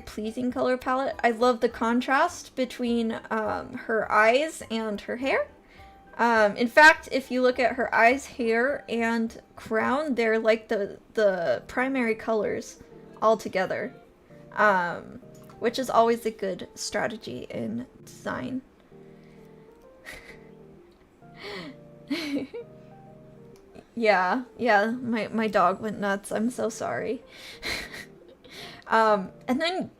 pleasing color palette. I love the contrast between her eyes and her hair. In fact, if you look at her eyes, hair, and crown, they're like the primary colors all together, which is always a good strategy in design. Yeah, my dog went nuts. I'm so sorry. And then,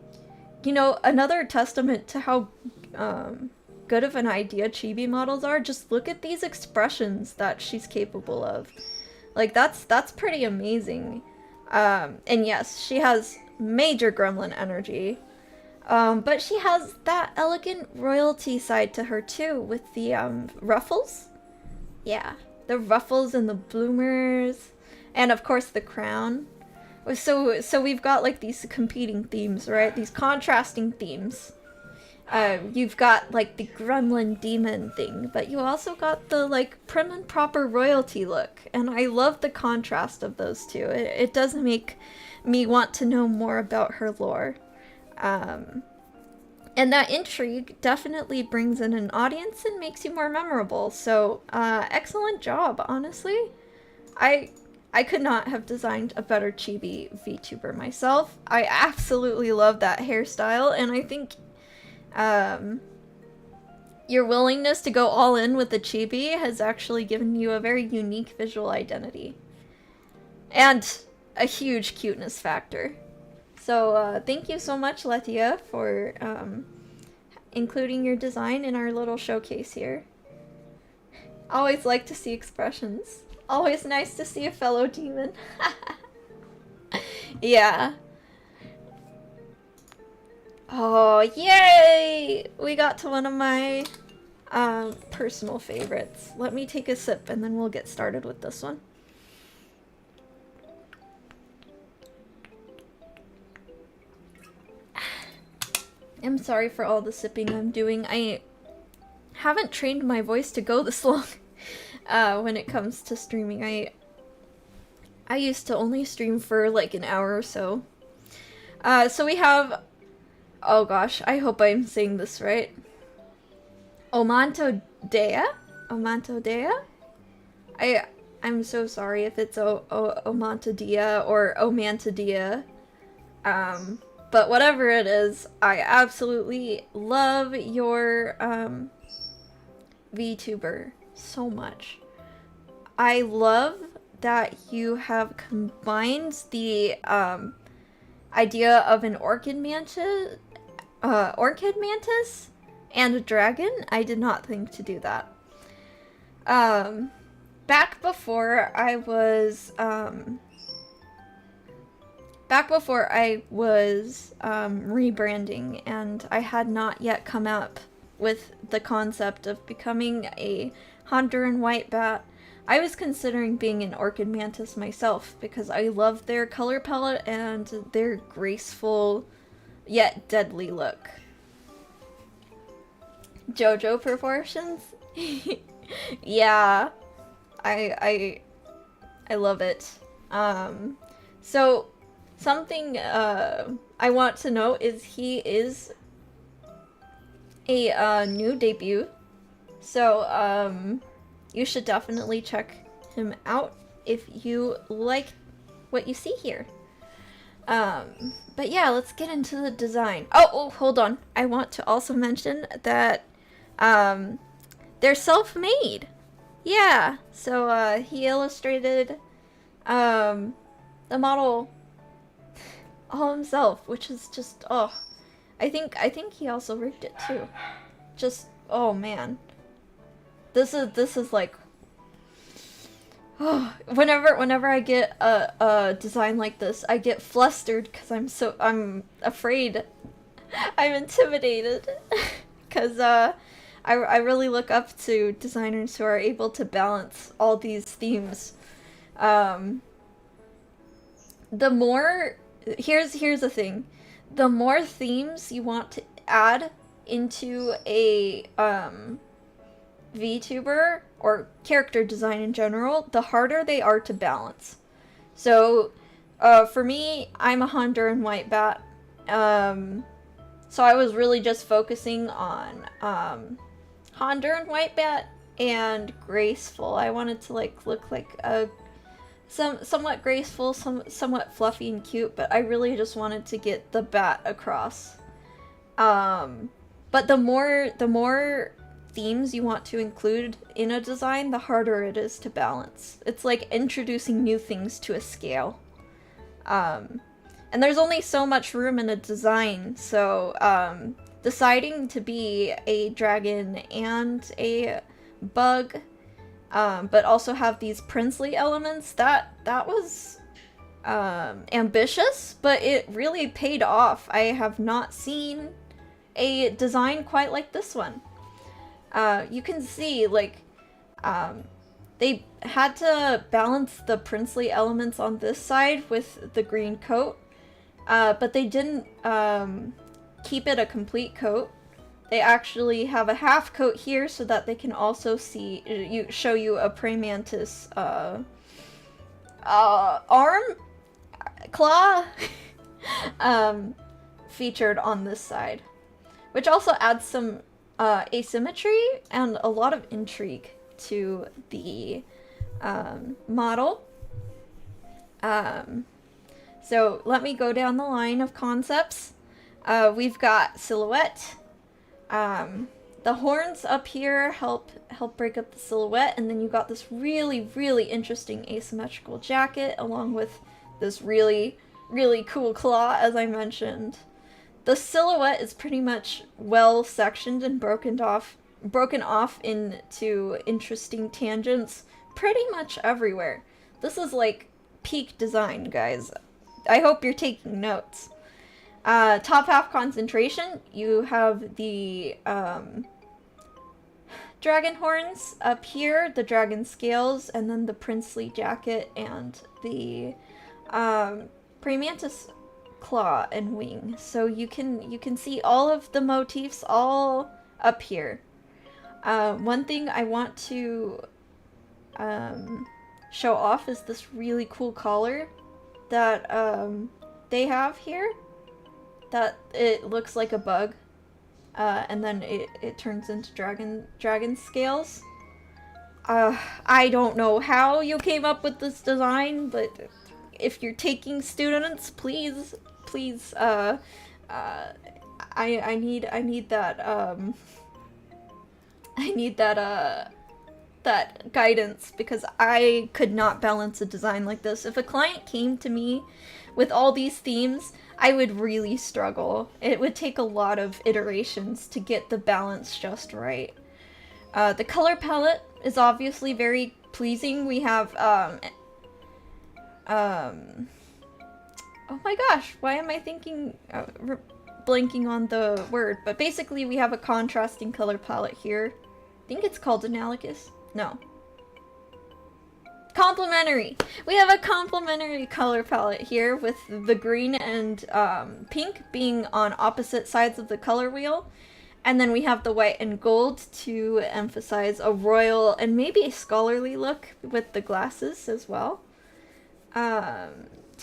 you know, another testament to how good of an idea chibi models are, just look at these expressions that she's capable of. Like, that's pretty amazing. And yes, she has major gremlin energy. But she has that elegant royalty side to her too, with the ruffles. Yeah, the ruffles and the bloomers, and of course the crown. So we've got like these competing themes, right? These contrasting themes. You've got like the gremlin demon thing, but you also got the like prim and proper royalty look, and I love the contrast of those two. It does make me want to know more about her lore. And that intrigue definitely brings in an audience and makes you more memorable. So, excellent job, honestly. I could not have designed a better chibi VTuber myself. I absolutely love that hairstyle, and I think your willingness to go all in with the chibi has actually given you a very unique visual identity. And a huge cuteness factor. So thank you so much, Letia, for including your design in our little showcase here. Always like to see expressions. Always nice to see a fellow demon. Yeah. Oh, yay! We got to one of my personal favorites. Let me take a sip and then we'll get started with this one. I'm sorry for all the sipping I'm doing. I haven't trained my voice to go this long when it comes to streaming. I used to only stream for like an hour or so. So we have, oh gosh, I hope I'm saying this right. OMANTODEA? OMANTODEA? I'm so sorry if it's OMANTODEA or OMANTODEA. But whatever it is, I absolutely love your VTuber so much. I love that you have combined the idea of an orchid mantis and a dragon. I did not think to do that. Back before I was rebranding and I had not yet come up with the concept of becoming a Honduran white bat, I was considering being an orchid mantis myself because I love their color palette and their graceful yet deadly look. JoJo proportions? Yeah, I love it. So something I want to note is he is a new debut, so you should definitely check him out if you like what you see here. But yeah, let's get into the design. Oh, hold on. I want to also mention that they're self-made. Yeah, so he illustrated the model all himself, which is just, oh, I think he also rigged it too. Just, oh man, this is like, oh, whenever I get a design like this, I get flustered because I'm afraid, I'm intimidated, because I really look up to designers who are able to balance all these themes. The more, here's the thing, the more themes you want to add into a VTuber, or character design in general, the harder they are to balance. So, for me, I'm a Honduran white bat. So I was really just focusing on Honduran white bat and graceful. I wanted to like look like a somewhat graceful, somewhat fluffy and cute, but I really just wanted to get the bat across. But the more themes you want to include in a design, the harder it is to balance. It's like introducing new things to a scale. And there's only so much room in a design, so deciding to be a dragon and a bug, but also have these princely elements, that was ambitious, but it really paid off. I have not seen a design quite like this one. You can see, like, they had to balance the princely elements on this side with the green coat, but they didn't keep it a complete coat. They actually have a half coat here so that they can also show you a praying mantis arm? Claw? Featured on this side. Which also adds some asymmetry and a lot of intrigue to the model. So let me go down the line of concepts. We've got silhouette. The horns up here help break up the silhouette, and then you got this really, really interesting asymmetrical jacket along with this really, really cool claw, as I mentioned. The silhouette is pretty much well sectioned and broken off into interesting tangents pretty much everywhere. This is like peak design, guys. I hope you're taking notes. Top half concentration, you have the dragon horns up here, the dragon scales, and then the princely jacket and the praying mantis claw and wing. So you can see all of the motifs all up here. One thing I want to show off is this really cool collar that they have here. That it looks like a bug, and then it turns into dragon scales. I don't know how you came up with this design, but if you're taking students, please, I need that guidance, because I could not balance a design like this. If a client came to me with all these themes, I would really struggle. It would take a lot of iterations to get the balance just right. The color palette is obviously very pleasing. We have, oh my gosh, why am I thinking, blanking on the word? But basically we have a contrasting color palette here. I think it's called analogous. No. Complementary! We have a complementary color palette here with the green and pink being on opposite sides of the color wheel. And then we have the white and gold to emphasize a royal and maybe a scholarly look with the glasses as well. To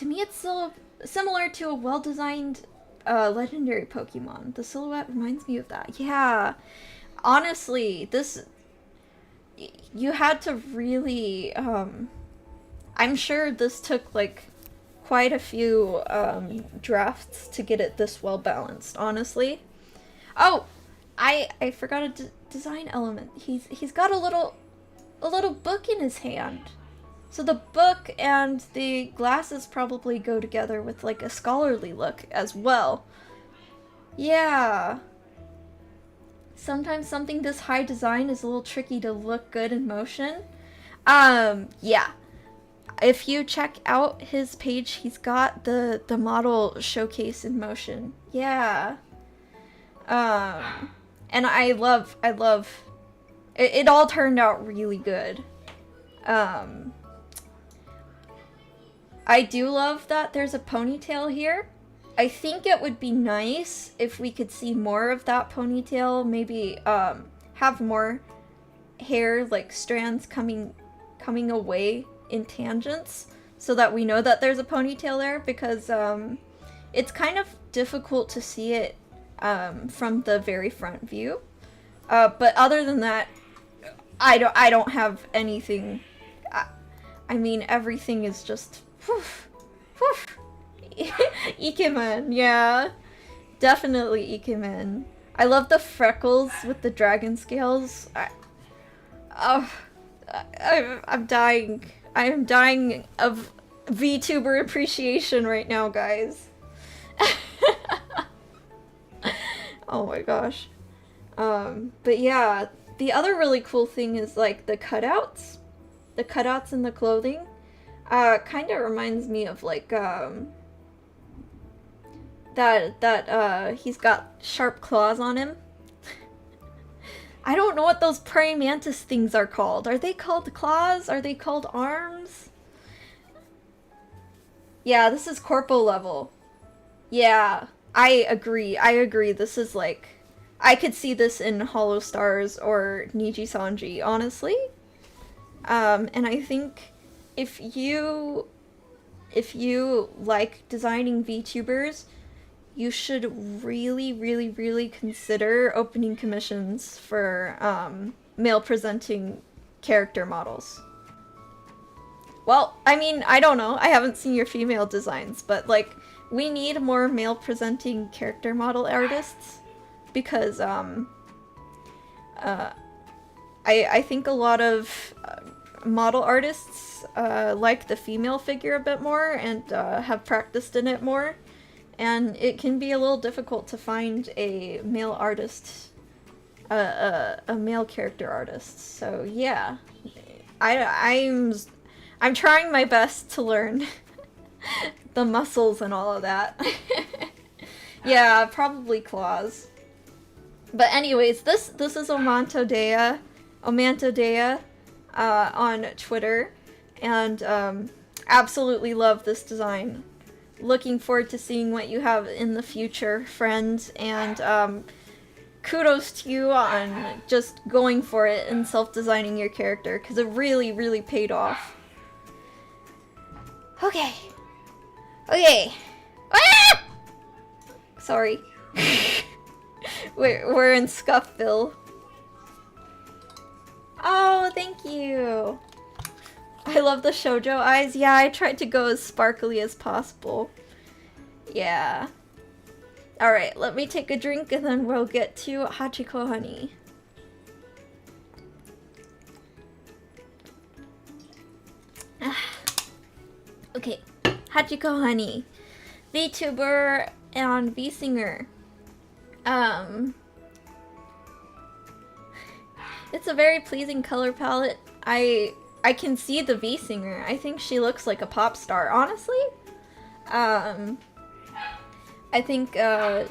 me it's still similar to a well-designed legendary Pokemon. The silhouette reminds me of that. Yeah, honestly, this... You had to really, I'm sure this took like quite a few drafts to get it this well balanced, honestly. Oh, I forgot a design element. He's got a little book in his hand. So the book and the glasses probably go together with like a scholarly look as well. Yeah. Sometimes something this high design is a little tricky to look good in motion. Yeah. If you check out his page, he's got the model showcase in motion. Yeah. And I love it all turned out really good. I do love that there's a ponytail here. I think it would be nice if we could see more of that ponytail, maybe have more hair like strands coming away in tangents so that we know that there's a ponytail there, because it's kind of difficult to see it from the very front view. But other than that, I don't have anything. I mean, everything is just Ikemen, yeah. Definitely Ikemen. I love the freckles with the dragon scales. I'm dying. I am dying of VTuber appreciation right now, guys. Oh my gosh. But yeah, the other really cool thing is like the cutouts. The cutouts in the clothing. Kind of reminds me of like that he's got sharp claws on him. I don't know what those praying mantis things are called. Are they called claws? Are they called arms? Yeah, this is corpo level. Yeah, I agree. I agree. This is like, I could see this in Hollow Stars or Niji Sanji, honestly. And I think if you like designing VTubers, you should really consider opening commissions for male presenting character models. Well, I mean, I don't know. I haven't seen your female designs, but like, we need more male presenting character model artists, because I think a lot of model artists like the female figure a bit more and have practiced in it more. And it can be a little difficult to find a male artist, a male character artist. So yeah, I'm trying my best to learn the muscles and all of that. Yeah, probably claws. But anyways, this is OMANTODEA on Twitter, and absolutely love this design. Looking forward to seeing what you have in the future, friends, and kudos to you on just going for it and self-designing your character, because it really paid off. Okay. Ah! Sorry. we're in Scuffville. Oh, thank you. I love the shoujo eyes. Yeah, I tried to go as sparkly as possible. Yeah. Alright, let me take a drink and then we'll get to HACHIKOHONEY. Okay, HACHIKOHONEY. VTuber and V-singer. It's a very pleasing color palette. I can see the V-singer. I think she looks like a pop star, honestly. I think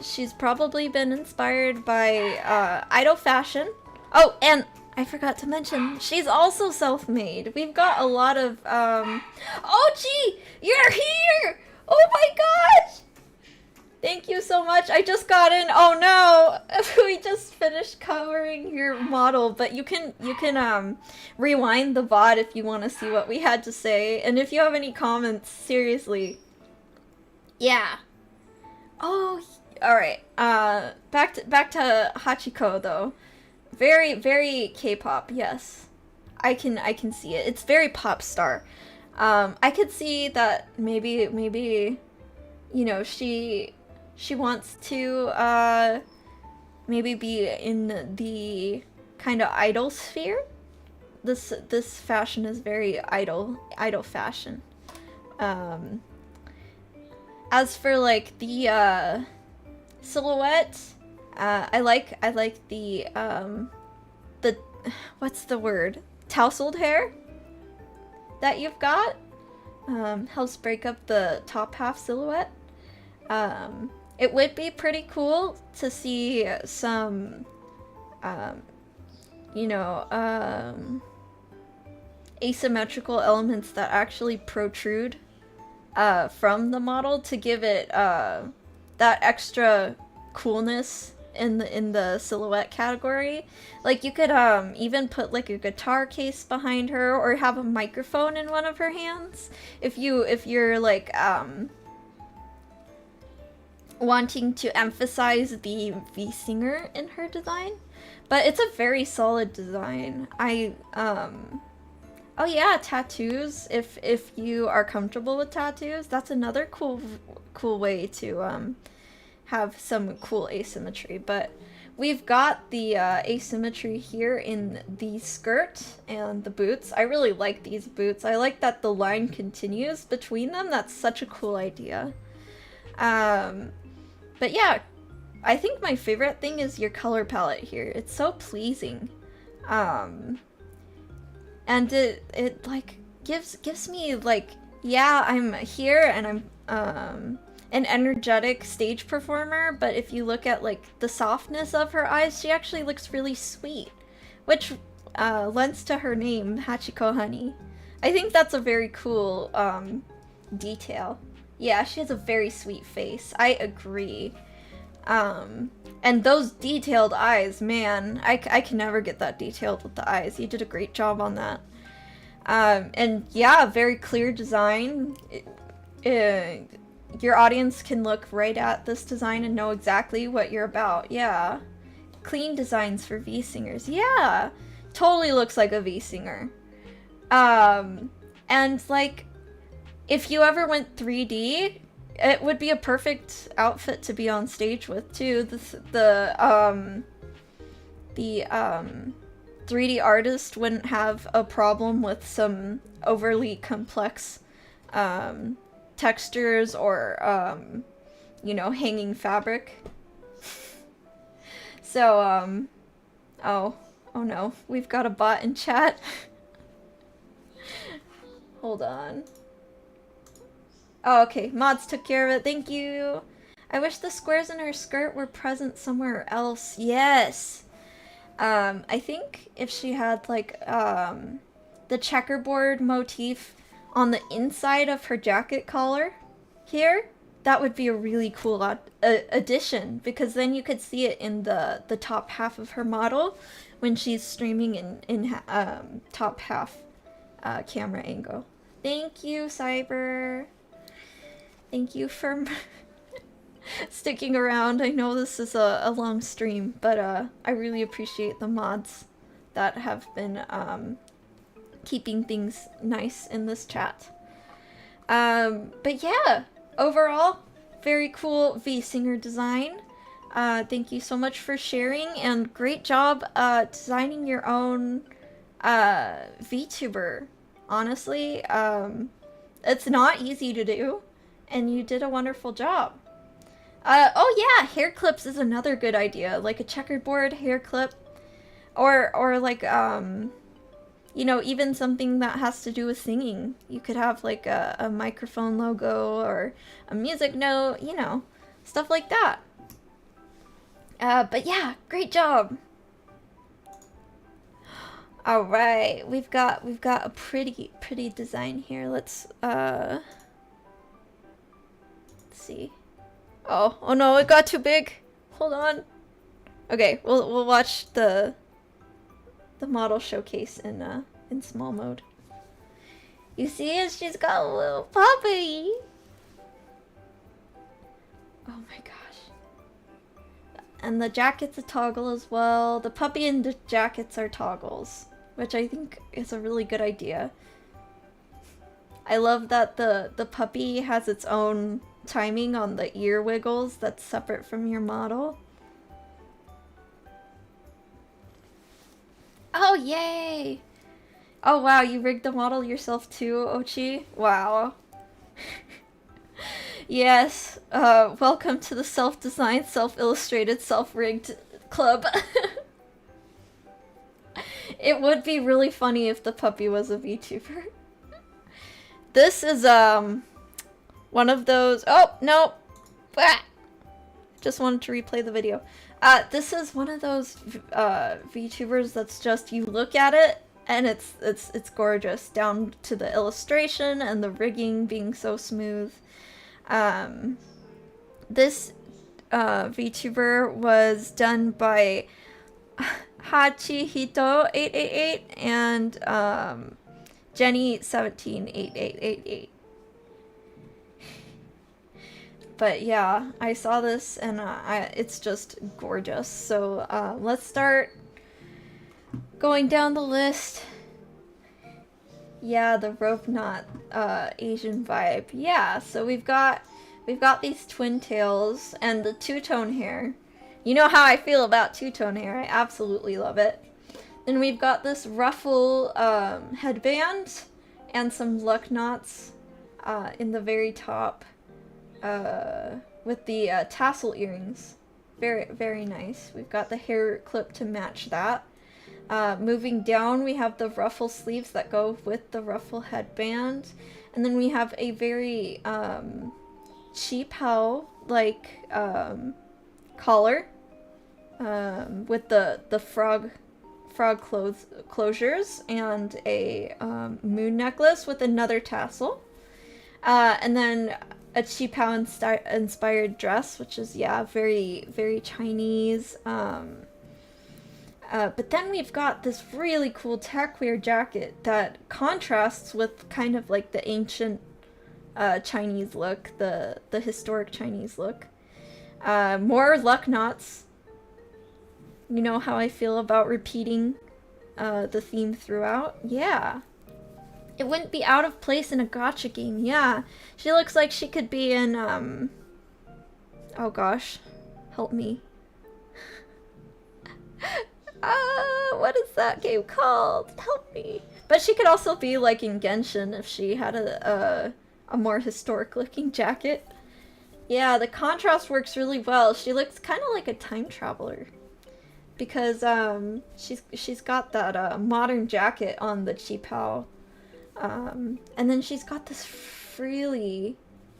she's probably been inspired by idol fashion. Oh, and I forgot to mention, she's also self-made. We've got a lot of oh gee, you're here! Oh my gosh! Thank you so much. I just got in. Oh no, we just finished covering your model, but you can rewind the VOD if you want to see what we had to say, and if you have any comments, seriously. Yeah. Oh, all right. Back to Hachiko though. Very K-pop. Yes, I can see it. It's very pop star. I could see that maybe, you know, she wants to maybe be in the kind of idol sphere. This fashion is very idol fashion. As for like the silhouette, I like the what's the word? Tousled hair that you've got. Helps break up the top half silhouette. It would be pretty cool to see some, you know, asymmetrical elements that actually protrude from the model to give it that extra coolness in the silhouette category. Like you could even put like a guitar case behind her or have a microphone in one of her hands if you're like wanting to emphasize the V singer in her design. But it's a very solid design. Oh yeah, tattoos. If you are comfortable with tattoos, that's another cool way to have some cool asymmetry. But we've got the asymmetry here in the skirt and the boots. I really like these boots. I like that the line continues between them. That's such a cool idea. But yeah, I think my favorite thing is your color palette here. It's so pleasing. And it like gives me like, yeah, I'm here and I'm an energetic stage performer, but if you look at like the softness of her eyes, she actually looks really sweet, which lends to her name, HACHIKOHONEY. I think that's a very cool detail. Yeah, she has a very sweet face. I agree. And those detailed eyes, man, I can never get that detailed with the eyes. You did a great job on that. And yeah, very clear design. Your audience can look right at this design and know exactly what you're about. Yeah. Clean designs for V-singers. Yeah. Totally looks like a V-singer. And like, if you ever went 3D, it would be a perfect outfit to be on stage with too. The 3D artist wouldn't have a problem with some overly complex textures or you know, hanging fabric. So oh no, we've got a bot in chat. Hold on. Oh, okay. Mods took care of it. Thank you. I wish the squares in her skirt were present somewhere else. Yes. I think if she had like the checkerboard motif on the inside of her jacket collar here, that would be a really cool addition, because then you could see it in the top half of her model when she's streaming in top half camera angle. Thank you, Cyber. Thank you for sticking around. I know this is a long stream, but I really appreciate the mods that have been keeping things nice in this chat. But yeah, overall, very cool V-singer design. Thank you so much for sharing, and great job designing your own VTuber. Honestly, it's not easy to do, and you did a wonderful job. Oh yeah, hair clips is another good idea, like a checkerboard hair clip, or like you know, even something that has to do with singing. You could have like a microphone logo or a music note, you know, stuff like that. But yeah, great job. All right, we've got a pretty design here. Let's see. Oh no, it got too big. Hold on. Okay, we'll watch the model showcase in small mode. You see it? She's got a little puppy. Oh my gosh. And the jacket's a toggle as well. The puppy and the jackets are toggles, which I think is a really good idea. I love that the puppy has its own timing on the ear wiggles that's separate from your model. Oh, yay! Oh wow, you rigged the model yourself too, Ochi? Wow. Yes, welcome to the self-designed, self-illustrated, self-rigged club. It would be really funny if the puppy was a VTuber. This is, one of those— oh, no! Ah! Just wanted to replay the video. This is one of those, VTubers that's just, you look at it, and it's gorgeous, down to the illustration and the rigging being so smooth. This VTuber was done by Hachihito888 and Jenny178888. But yeah, I saw this and it's just gorgeous. So let's start going down the list. Yeah, the rope knot Asian vibe. Yeah, so we've got these twin tails and the two-tone hair. You know how I feel about two-tone hair. I absolutely love it. Then we've got this ruffle headband and some luck knots in the very top with the tassel earrings. Very, very nice. We've got the hair clip to match that. Moving down, we have the ruffle sleeves that go with the ruffle headband. And then we have a very cheap-how like collar with the frog closures and a moon necklace with another tassel. And then a cheap-how inspired dress, which is, yeah, very, very Chinese. But then we've got this really cool tech-wear jacket that contrasts with kind of like the ancient Chinese look, the historic Chinese look. More luck knots. You know how I feel about repeating the theme throughout? Yeah. It wouldn't be out of place in a gacha game, yeah. She looks like she could be in, oh gosh. Help me. What is that game called? Help me. But she could also be like in Genshin if she had a more historic looking jacket. Yeah, the contrast works really well. She looks kind of like a time traveler. Because she's got that modern jacket on the cheap-how. And then she's got this frilly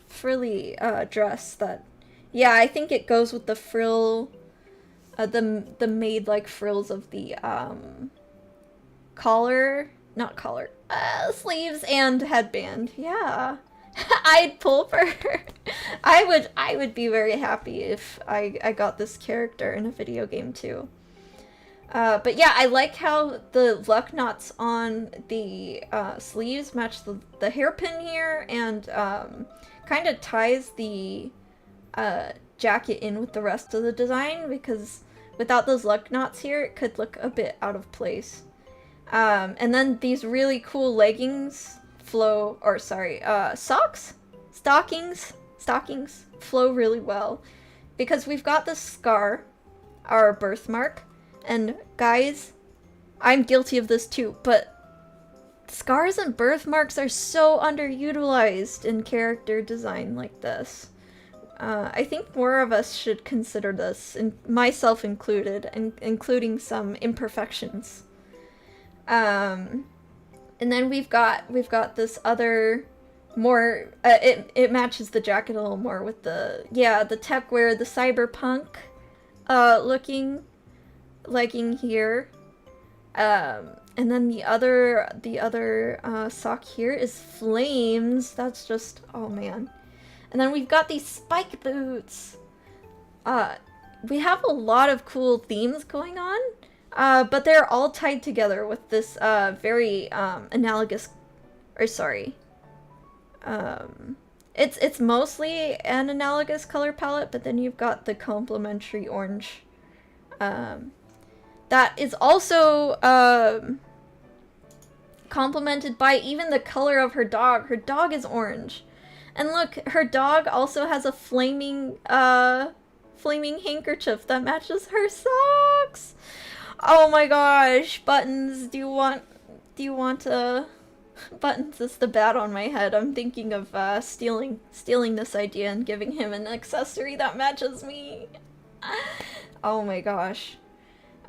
dress that, yeah, I think it goes with the frill, the maid-like frills of the sleeves and headband. Yeah, I'd pull for her. I would be very happy if I got this character in a video game too. But yeah, I like how the luck knots on the sleeves match the hairpin here and kind of ties the jacket in with the rest of the design, because without those luck knots here, it could look a bit out of place. And then these really cool leggings stockings flow really well, because we've got this scar, our birthmark. And guys, I'm guilty of this too, but scars and birthmarks are so underutilized in character design like this. I think more of us should consider this, and myself included, and including some imperfections. And then we've got this other more, it matches the jacket a little more with the tech wear, the cyberpunk looking legging here, and then the other sock here is flames. That's just, oh man. And then we've got these spike boots. We have a lot of cool themes going on, but they're all tied together with this very analogous, or sorry, it's mostly an analogous color palette, but then you've got the complementary orange that is also complemented by even the color of her dog. Her dog is orange. And look, her dog also has a flaming handkerchief that matches her socks. Oh my gosh, Buttons, do you want Buttons is the bat on my head. I'm thinking of stealing this idea and giving him an accessory that matches me. Oh my gosh.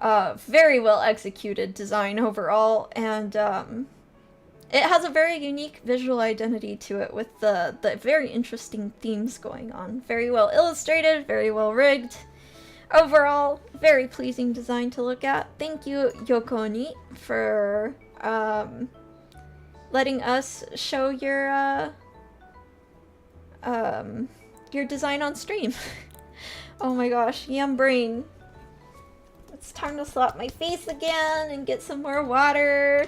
Very well executed design overall, and it has a very unique visual identity to it with the very interesting themes going on. Very well illustrated, very well rigged. Overall, very pleasing design to look at. Thank you, Yokoni, for letting us show your design on stream. Oh my gosh, yum brain. It's time to slap my face again and get some more water.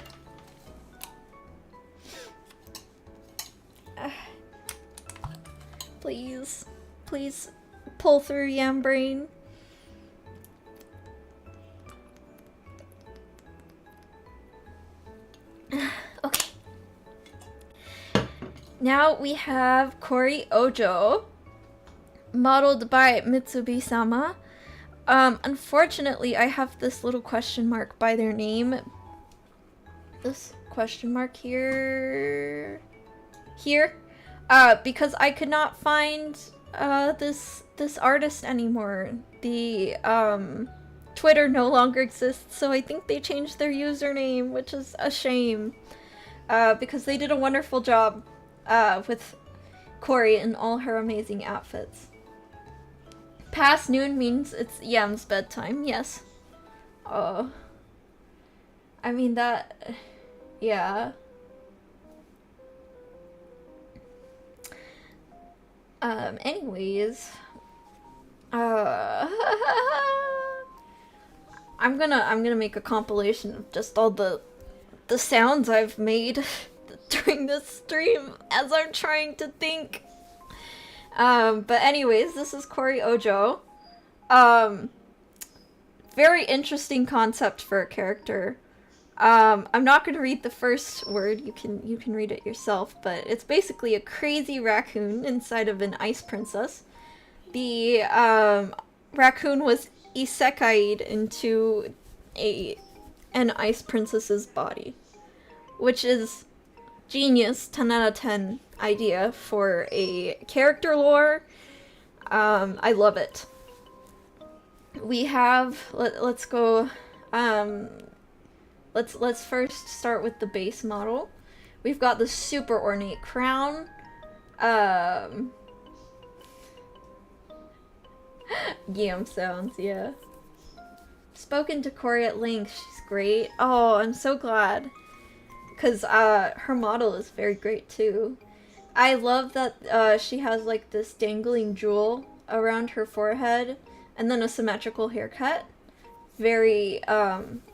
Please, please pull through, yam brain. Okay. Now we have Kori Ojo, modeled by Mitsubi-sama. Unfortunately, I have this little question mark by their name. This question mark here. Because I could not find this artist anymore. The Twitter no longer exists, so I think they changed their username, which is a shame. Because they did a wonderful job with Kori in all her amazing outfits. Past noon means it's Yam's bedtime, yes. Oh. I mean that... yeah. Anyways. I'm gonna make a compilation of just all the sounds I've made during this stream as I'm trying to think. But anyways, this is Kori Ojo. Very interesting concept for a character. I'm not gonna read the first word, you can read it yourself, but it's basically a crazy raccoon inside of an ice princess. The raccoon was isekai'd into an ice princess's body, which is genius, 10 out of 10 idea for a character lore. I love it. We have, let's go, let's first start with the base model. We've got the super ornate crown. Yam sounds, yeah. Spoken to Kori at length, she's great. Oh, I'm so glad. Because her model is very great too. I love that she has like this dangling jewel around her forehead and then a symmetrical haircut. Very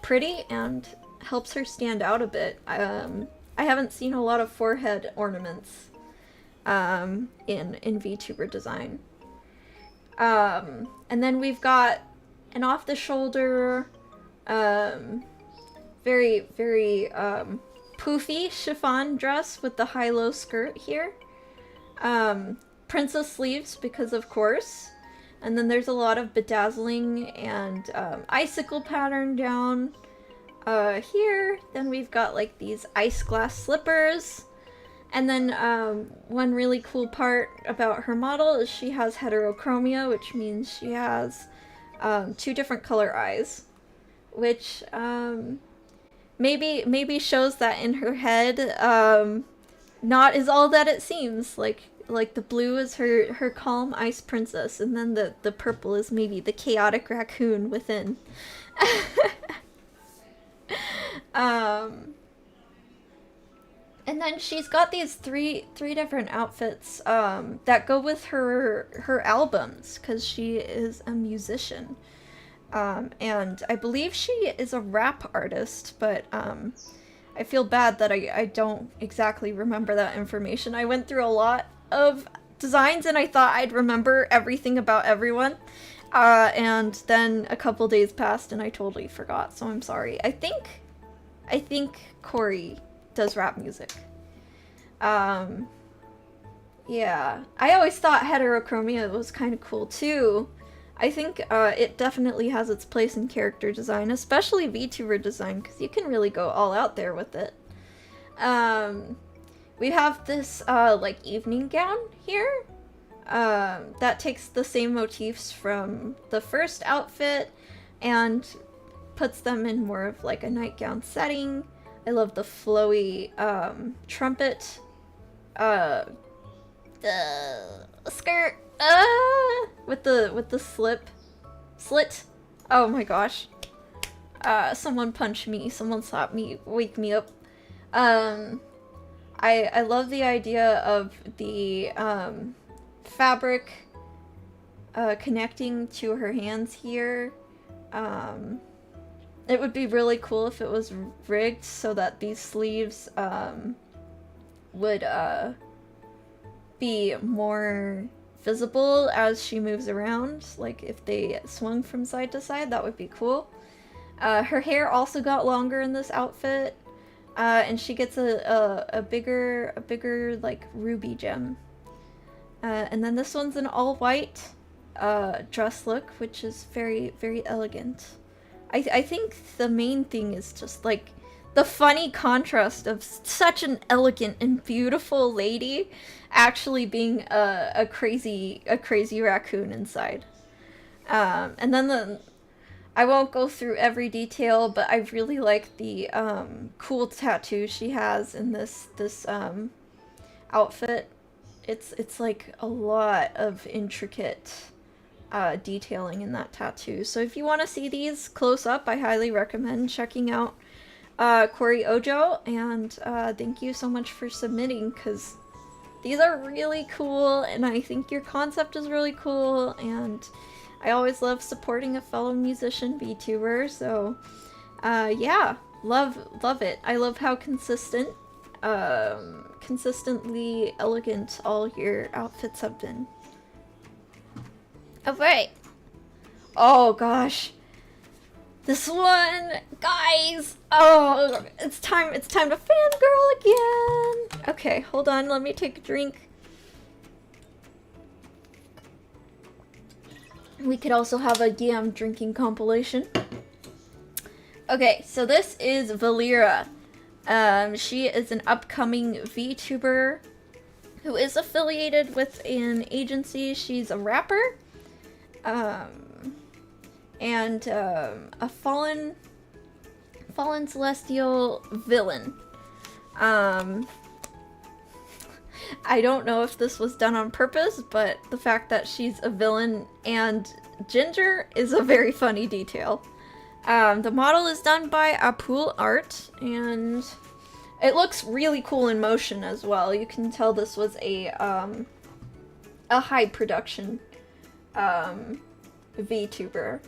pretty and helps her stand out a bit. I haven't seen a lot of forehead ornaments in VTuber design. And then we've got an off-the-shoulder, very, very poofy chiffon dress with the high-low skirt here. Princess sleeves, because of course. And then there's a lot of bedazzling and icicle pattern down here. Then we've got like these ice glass slippers. And then one really cool part about her model is she has heterochromia, which means she has 2 different color eyes, which maybe shows that in her head not is all that it seems. Like the blue is her calm ice princess, and then the purple is maybe the chaotic raccoon within. And then she's got these three different outfits that go with her albums, because she is a musician. And I believe she is a rap artist, but I feel bad that I don't exactly remember that information. I went through a lot of designs and I thought I'd remember everything about everyone. And then a couple days passed and I totally forgot, so I'm sorry. I think Kori does rap music. Yeah. I always thought heterochromia was kind of cool too. I think it definitely has its place in character design, especially VTuber design, because you can really go all out there with it. We have this like evening gown here that takes the same motifs from the first outfit and puts them in more of like a nightgown setting. I love the flowy trumpet skirt with the slit. Oh my gosh. Someone punch me, someone slap me, wake me up. I love the idea of the fabric connecting to her hands here. It would be really cool if it was rigged so that these sleeves would be more visible as she moves around. Like if they swung from side to side, that would be cool. Her hair also got longer in this outfit, and she gets a bigger like ruby gem. And then this one's an all white dress look, which is very, very elegant. I think the main thing is just like the funny contrast of such an elegant and beautiful lady actually being a crazy raccoon inside. And then I won't go through every detail, but I really like the cool tattoo she has in this outfit. It's like a lot of intricate detailing in that tattoo. So if you want to see these close up, I highly recommend checking out CORYOJO, and thank you so much for submitting, because these are really cool, and I think your concept is really cool, and I always love supporting a fellow musician VTuber, so yeah, love it. I love how consistently elegant all your outfits have been. Alright. Oh gosh. This one, guys. Oh, it's time to fangirl again. Okay, hold on, let me take a drink. We could also have a yam drinking compilation. Okay, so this is VELIRAVT. She is an upcoming VTuber who is affiliated with an agency. She's a rapper. And a fallen celestial villain. I don't know if this was done on purpose, but the fact that she's a villain and ginger is a very funny detail. The model is done by Apul Art, and it looks really cool in motion as well. You can tell this was a high production VTuber.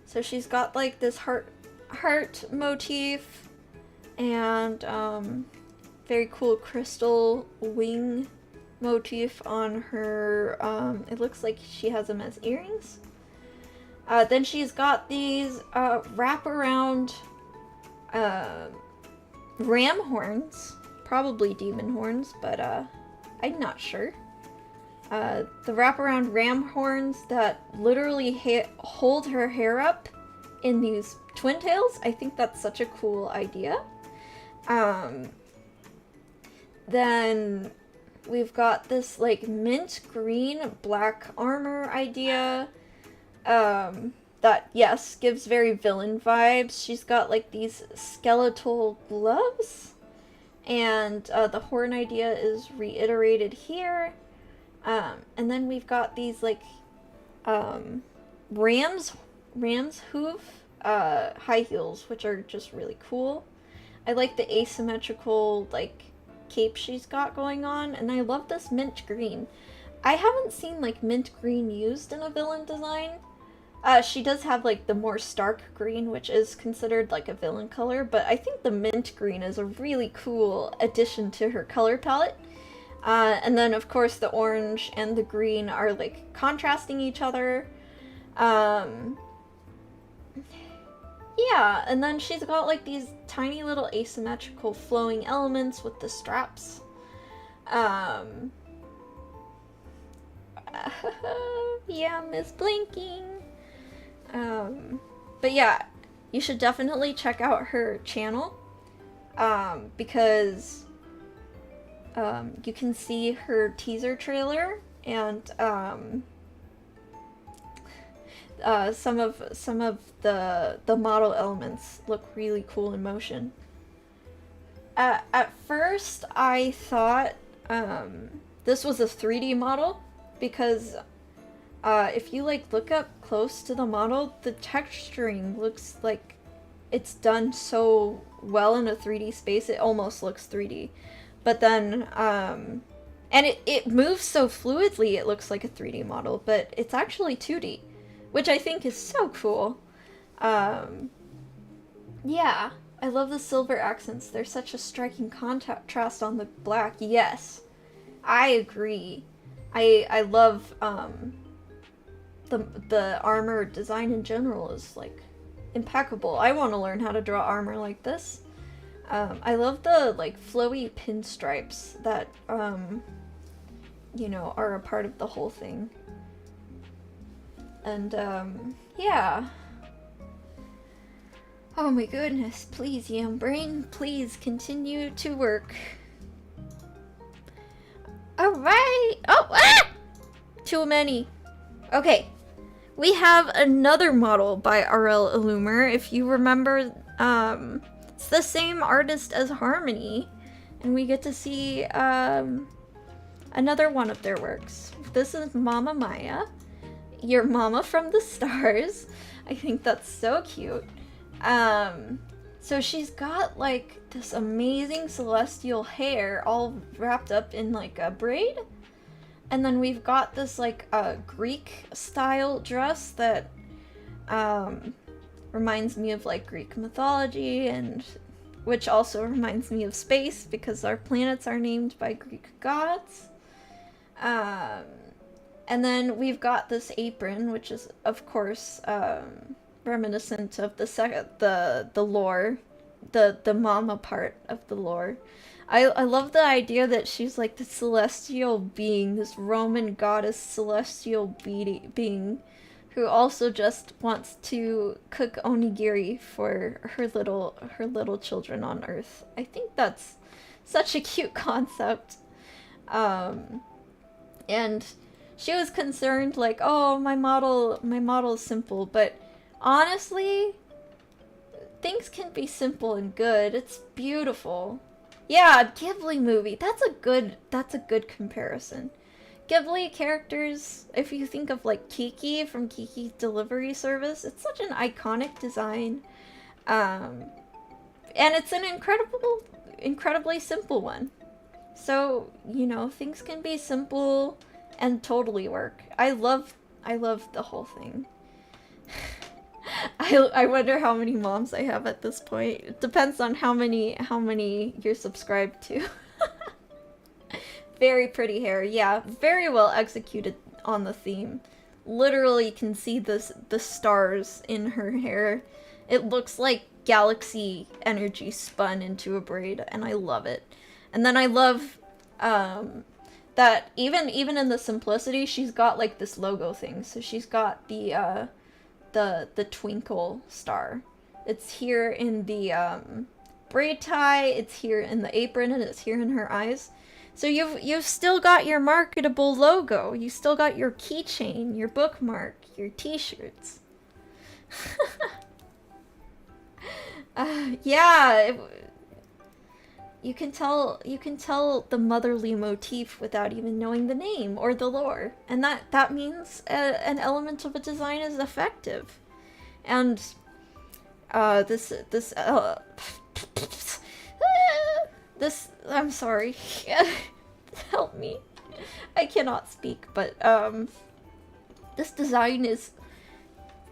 So she's got like this heart motif and very cool crystal wing motif on her. It looks like she has them as earrings. Then she's got these wraparound ram horns, probably demon horns, but I'm not sure. The wraparound ram horns that literally hold her hair up in these twin tails. I think that's such a cool idea. Then we've got this like mint green black armor idea that, yes, gives very villain vibes. She's got like these skeletal gloves, and the horn idea is reiterated here. And then we've got these like ram's hoof high heels, which are just really cool. I like the asymmetrical like cape she's got going on, and I love this mint green. I haven't seen like mint green used in a villain design. She does have like the more stark green, which is considered like a villain color, but I think the mint green is a really cool addition to her color palette. And then of course the orange and the green are like contrasting each other. Yeah, and then she's got like these tiny little asymmetrical flowing elements with the straps. Yeah, Miss Blinking. But yeah, you should definitely check out her channel, because you can see her teaser trailer, and some of the model elements look really cool in motion. At first I thought this was a 3D model, because if you like look up close to the model, the texturing looks like it's done so well in a 3D space, it almost looks 3D. But then And it moves so fluidly it looks like a 3D model, but it's actually 2D, which I think is so cool. Yeah, I love the silver accents. They're such a striking contrast on the black. Yes, I agree. I love the armor design in general is like impeccable. I want to learn how to draw armor like this. I love the like flowy pinstripes that you know, are a part of the whole thing. And yeah. Oh my goodness, please, Yambrain, please continue to work. Alright! Oh, ah! Too many. Okay. We have another model by RL Illumer. If you remember, it's the same artist as Harmony. And we get to see another one of their works. This is MAMAMAIAVT, your mama from the stars. I think that's so cute. So she's got like this amazing celestial hair all wrapped up in like a braid. And then we've got this like Greek style dress that reminds me of like Greek mythology, and which also reminds me of space because our planets are named by Greek gods. And then we've got this apron, which is of course reminiscent of the lore, the mama part of the lore. I love the idea that she's like the celestial being, this Roman goddess celestial being, who also just wants to cook onigiri for her little children on Earth. I think that's such a cute concept. And she was concerned like, oh, my model is simple, but honestly, things can be simple and good. It's beautiful. Yeah, Ghibli movie. That's a good comparison. Ghibli characters, if you think of like Kiki from Kiki's Delivery Service, it's such an iconic design. And it's an incredibly simple one. So, you know, things can be simple and totally work. I love the whole thing. I wonder how many moms I have at this point. It depends on how many you're subscribed to. Very pretty hair. Yeah, very well executed on the theme. Literally can see the stars in her hair. It looks like galaxy energy spun into a braid, and I love it. And then I love that even in the simplicity, she's got like this logo thing. So she's got the twinkle star. It's here in the braid tie, it's here in the apron, and it's here in her eyes. So you've still got your marketable logo. You still got your keychain, your bookmark, your t-shirts. Yeah, you can tell the motherly motif without even knowing the name or the lore, and that means an element of a design is effective. And this I'm sorry. Help me. I cannot speak, but this design is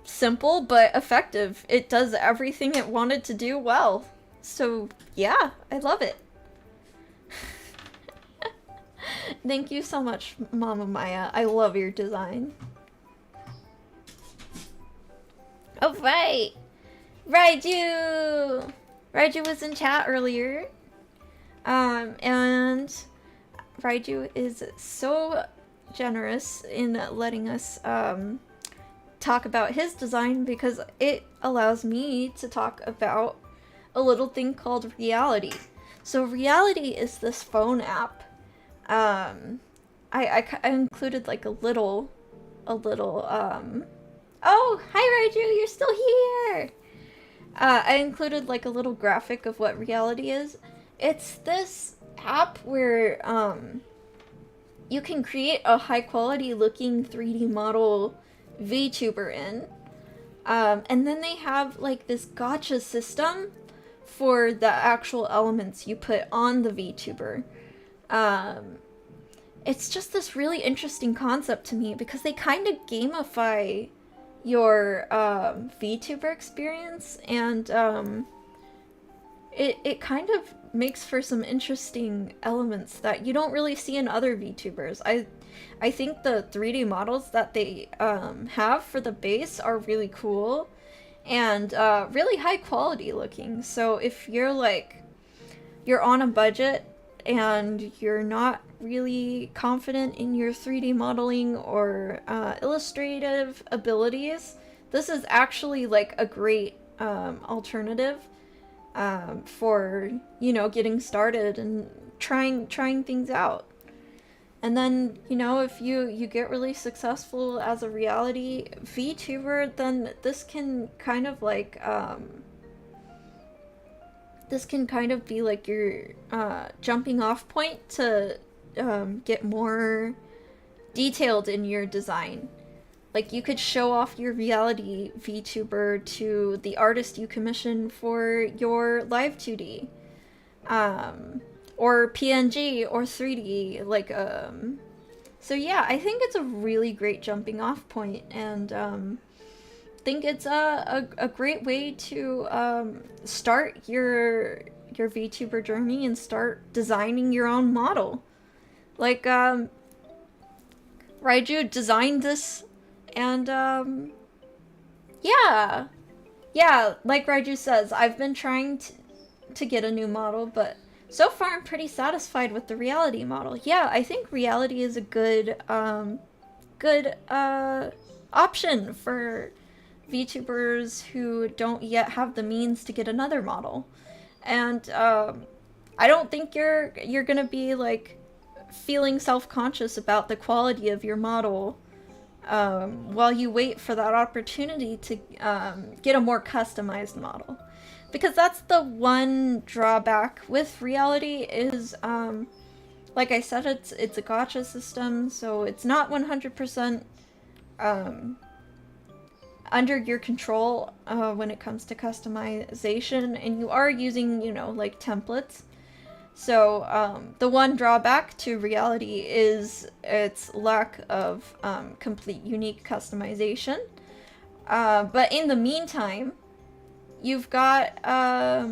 simple but effective. It does everything it wanted to do well. So yeah, I love it. Thank you so much, MAMAMAIAVT. I love your design. Oh right! Raiju! Raiju was in chat earlier. And Raiju is so generous in letting us talk about his design because it allows me to talk about a little thing called Reality. So Reality is this phone app. I included like a little oh, hi Raiju, you're still here! I included like a little graphic of what Reality is. It's this app where you can create a high quality looking 3D model VTuber in. And then they have like this gacha system for the actual elements you put on the VTuber. it's just this really interesting concept to me because they kind of gamify your VTuber experience, and it kind of makes for some interesting elements that you don't really see in other VTubers. I think the 3D models that they have for the base are really cool and really high quality looking. So if you're like, you're on a budget and you're not really confident in your 3D modeling or illustrative abilities, this is actually like a great alternative for, you know, getting started and trying things out. And then, you know, if you get really successful as a reality VTuber, then this can kind of like this can kind of be like your jumping off point to get more detailed in your design. Like, you could show off your reality VTuber to the artist you commission for your live 2D. Or PNG or 3D, like, so yeah, I think it's a really great jumping off point, and think it's a great way to start your VTuber journey and start designing your own model. Like, Raiju designed this, and yeah, like Raiju says, I've been trying to get a new model, but so far I'm pretty satisfied with the reality model. Yeah, I think reality is a good option for VTubers who don't yet have the means to get another model. And I don't think you're gonna be like feeling self-conscious about the quality of your model while you wait for that opportunity to get a more customized model. Because that's the one drawback with reality is, like I said, it's a gacha system, so it's not 100% under your control when it comes to customization, and you are using, you know, like templates. So the one drawback to reality is its lack of complete unique customization. But in the meantime, you've got a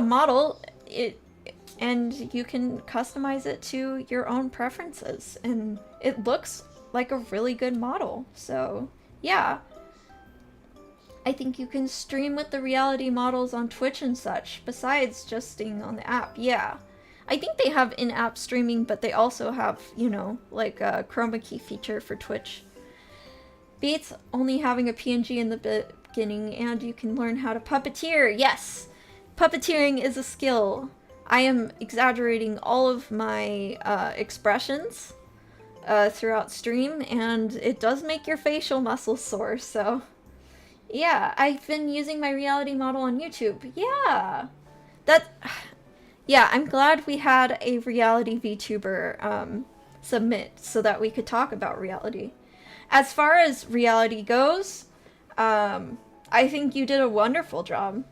model, and you can customize it to your own preferences, and it looks like a really good model. So yeah, I think you can stream with the reality models on Twitch and such, besides just staying on the app. Yeah, I think they have in-app streaming, but they also have, you know, like a chroma key feature for Twitch. Beats only having a PNG in the beginning, and you can learn how to puppeteer. Yes, puppeteering is a skill. I am exaggerating all of my expressions throughout stream, and it does make your facial muscles sore, so yeah. I've been using my reality model on YouTube. Yeah, yeah, I'm glad we had a reality VTuber submit so that we could talk about reality. As far as reality goes, I think you did a wonderful job.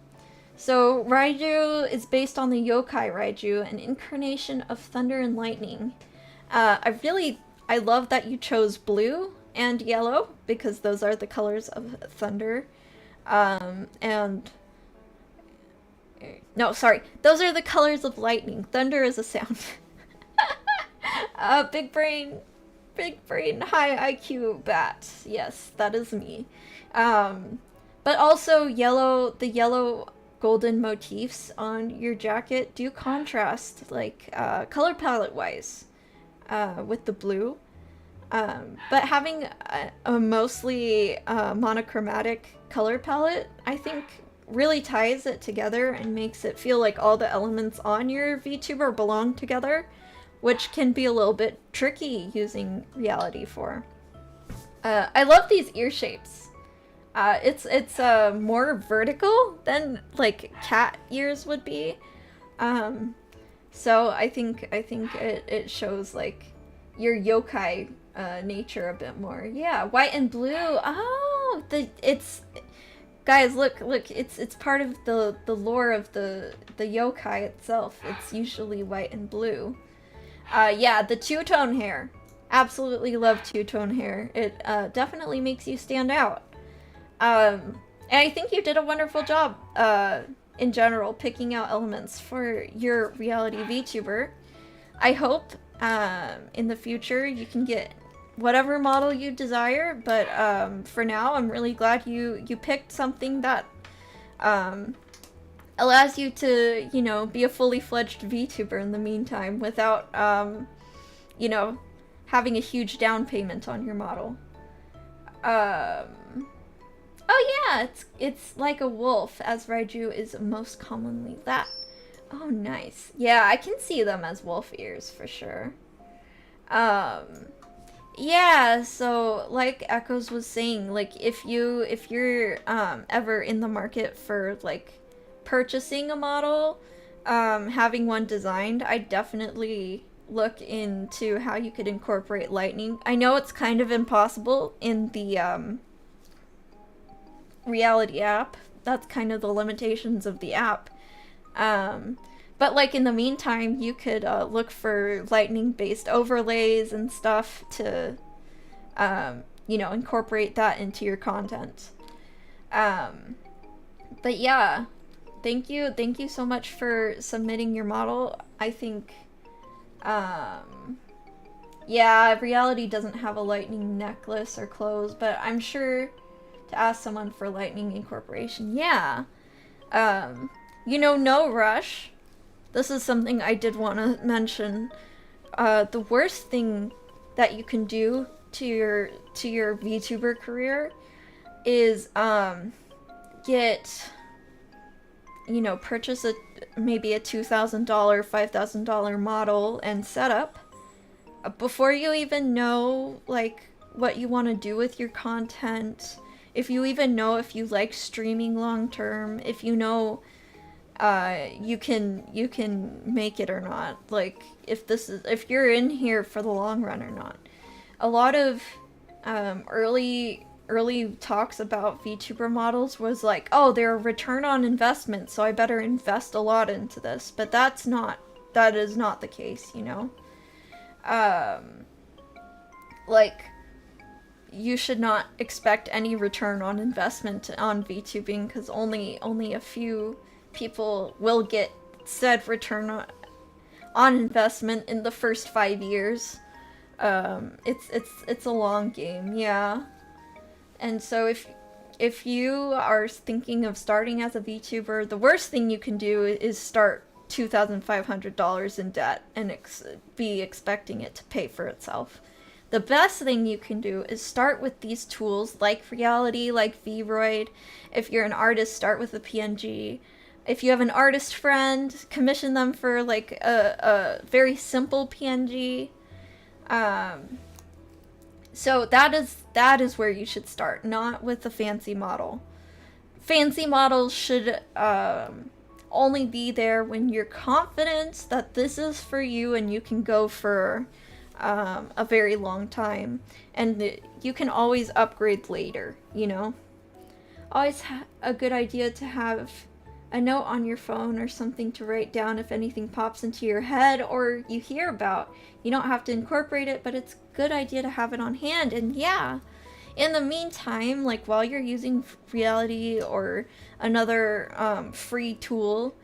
So Raiju is based on the yokai Raiju, an incarnation of thunder and lightning. I love that you chose blue and yellow, because those are the colors of thunder. No, sorry, those are the colors of lightning. Thunder is a sound. Big brain, high IQ bat. Yes, that is me. But also the yellow golden motifs on your jacket do contrast, like, color palette wise, with the blue. But having a mostly monochromatic color palette, I think, really ties it together and makes it feel like all the elements on your VTuber belong together, which can be a little bit tricky using reality for. I love these ear shapes. It's more vertical than like cat ears would be. So I think it shows like your yokai nature a bit more. Yeah, white and blue. Oh, guys, look, it's part of the lore of the yokai itself. It's usually white and blue. Yeah, the two-tone hair. Absolutely love two-tone hair. It definitely makes you stand out. And I think you did a wonderful job, in general, picking out elements for your reality VTuber. I hope, in the future you can get whatever model you desire, but, for now, I'm really glad you picked something that, allows you to, you know, be a fully fledged VTuber in the meantime without, you know, having a huge down payment on your model. Oh yeah, it's like a wolf, as Raiju is most commonly that. Oh nice. Yeah, I can see them as wolf ears for sure. Yeah, so like Echoes was saying, like if you're ever in the market for like purchasing a model, having one designed, I definitely look into how you could incorporate lightning. I know it's kind of impossible in the reality app. That's kind of the limitations of the app. But like in the meantime, you could look for lightning based overlays and stuff to you know, incorporate that into your content. But yeah, thank you so much for submitting your model. I think yeah, reality doesn't have a lightning necklace or clothes, but I'm sure to ask someone for lightning incorporation. Yeah. You know, no rush. This is something I did want to mention. The worst thing that you can do to your VTuber career is get, you know, purchase maybe a $2,000, $5,000 model and setup before you even know like what you want to do with your content. If you even know if you like streaming long term, if you know you can make it or not, like if you're in here for the long run or not. A lot of early talks about VTuber models was like, oh, they're a return on investment, so I better invest a lot into this. But that is not the case, you know? Like, you should not expect any return on investment on VTubing, because only a few people will get said return on investment in the first 5 years. It's a long game, yeah. And so if you are thinking of starting as a VTuber, the worst thing you can do is start $2,500 in debt and be expecting it to pay for itself. The best thing you can do is start with these tools like Reality, like Vroid. If you're an artist, start with a PNG. If you have an artist friend, commission them for like a very simple PNG. So that is where you should start, not with a fancy model. Fancy models should only be there when you're confident that this is for you and you can go for a very long time, and you can always upgrade later, you know? Always a good idea to have a note on your phone or something to write down if anything pops into your head or you hear about. You don't have to incorporate it, but it's a good idea to have it on hand. And yeah, in the meantime, like while you're using Reality or another free tool,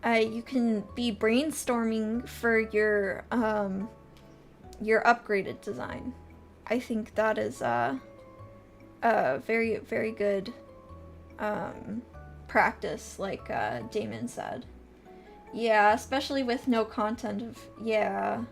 you can be brainstorming for your upgraded design. I think that is a very, very good practice, like Damon said. Yeah, especially with no content. Yeah.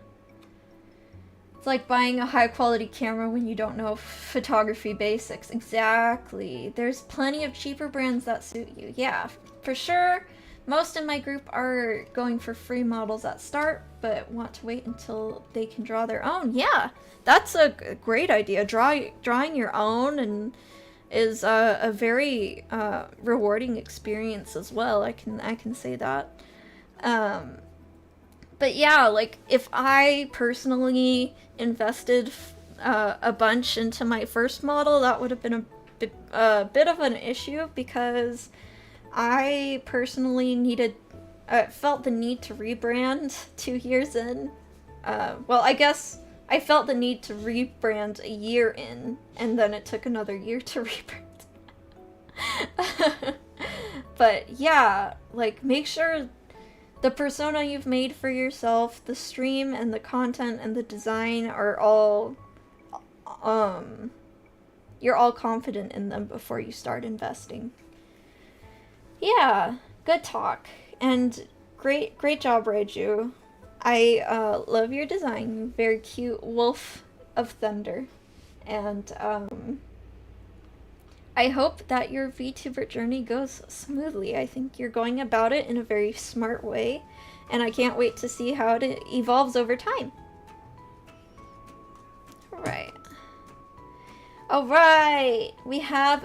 It's like buying a high quality camera when you don't know photography basics. Exactly. There's plenty of cheaper brands that suit you. Yeah, for sure. Most in my group are going for free models at start, but want to wait until they can draw their own. Yeah, that's a great idea. Drawing your own and is a very rewarding experience as well. I can say that. But yeah, like if I personally invested a bunch into my first model, that would have been a bit of an issue, because I personally felt the need to rebrand 2 years in, Well, I guess I felt the need to rebrand a year in, and then it took another year to rebrand. But yeah, like, make sure the persona you've made for yourself, the stream and the content and the design are all, you're all confident in them before you start investing. Yeah, good talk. And great job, Raiju. I love your design. Very cute wolf of thunder. And I hope that your VTuber journey goes smoothly. I think you're going about it in a very smart way, and I can't wait to see how it evolves over time. Alright, we have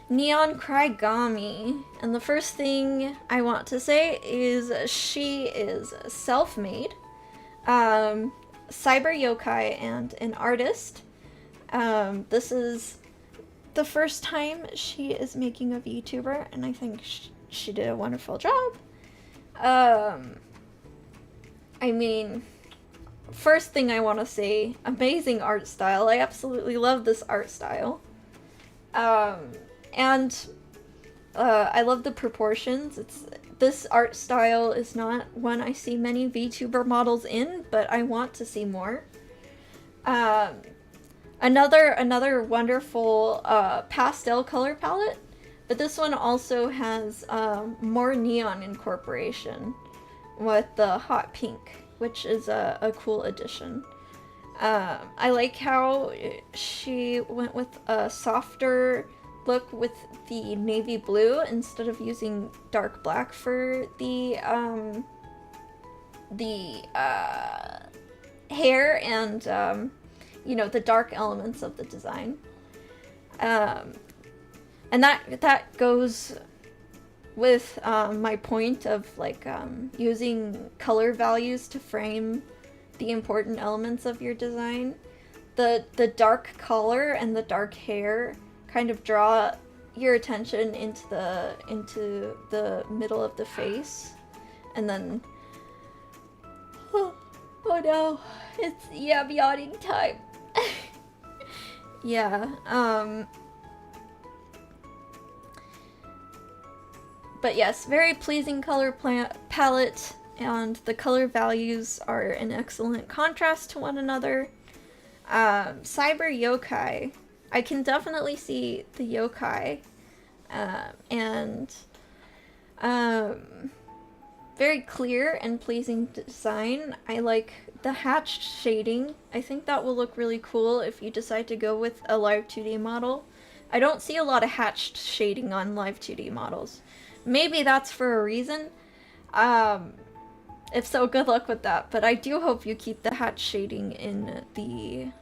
NEONCRIGAMI, and the first thing I want to say is she is self-made, cyber yokai, and an artist. This is the first time she is making a VTuber, and I think she did a wonderful job. I mean, first thing I want to say, amazing art style. I absolutely love this art style. And I love the proportions. This art style is not one I see many VTuber models in, but I want to see more. Another wonderful pastel color palette, but this one also has more neon incorporation with the hot pink, which is a cool addition. I like how she went with a softer look with the navy blue instead of using dark black for the hair and you know, the dark elements of the design. And that goes with my point of like using color values to frame the important elements of your design. The dark color and the dark hair kind of draw your attention into the middle of the face, and then oh no, it's yawning time. Yeah, but yes, very pleasing color palette, and the color values are an excellent contrast to one another. Cyber yokai, I can definitely see the yokai, and very clear and pleasing design. I like the hatched shading. I think that will look really cool if you decide to go with a live 2D model. I don't see a lot of hatched shading on live 2D models. Maybe that's for a reason. If so, good luck with that. But I do hope you keep the hatch shading in the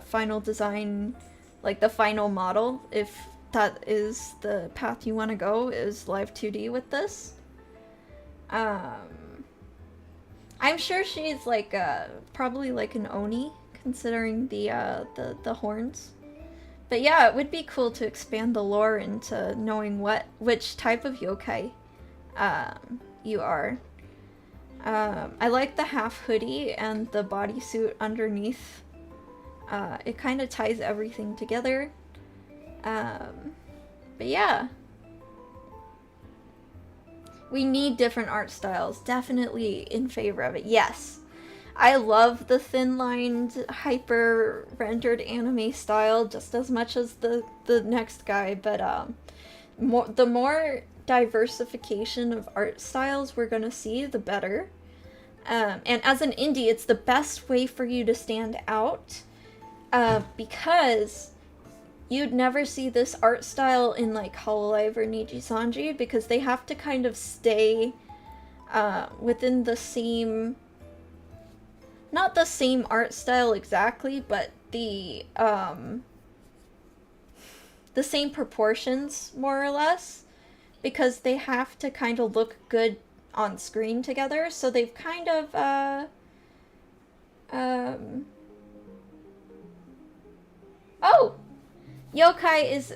final design, like the final model, if that is the path you want to go, is live 2D with this. I'm sure she's like probably like an Oni, considering the horns. But yeah, it would be cool to expand the lore into knowing which type of yokai you are. I like the half hoodie and the bodysuit underneath. It kind of ties everything together. But yeah. We need different art styles. Definitely in favor of it. Yes. I love the thin-lined, hyper-rendered anime style just as much as the next guy, but the more diversification of art styles we're gonna see, the better. And as an indie, it's the best way for you to stand out, because you'd never see this art style in like Hololive or Nijisanji, because they have to kind of stay within the same, not the same art style exactly, but the same proportions, more or less, because they have to kind of look good on screen together. So they've kind of oh! Yokai is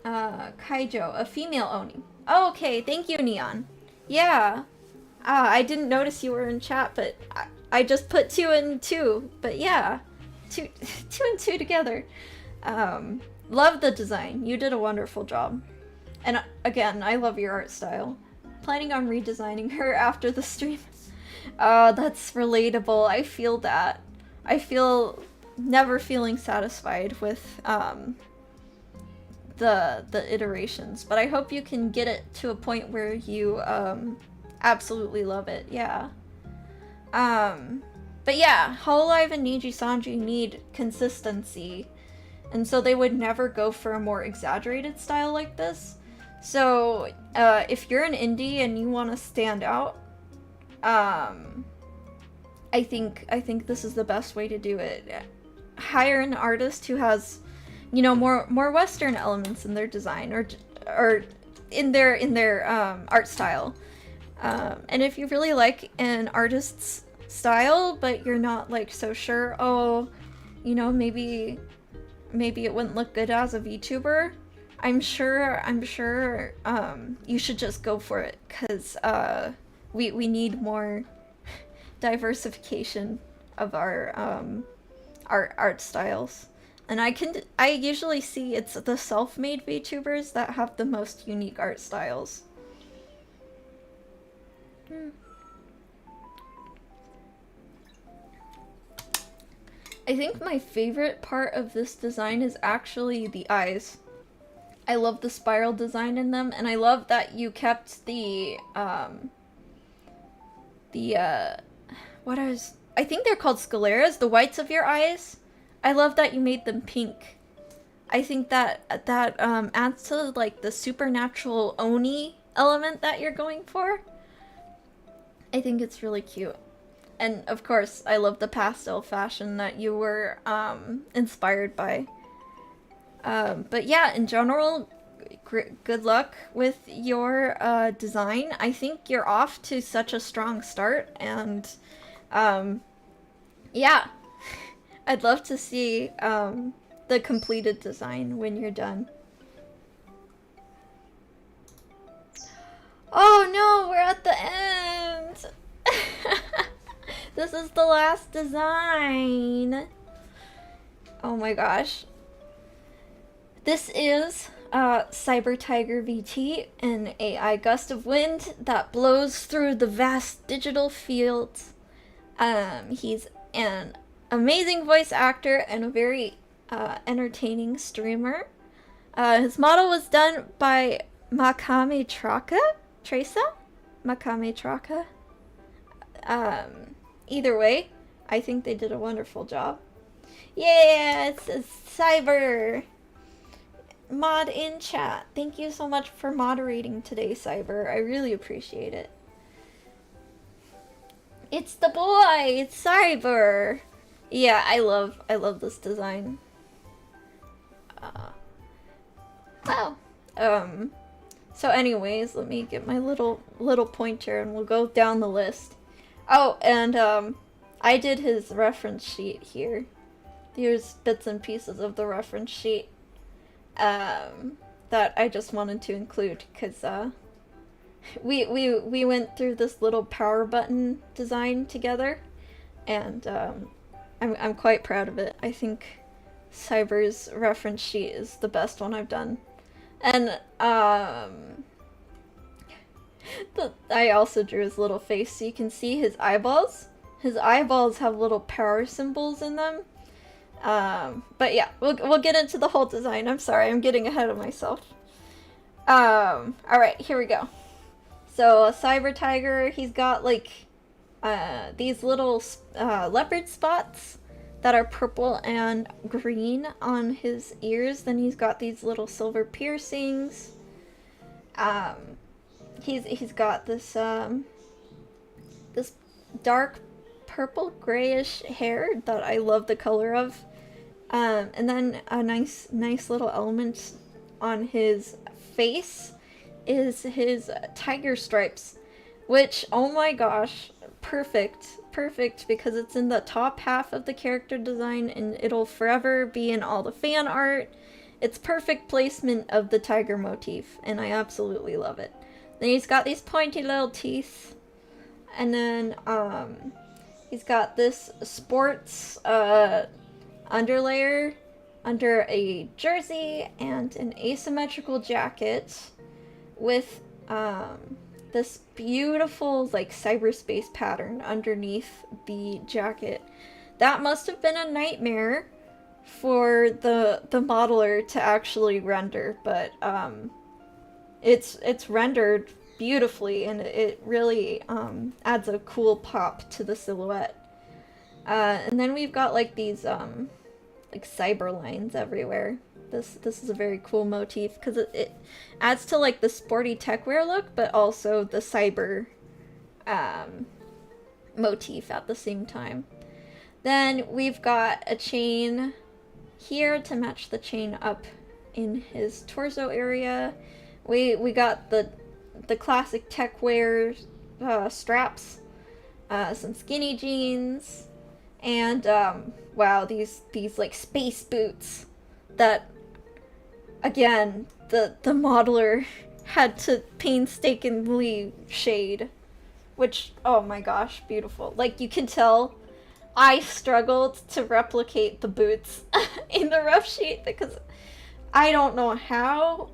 Kaijo, a female Oni. Oh, okay, thank you, Neon. Yeah. I didn't notice you were in chat, but I just put 2 and 2, but yeah, two and two together. Love the design. You did a wonderful job. And again, I love your art style. Planning on redesigning her after the stream. That's relatable. I feel that. I feel never feeling satisfied with the iterations, but I hope you can get it to a point where you absolutely love it. Yeah. But yeah, Hololive and Niji Sanji need consistency, and so they would never go for a more exaggerated style like this. So if you're an indie and you want to stand out, I think this is the best way to do it. Hire an artist who has, you know, more Western elements in their design or in their art style. And if you really like an artist's style, but you're not like so sure, oh, you know, maybe it wouldn't look good as a VTuber, I'm sure you should just go for it, because we need more diversification of our art styles. And I usually see it's the self-made VTubers that have the most unique art styles. I think my favorite part of this design is actually the eyes. I love the spiral design in them, and I love that you kept I think they're called scleras, the whites of your eyes. I love that you made them pink. I think that adds to like the supernatural Oni element that you're going for. I think it's really cute. And of course, I love the pastel fashion that you were inspired by. But yeah, in general, good luck with your design. I think you're off to such a strong start, and yeah, I'd love to see the completed design when you're done. Oh no, we're at the end! This is the last design! Oh my gosh. This is CYBERTYGERVT, an AI gust of wind that blows through the vast digital fields. He's an amazing voice actor and a very entertaining streamer. His model was done by Makame Tresa? Makame Traka? Either way, I think they did a wonderful job. Yeah, it's Cyber! Mod in chat. Thank you so much for moderating today, Cyber. I really appreciate it. It's the boy! It's Cyber! Yeah, I love this design. Wow. So anyways, let me get my little pointer and we'll go down the list. Oh, and I did his reference sheet here. Here's bits and pieces of the reference sheet that I just wanted to include, because we went through this little power button design together, and I'm quite proud of it. I think Cyber's reference sheet is the best one I've done. And I also drew his little face so you can see his eyeballs. His eyeballs have little power symbols in them. But yeah, we'll get into the whole design. I'm sorry, I'm getting ahead of myself. Alright, here we go. So Cyber Tiger, he's got like these little leopard spots that are purple and green on his ears. Then he's got these little silver piercings. He's got this this dark purple grayish hair that I love the color of. And then a nice little element on his face is his tiger stripes, which, oh my gosh, perfect, because it's in the top half of the character design and it'll forever be in all the fan art. It's perfect placement of the tiger motif, and I absolutely love it. Then he's got these pointy little teeth, and then He's got this sports underlayer under a jersey and an asymmetrical jacket with this beautiful like cyberspace pattern underneath the jacket. That must have been a nightmare for the modeler to actually render, but it's rendered beautifully, and it really adds a cool pop to the silhouette. And then we've got like these like cyber lines everywhere. This is a very cool motif because it adds to like the sporty techwear look, but also the cyber motif at the same time. Then we've got a chain here to match the chain up in his torso area. We got the classic techwear straps, some skinny jeans, and wow, these like space boots that, again, the modeler had to painstakingly shade, which, oh my gosh, beautiful. Like, you can tell I struggled to replicate the boots in the rough sheet because I don't know how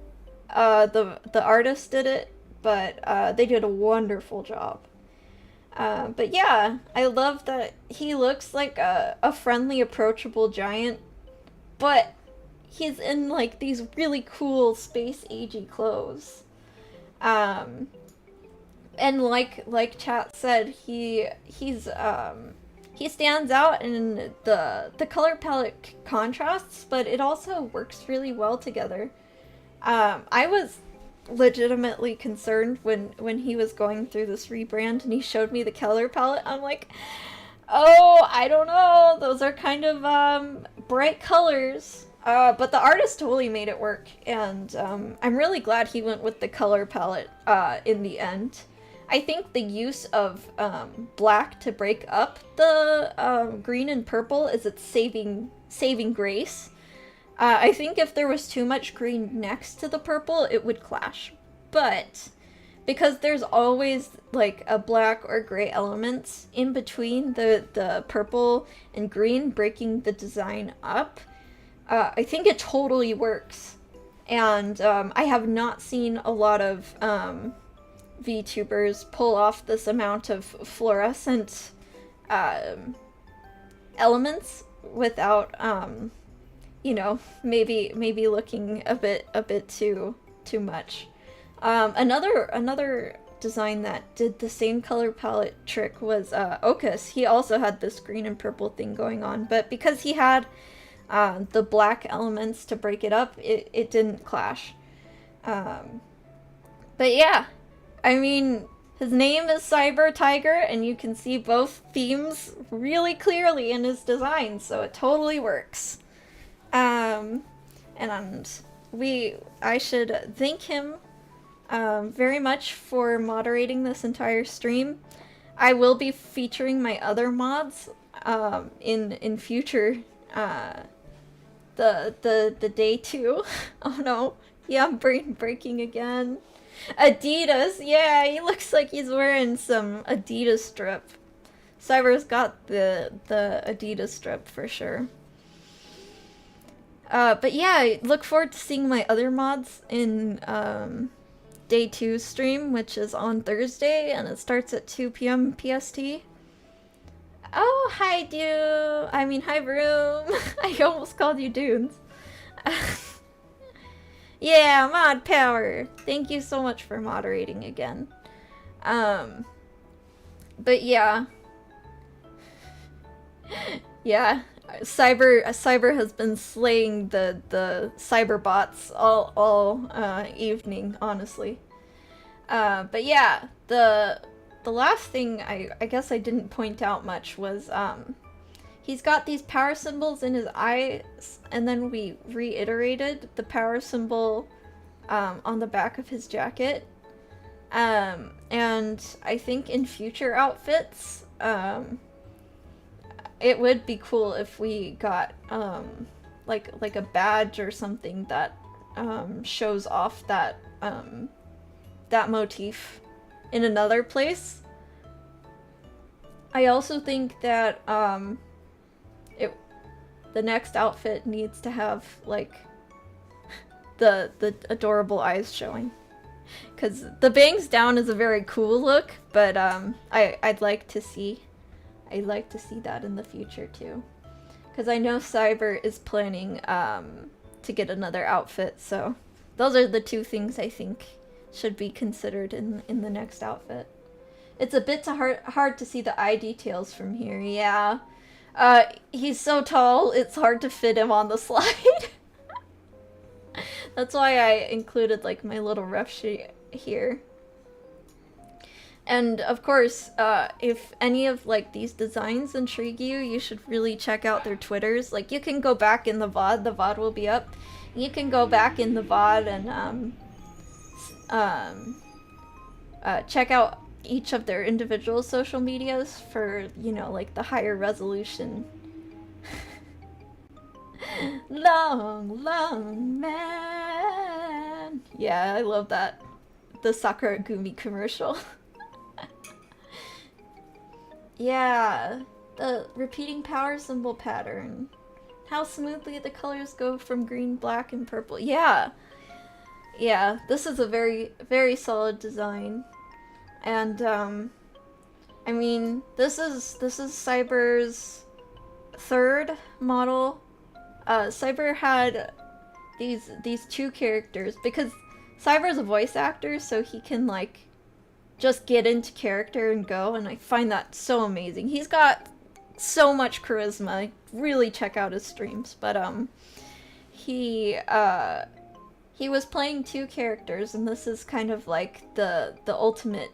the artist did it, but they did a wonderful job. But yeah, I love that he looks like a friendly, approachable giant, but he's in like these really cool space-agey clothes. And like chat said, he stands out in the color palette contrasts, but it also works really well together. I was legitimately concerned when he was going through this rebrand and he showed me the color palette. I'm like, oh, I don't know, those are kind of bright colors. But the artist totally made it work, and I'm really glad he went with the color palette in the end. I think the use of black to break up the green and purple is its saving grace. I think if there was too much green next to the purple, it would clash. But because there's always like a black or gray elements in between the purple and green breaking the design up, I think it totally works. And I have not seen a lot of VTubers pull off this amount of fluorescent elements without you know, maybe looking a bit too much. Another design that did the same color palette trick was Okas. He also had this green and purple thing going on, but because he had the black elements to break it up, it didn't clash. But yeah, I mean, his name is CYBERTYGER, and you can see both themes really clearly in his design, so it totally works. And I should thank him very much for moderating this entire stream. I will be featuring my other mods in future the day 2. Oh no, yeah, I'm brain breaking again. Adidas, yeah, he looks like he's wearing some Adidas strip. Cyber's got the Adidas strip for sure. But yeah, look forward to seeing my other mods in day 2 stream, which is on Thursday, and it starts at 2 p.m. PST. Oh, hi, Dude. I mean, hi, Vroom. I almost called you Dunes. Yeah, mod power. Thank you so much for moderating again. But yeah. Yeah. Cyber has been slaying the cyber bots all evening, honestly. But yeah, the last thing I guess I didn't point out much was he's got these power symbols in his eyes, and then we reiterated the power symbol on the back of his jacket. And I think in future outfits, it would be cool if we got like a badge or something that shows off that that motif in another place. I also think that the next outfit needs to have like the adorable eyes showing, because the bangs down is a very cool look, but I'd like to see that in the future too, because I know Cyber is planning to get another outfit, so those are the two things I think should be considered in the next outfit. It's a bit hard to see the eye details from here. Yeah. He's so tall, it's hard to fit him on the slide. That's why I included like my little ref sheet here. And of course, if any of like these designs intrigue you, you should really check out their Twitters. Like, you can go back in the VOD will be up. You can go back in the VOD and check out each of their individual social medias for, you know, like the higher resolution. Long man. Yeah, I love that. The Sakuragumi commercial. Yeah, the repeating power symbol pattern. How smoothly the colors go from green, black, and purple. Yeah. Yeah, this is a very, very solid design. And, I mean, this is Cyber's third model. Cyber had these two characters, because Cyber's a voice actor, so he can, like, just get into character and go, and I find that so amazing. He's got so much charisma. Really check out his streams. But, he was playing two characters, and this is kind of like the ultimate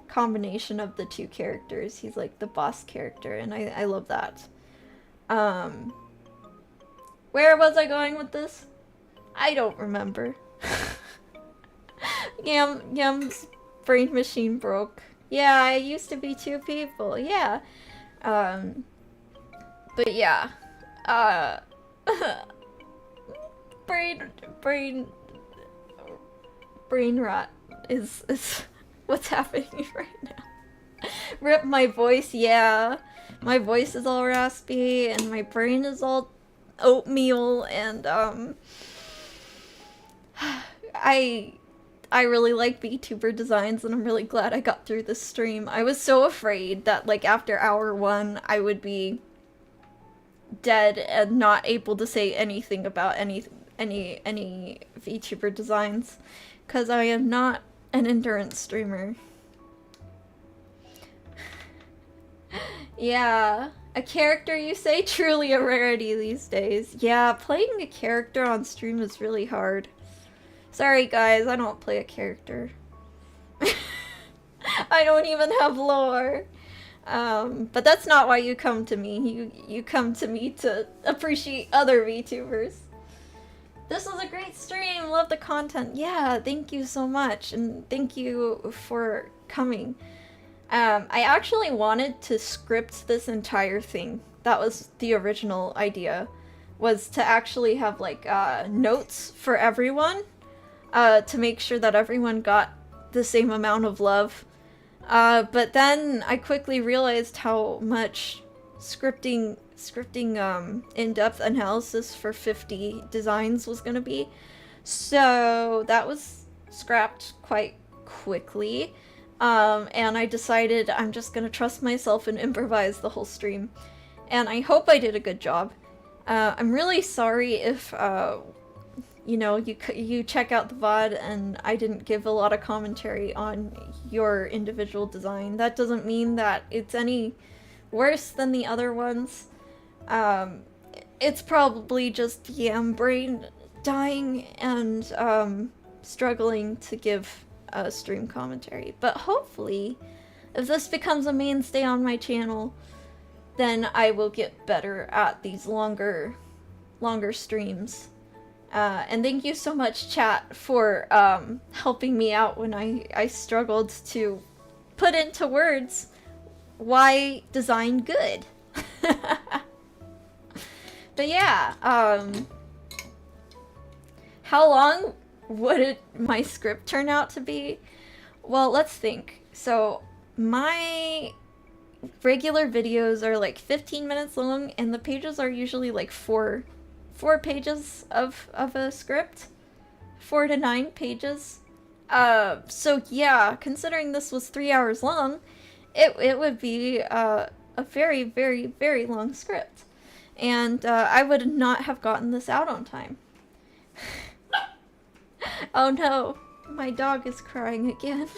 combination of the two characters. He's like the boss character, and I love that. Where was I going with this? I don't remember. Yum's brain machine broke. Yeah, I used to be two people. Yeah. But yeah. Brain rot is what's happening right now. Rip my voice, yeah. My voice is all raspy and my brain is all oatmeal, and I really like VTuber designs, and I'm really glad I got through this stream. I was so afraid that like after hour 1 I would be dead and not able to say anything about any VTuber designs, because I am not an endurance streamer. Yeah, a character, you say? Truly a rarity these days. Yeah, playing a character on stream is really hard. Sorry guys, I don't play a character. I don't even have lore. But that's not why you come to me. You come to me to appreciate other VTubers. This was a great stream, love the content. Yeah, thank you so much, and thank you for coming. I actually wanted to script this entire thing. That was the original idea, was to actually have like notes for everyone, to make sure that everyone got the same amount of love. But then I quickly realized how much scripting in-depth analysis for 50 designs was gonna be. So that was scrapped quite quickly. And I decided I'm just gonna trust myself and improvise the whole stream. And I hope I did a good job. I'm really sorry if, you know, you check out the VOD and I didn't give a lot of commentary on your individual design. That doesn't mean that it's any worse than the other ones. It's probably just yam brain dying and struggling to give stream commentary. But hopefully, if this becomes a mainstay on my channel, then I will get better at these longer streams. And thank you so much, chat, for helping me out when I struggled to put into words why design good. But yeah, how long would my script turn out to be? Well, let's think. So my regular videos are like 15 minutes long, and the pages are usually like four pages of a script. 4 to 9 pages. So yeah, considering this was 3 hours long, it would be a very, very, very long script. And I would not have gotten this out on time. Oh no, my dog is crying again.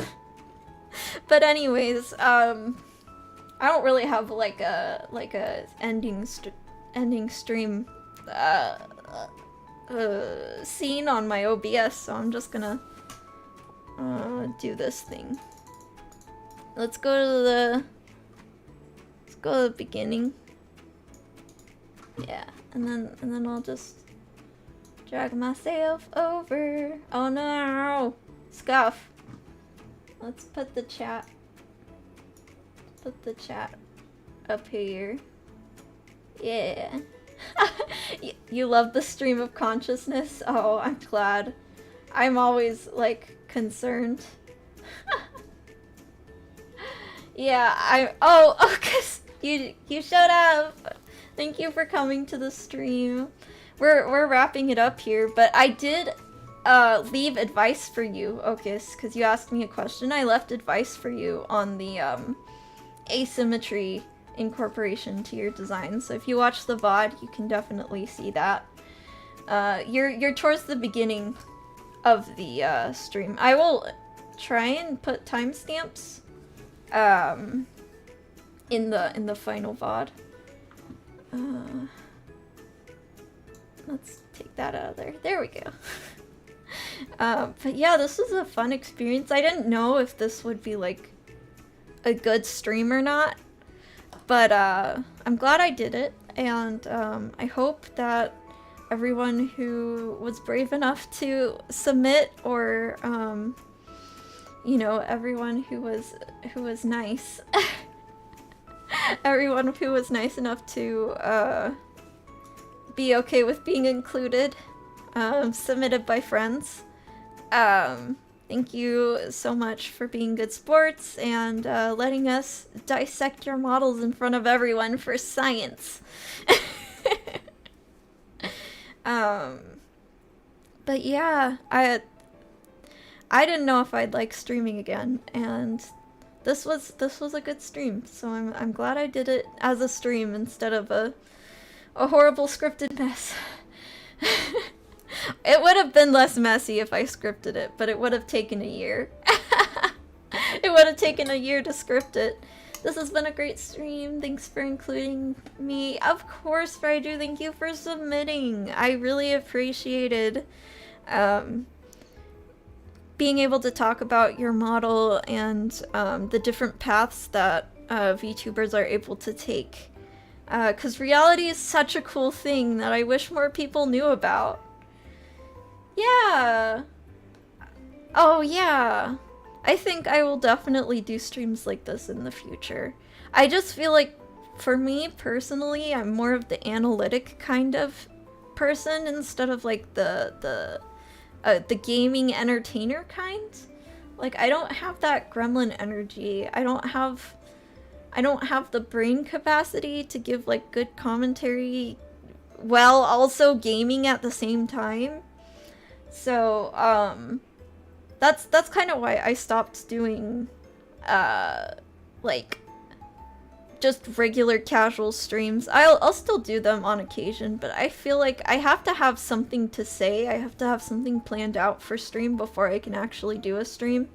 But anyways, I don't really have like a ending stream scene on my OBS, so I'm just gonna do this thing. Let's go to the beginning. Yeah, and then I'll just drag myself over. Oh no, Scuff. Let's put the chat up here. Yeah. You love the stream of consciousness? Oh, I'm glad. I'm always, like, concerned. Yeah, oh, cause you showed up! Thank you for coming to the stream. We're wrapping it up here, but I did, leave advice for you, Okus, cause you asked me a question. I left advice for you on the, asymmetry incorporation to your design. So if you watch the VOD, you can definitely see that. You're towards the beginning of the stream. I will try and put timestamps in the final VOD. Let's take that out of there. There we go. But yeah, this was a fun experience. I didn't know if this would be like a good stream or not. But I'm glad I did it, and I hope that everyone who was brave enough to submit, or you know, everyone who was nice, everyone who was nice enough to be okay with being included, submitted by friends. Thank you so much for being good sports and letting us dissect your models in front of everyone for science. But yeah, I didn't know if I'd like streaming again, and this was a good stream. So I'm glad I did it as a stream instead of a horrible scripted mess. It would have been less messy if I scripted it, but it would have taken a year. It would have taken a year to script it. This has been a great stream. Thanks for including me. Of course, Fraidu, thank you for submitting. I really appreciated being able to talk about your model and the different paths that VTubers are able to take. Because reality is such a cool thing that I wish more people knew about. Yeah. Oh, yeah. I think I will definitely do streams like this in the future. I just feel like, for me personally, I'm more of the analytic kind of person instead of like the gaming entertainer kind. Like, I don't have that gremlin energy. I don't have the brain capacity to give like good commentary while also gaming at the same time. So, that's kind of why I stopped doing, like, just regular casual streams. I'll still do them on occasion, but I feel like I have to have something to say. I have to have something planned out for stream before I can actually do a stream.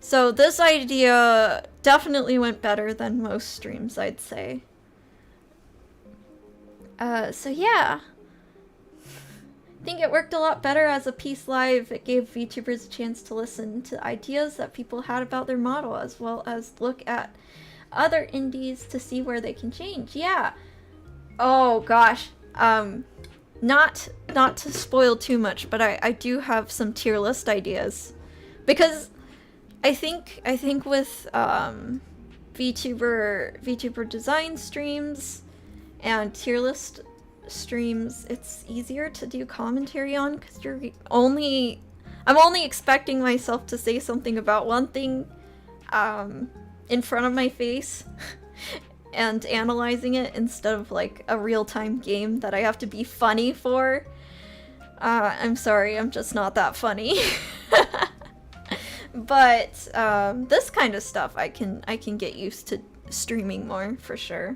So this idea definitely went better than most streams, I'd say. So yeah. I think it worked a lot better as a piece live. It gave VTubers a chance to listen to ideas that people had about their model, as well as look at other indies to see where they can change. Yeah. Oh gosh. Not to spoil too much, but I do have some tier list ideas, because I think with VTuber design streams and tier list streams, it's easier to do commentary on, because I'm only expecting myself to say something about one thing, in front of my face and analyzing it instead of like a real-time game that I have to be funny for. I'm sorry, I'm just not that funny. But this kind of stuff I can get used to streaming more for sure.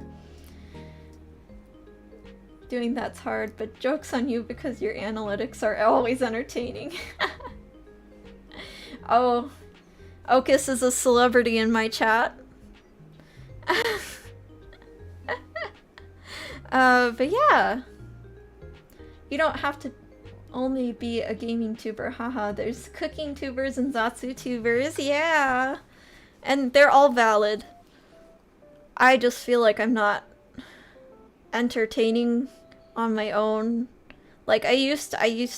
Doing that's hard, but joke's on you because your analytics are always entertaining. Oh, Okus is a celebrity in my chat. But yeah, you don't have to only be a gaming tuber, haha. There's cooking tubers and Zatsu tubers, yeah. And they're all valid. I just feel like I'm not entertaining on my own. Like I used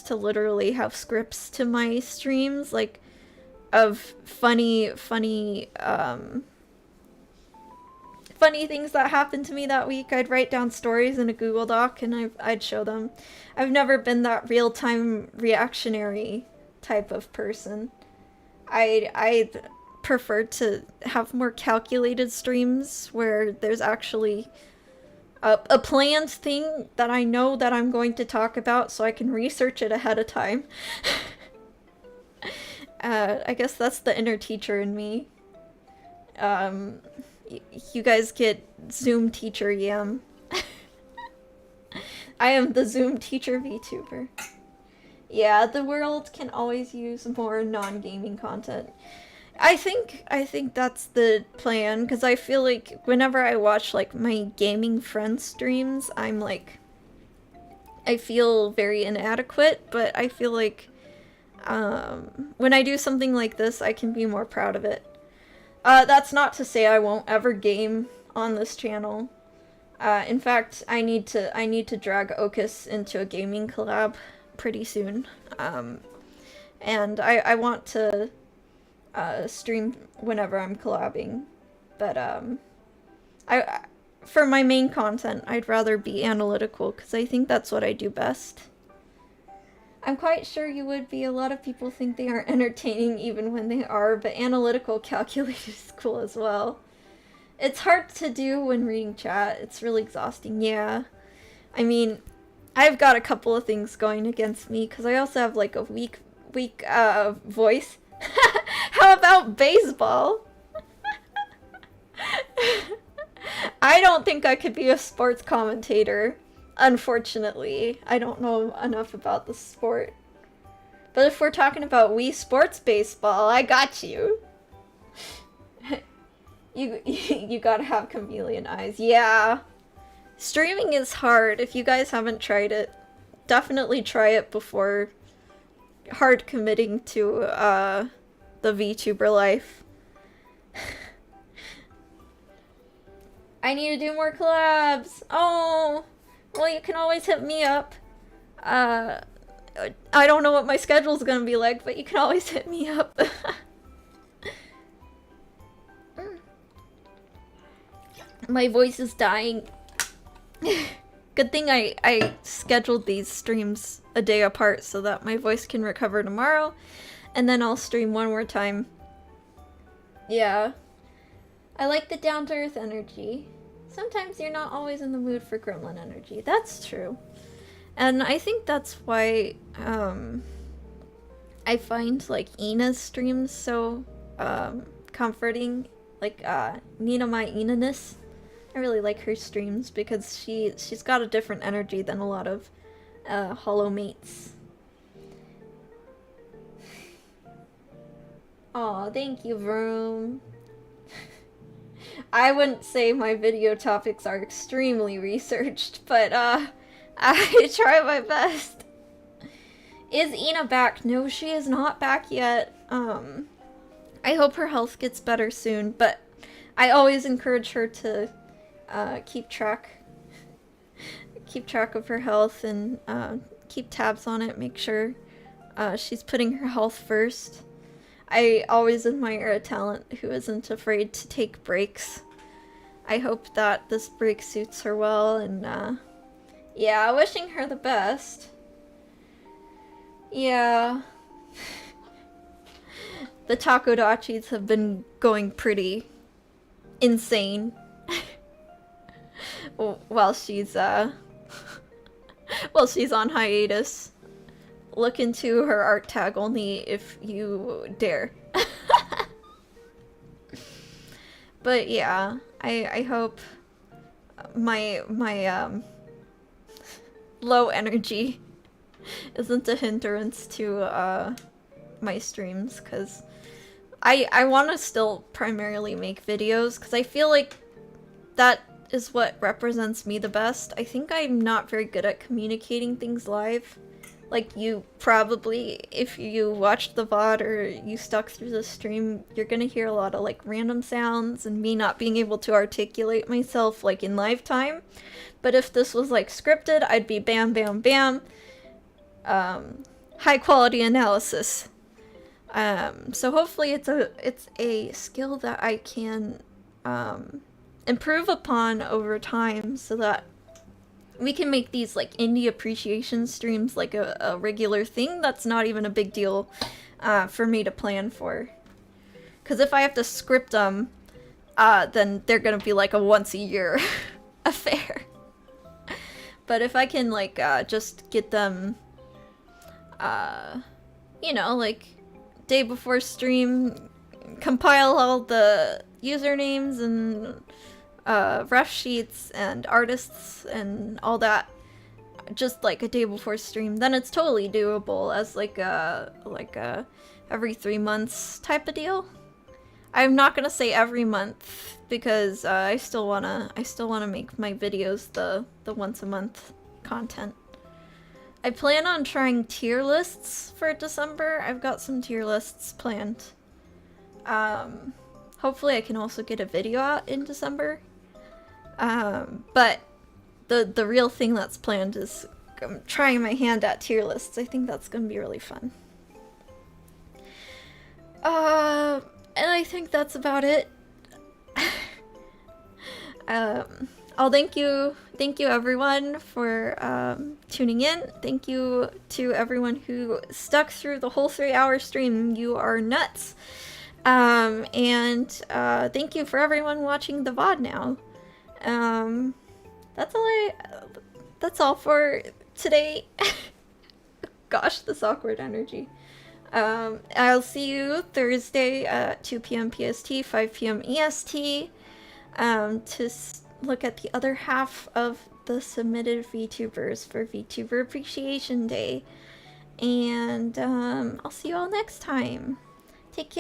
to literally have scripts to my streams, like of funny things that happened to me that week. I'd write down stories in a Google Doc and I'd show them. I've never been that real-time reactionary type of person. I'd prefer to have more calculated streams where there's actually a planned thing that I know that I'm going to talk about so I can research it ahead of time. I guess that's the inner teacher in me. You guys get Zoom teacher yam. I am the Zoom teacher VTuber. Yeah, the world can always use more non-gaming content. I think that's the plan, because I feel like whenever I watch like my gaming friend streams, I'm like, I feel very inadequate, but I feel like when I do something like this, I can be more proud of it. That's not to say I won't ever game on this channel. In fact, I need to drag Okus into a gaming collab pretty soon. And I want to stream whenever I'm collabing, but for my main content, I'd rather be analytical because I think that's what I do best. I'm quite sure you would be. A lot of people think they aren't entertaining even when they are, but analytical calculated is cool as well. It's hard to do when reading chat. It's really exhausting, yeah. I mean, I've got a couple of things going against me because I also have like a weak voice. How about baseball? I don't think I could be a sports commentator. Unfortunately, I don't know enough about the sport. But if we're talking about Wii Sports Baseball, I got you. You gotta have chameleon eyes. Yeah. Streaming is hard. If you guys haven't tried it, definitely try it before hard committing to the VTuber life. I need to do more collabs. Oh, well, you can always hit me up. I don't know what my schedule's gonna be like, but you can always hit me up. My voice is dying. Good thing I scheduled these streams a day apart so that my voice can recover tomorrow, and then I'll stream one more time. Yeah. I like the down-to-earth energy. Sometimes you're not always in the mood for gremlin energy. That's true. And I think that's why I find like Ina's streams so comforting. Like Nina My Ina-ness. I really like her streams because she's got a different energy than a lot of hollow mates. Aw, thank you, Vroom. I wouldn't say my video topics are extremely researched, but I try my best. Is Ina back? No, she is not back yet. I hope her health gets better soon, but I always encourage her to keep track of her health and keep tabs on it, make sure she's putting her health first. I always admire a talent who isn't afraid to take breaks. I hope that this break suits her well, and yeah, wishing her the best. Yeah. The takodachis have been going pretty insane while she's while she's on hiatus. Look into her art tag only if you dare. But yeah, I hope my low energy isn't a hindrance to my streams, because I want to still primarily make videos, because I feel like that is what represents me the best. I think I'm not very good at communicating things live. Like, you probably, if you watched the VOD or you stuck through the stream, you're gonna hear a lot of, like, random sounds and me not being able to articulate myself, like, in live time. But if this was, like, scripted, I'd be bam, bam, bam. High quality analysis. So hopefully it's a skill that I can, improve upon over time, so that we can make these, like, indie appreciation streams like a regular thing that's not even a big deal for me to plan for. Because if I have to script them, then they're gonna be like a once-a-year affair. But if I can, like, just get them, you know, like, day before stream, compile all the usernames and rough sheets and artists and all that just like a day before stream, then it's totally doable as like a every 3 months type of deal. I'm not gonna say every month because I still wanna make my videos the once a month content. I plan on trying tier lists for December. I've got some tier lists planned. Hopefully I can also get a video out in December. But the real thing that's planned is I'm trying my hand at tier lists. I think that's gonna be really fun. And I think that's about it. I'll thank you everyone for tuning in. Thank you to everyone who stuck through the whole 3-hour stream. You are nuts. And thank you for everyone watching the VOD now. That's all for today. Gosh, this awkward energy. I'll see you Thursday at 2 p.m. PST, 5 p.m. EST, to look at the other half of the submitted VTubers for VTuber Appreciation Day. And I'll see you all next time. Take care.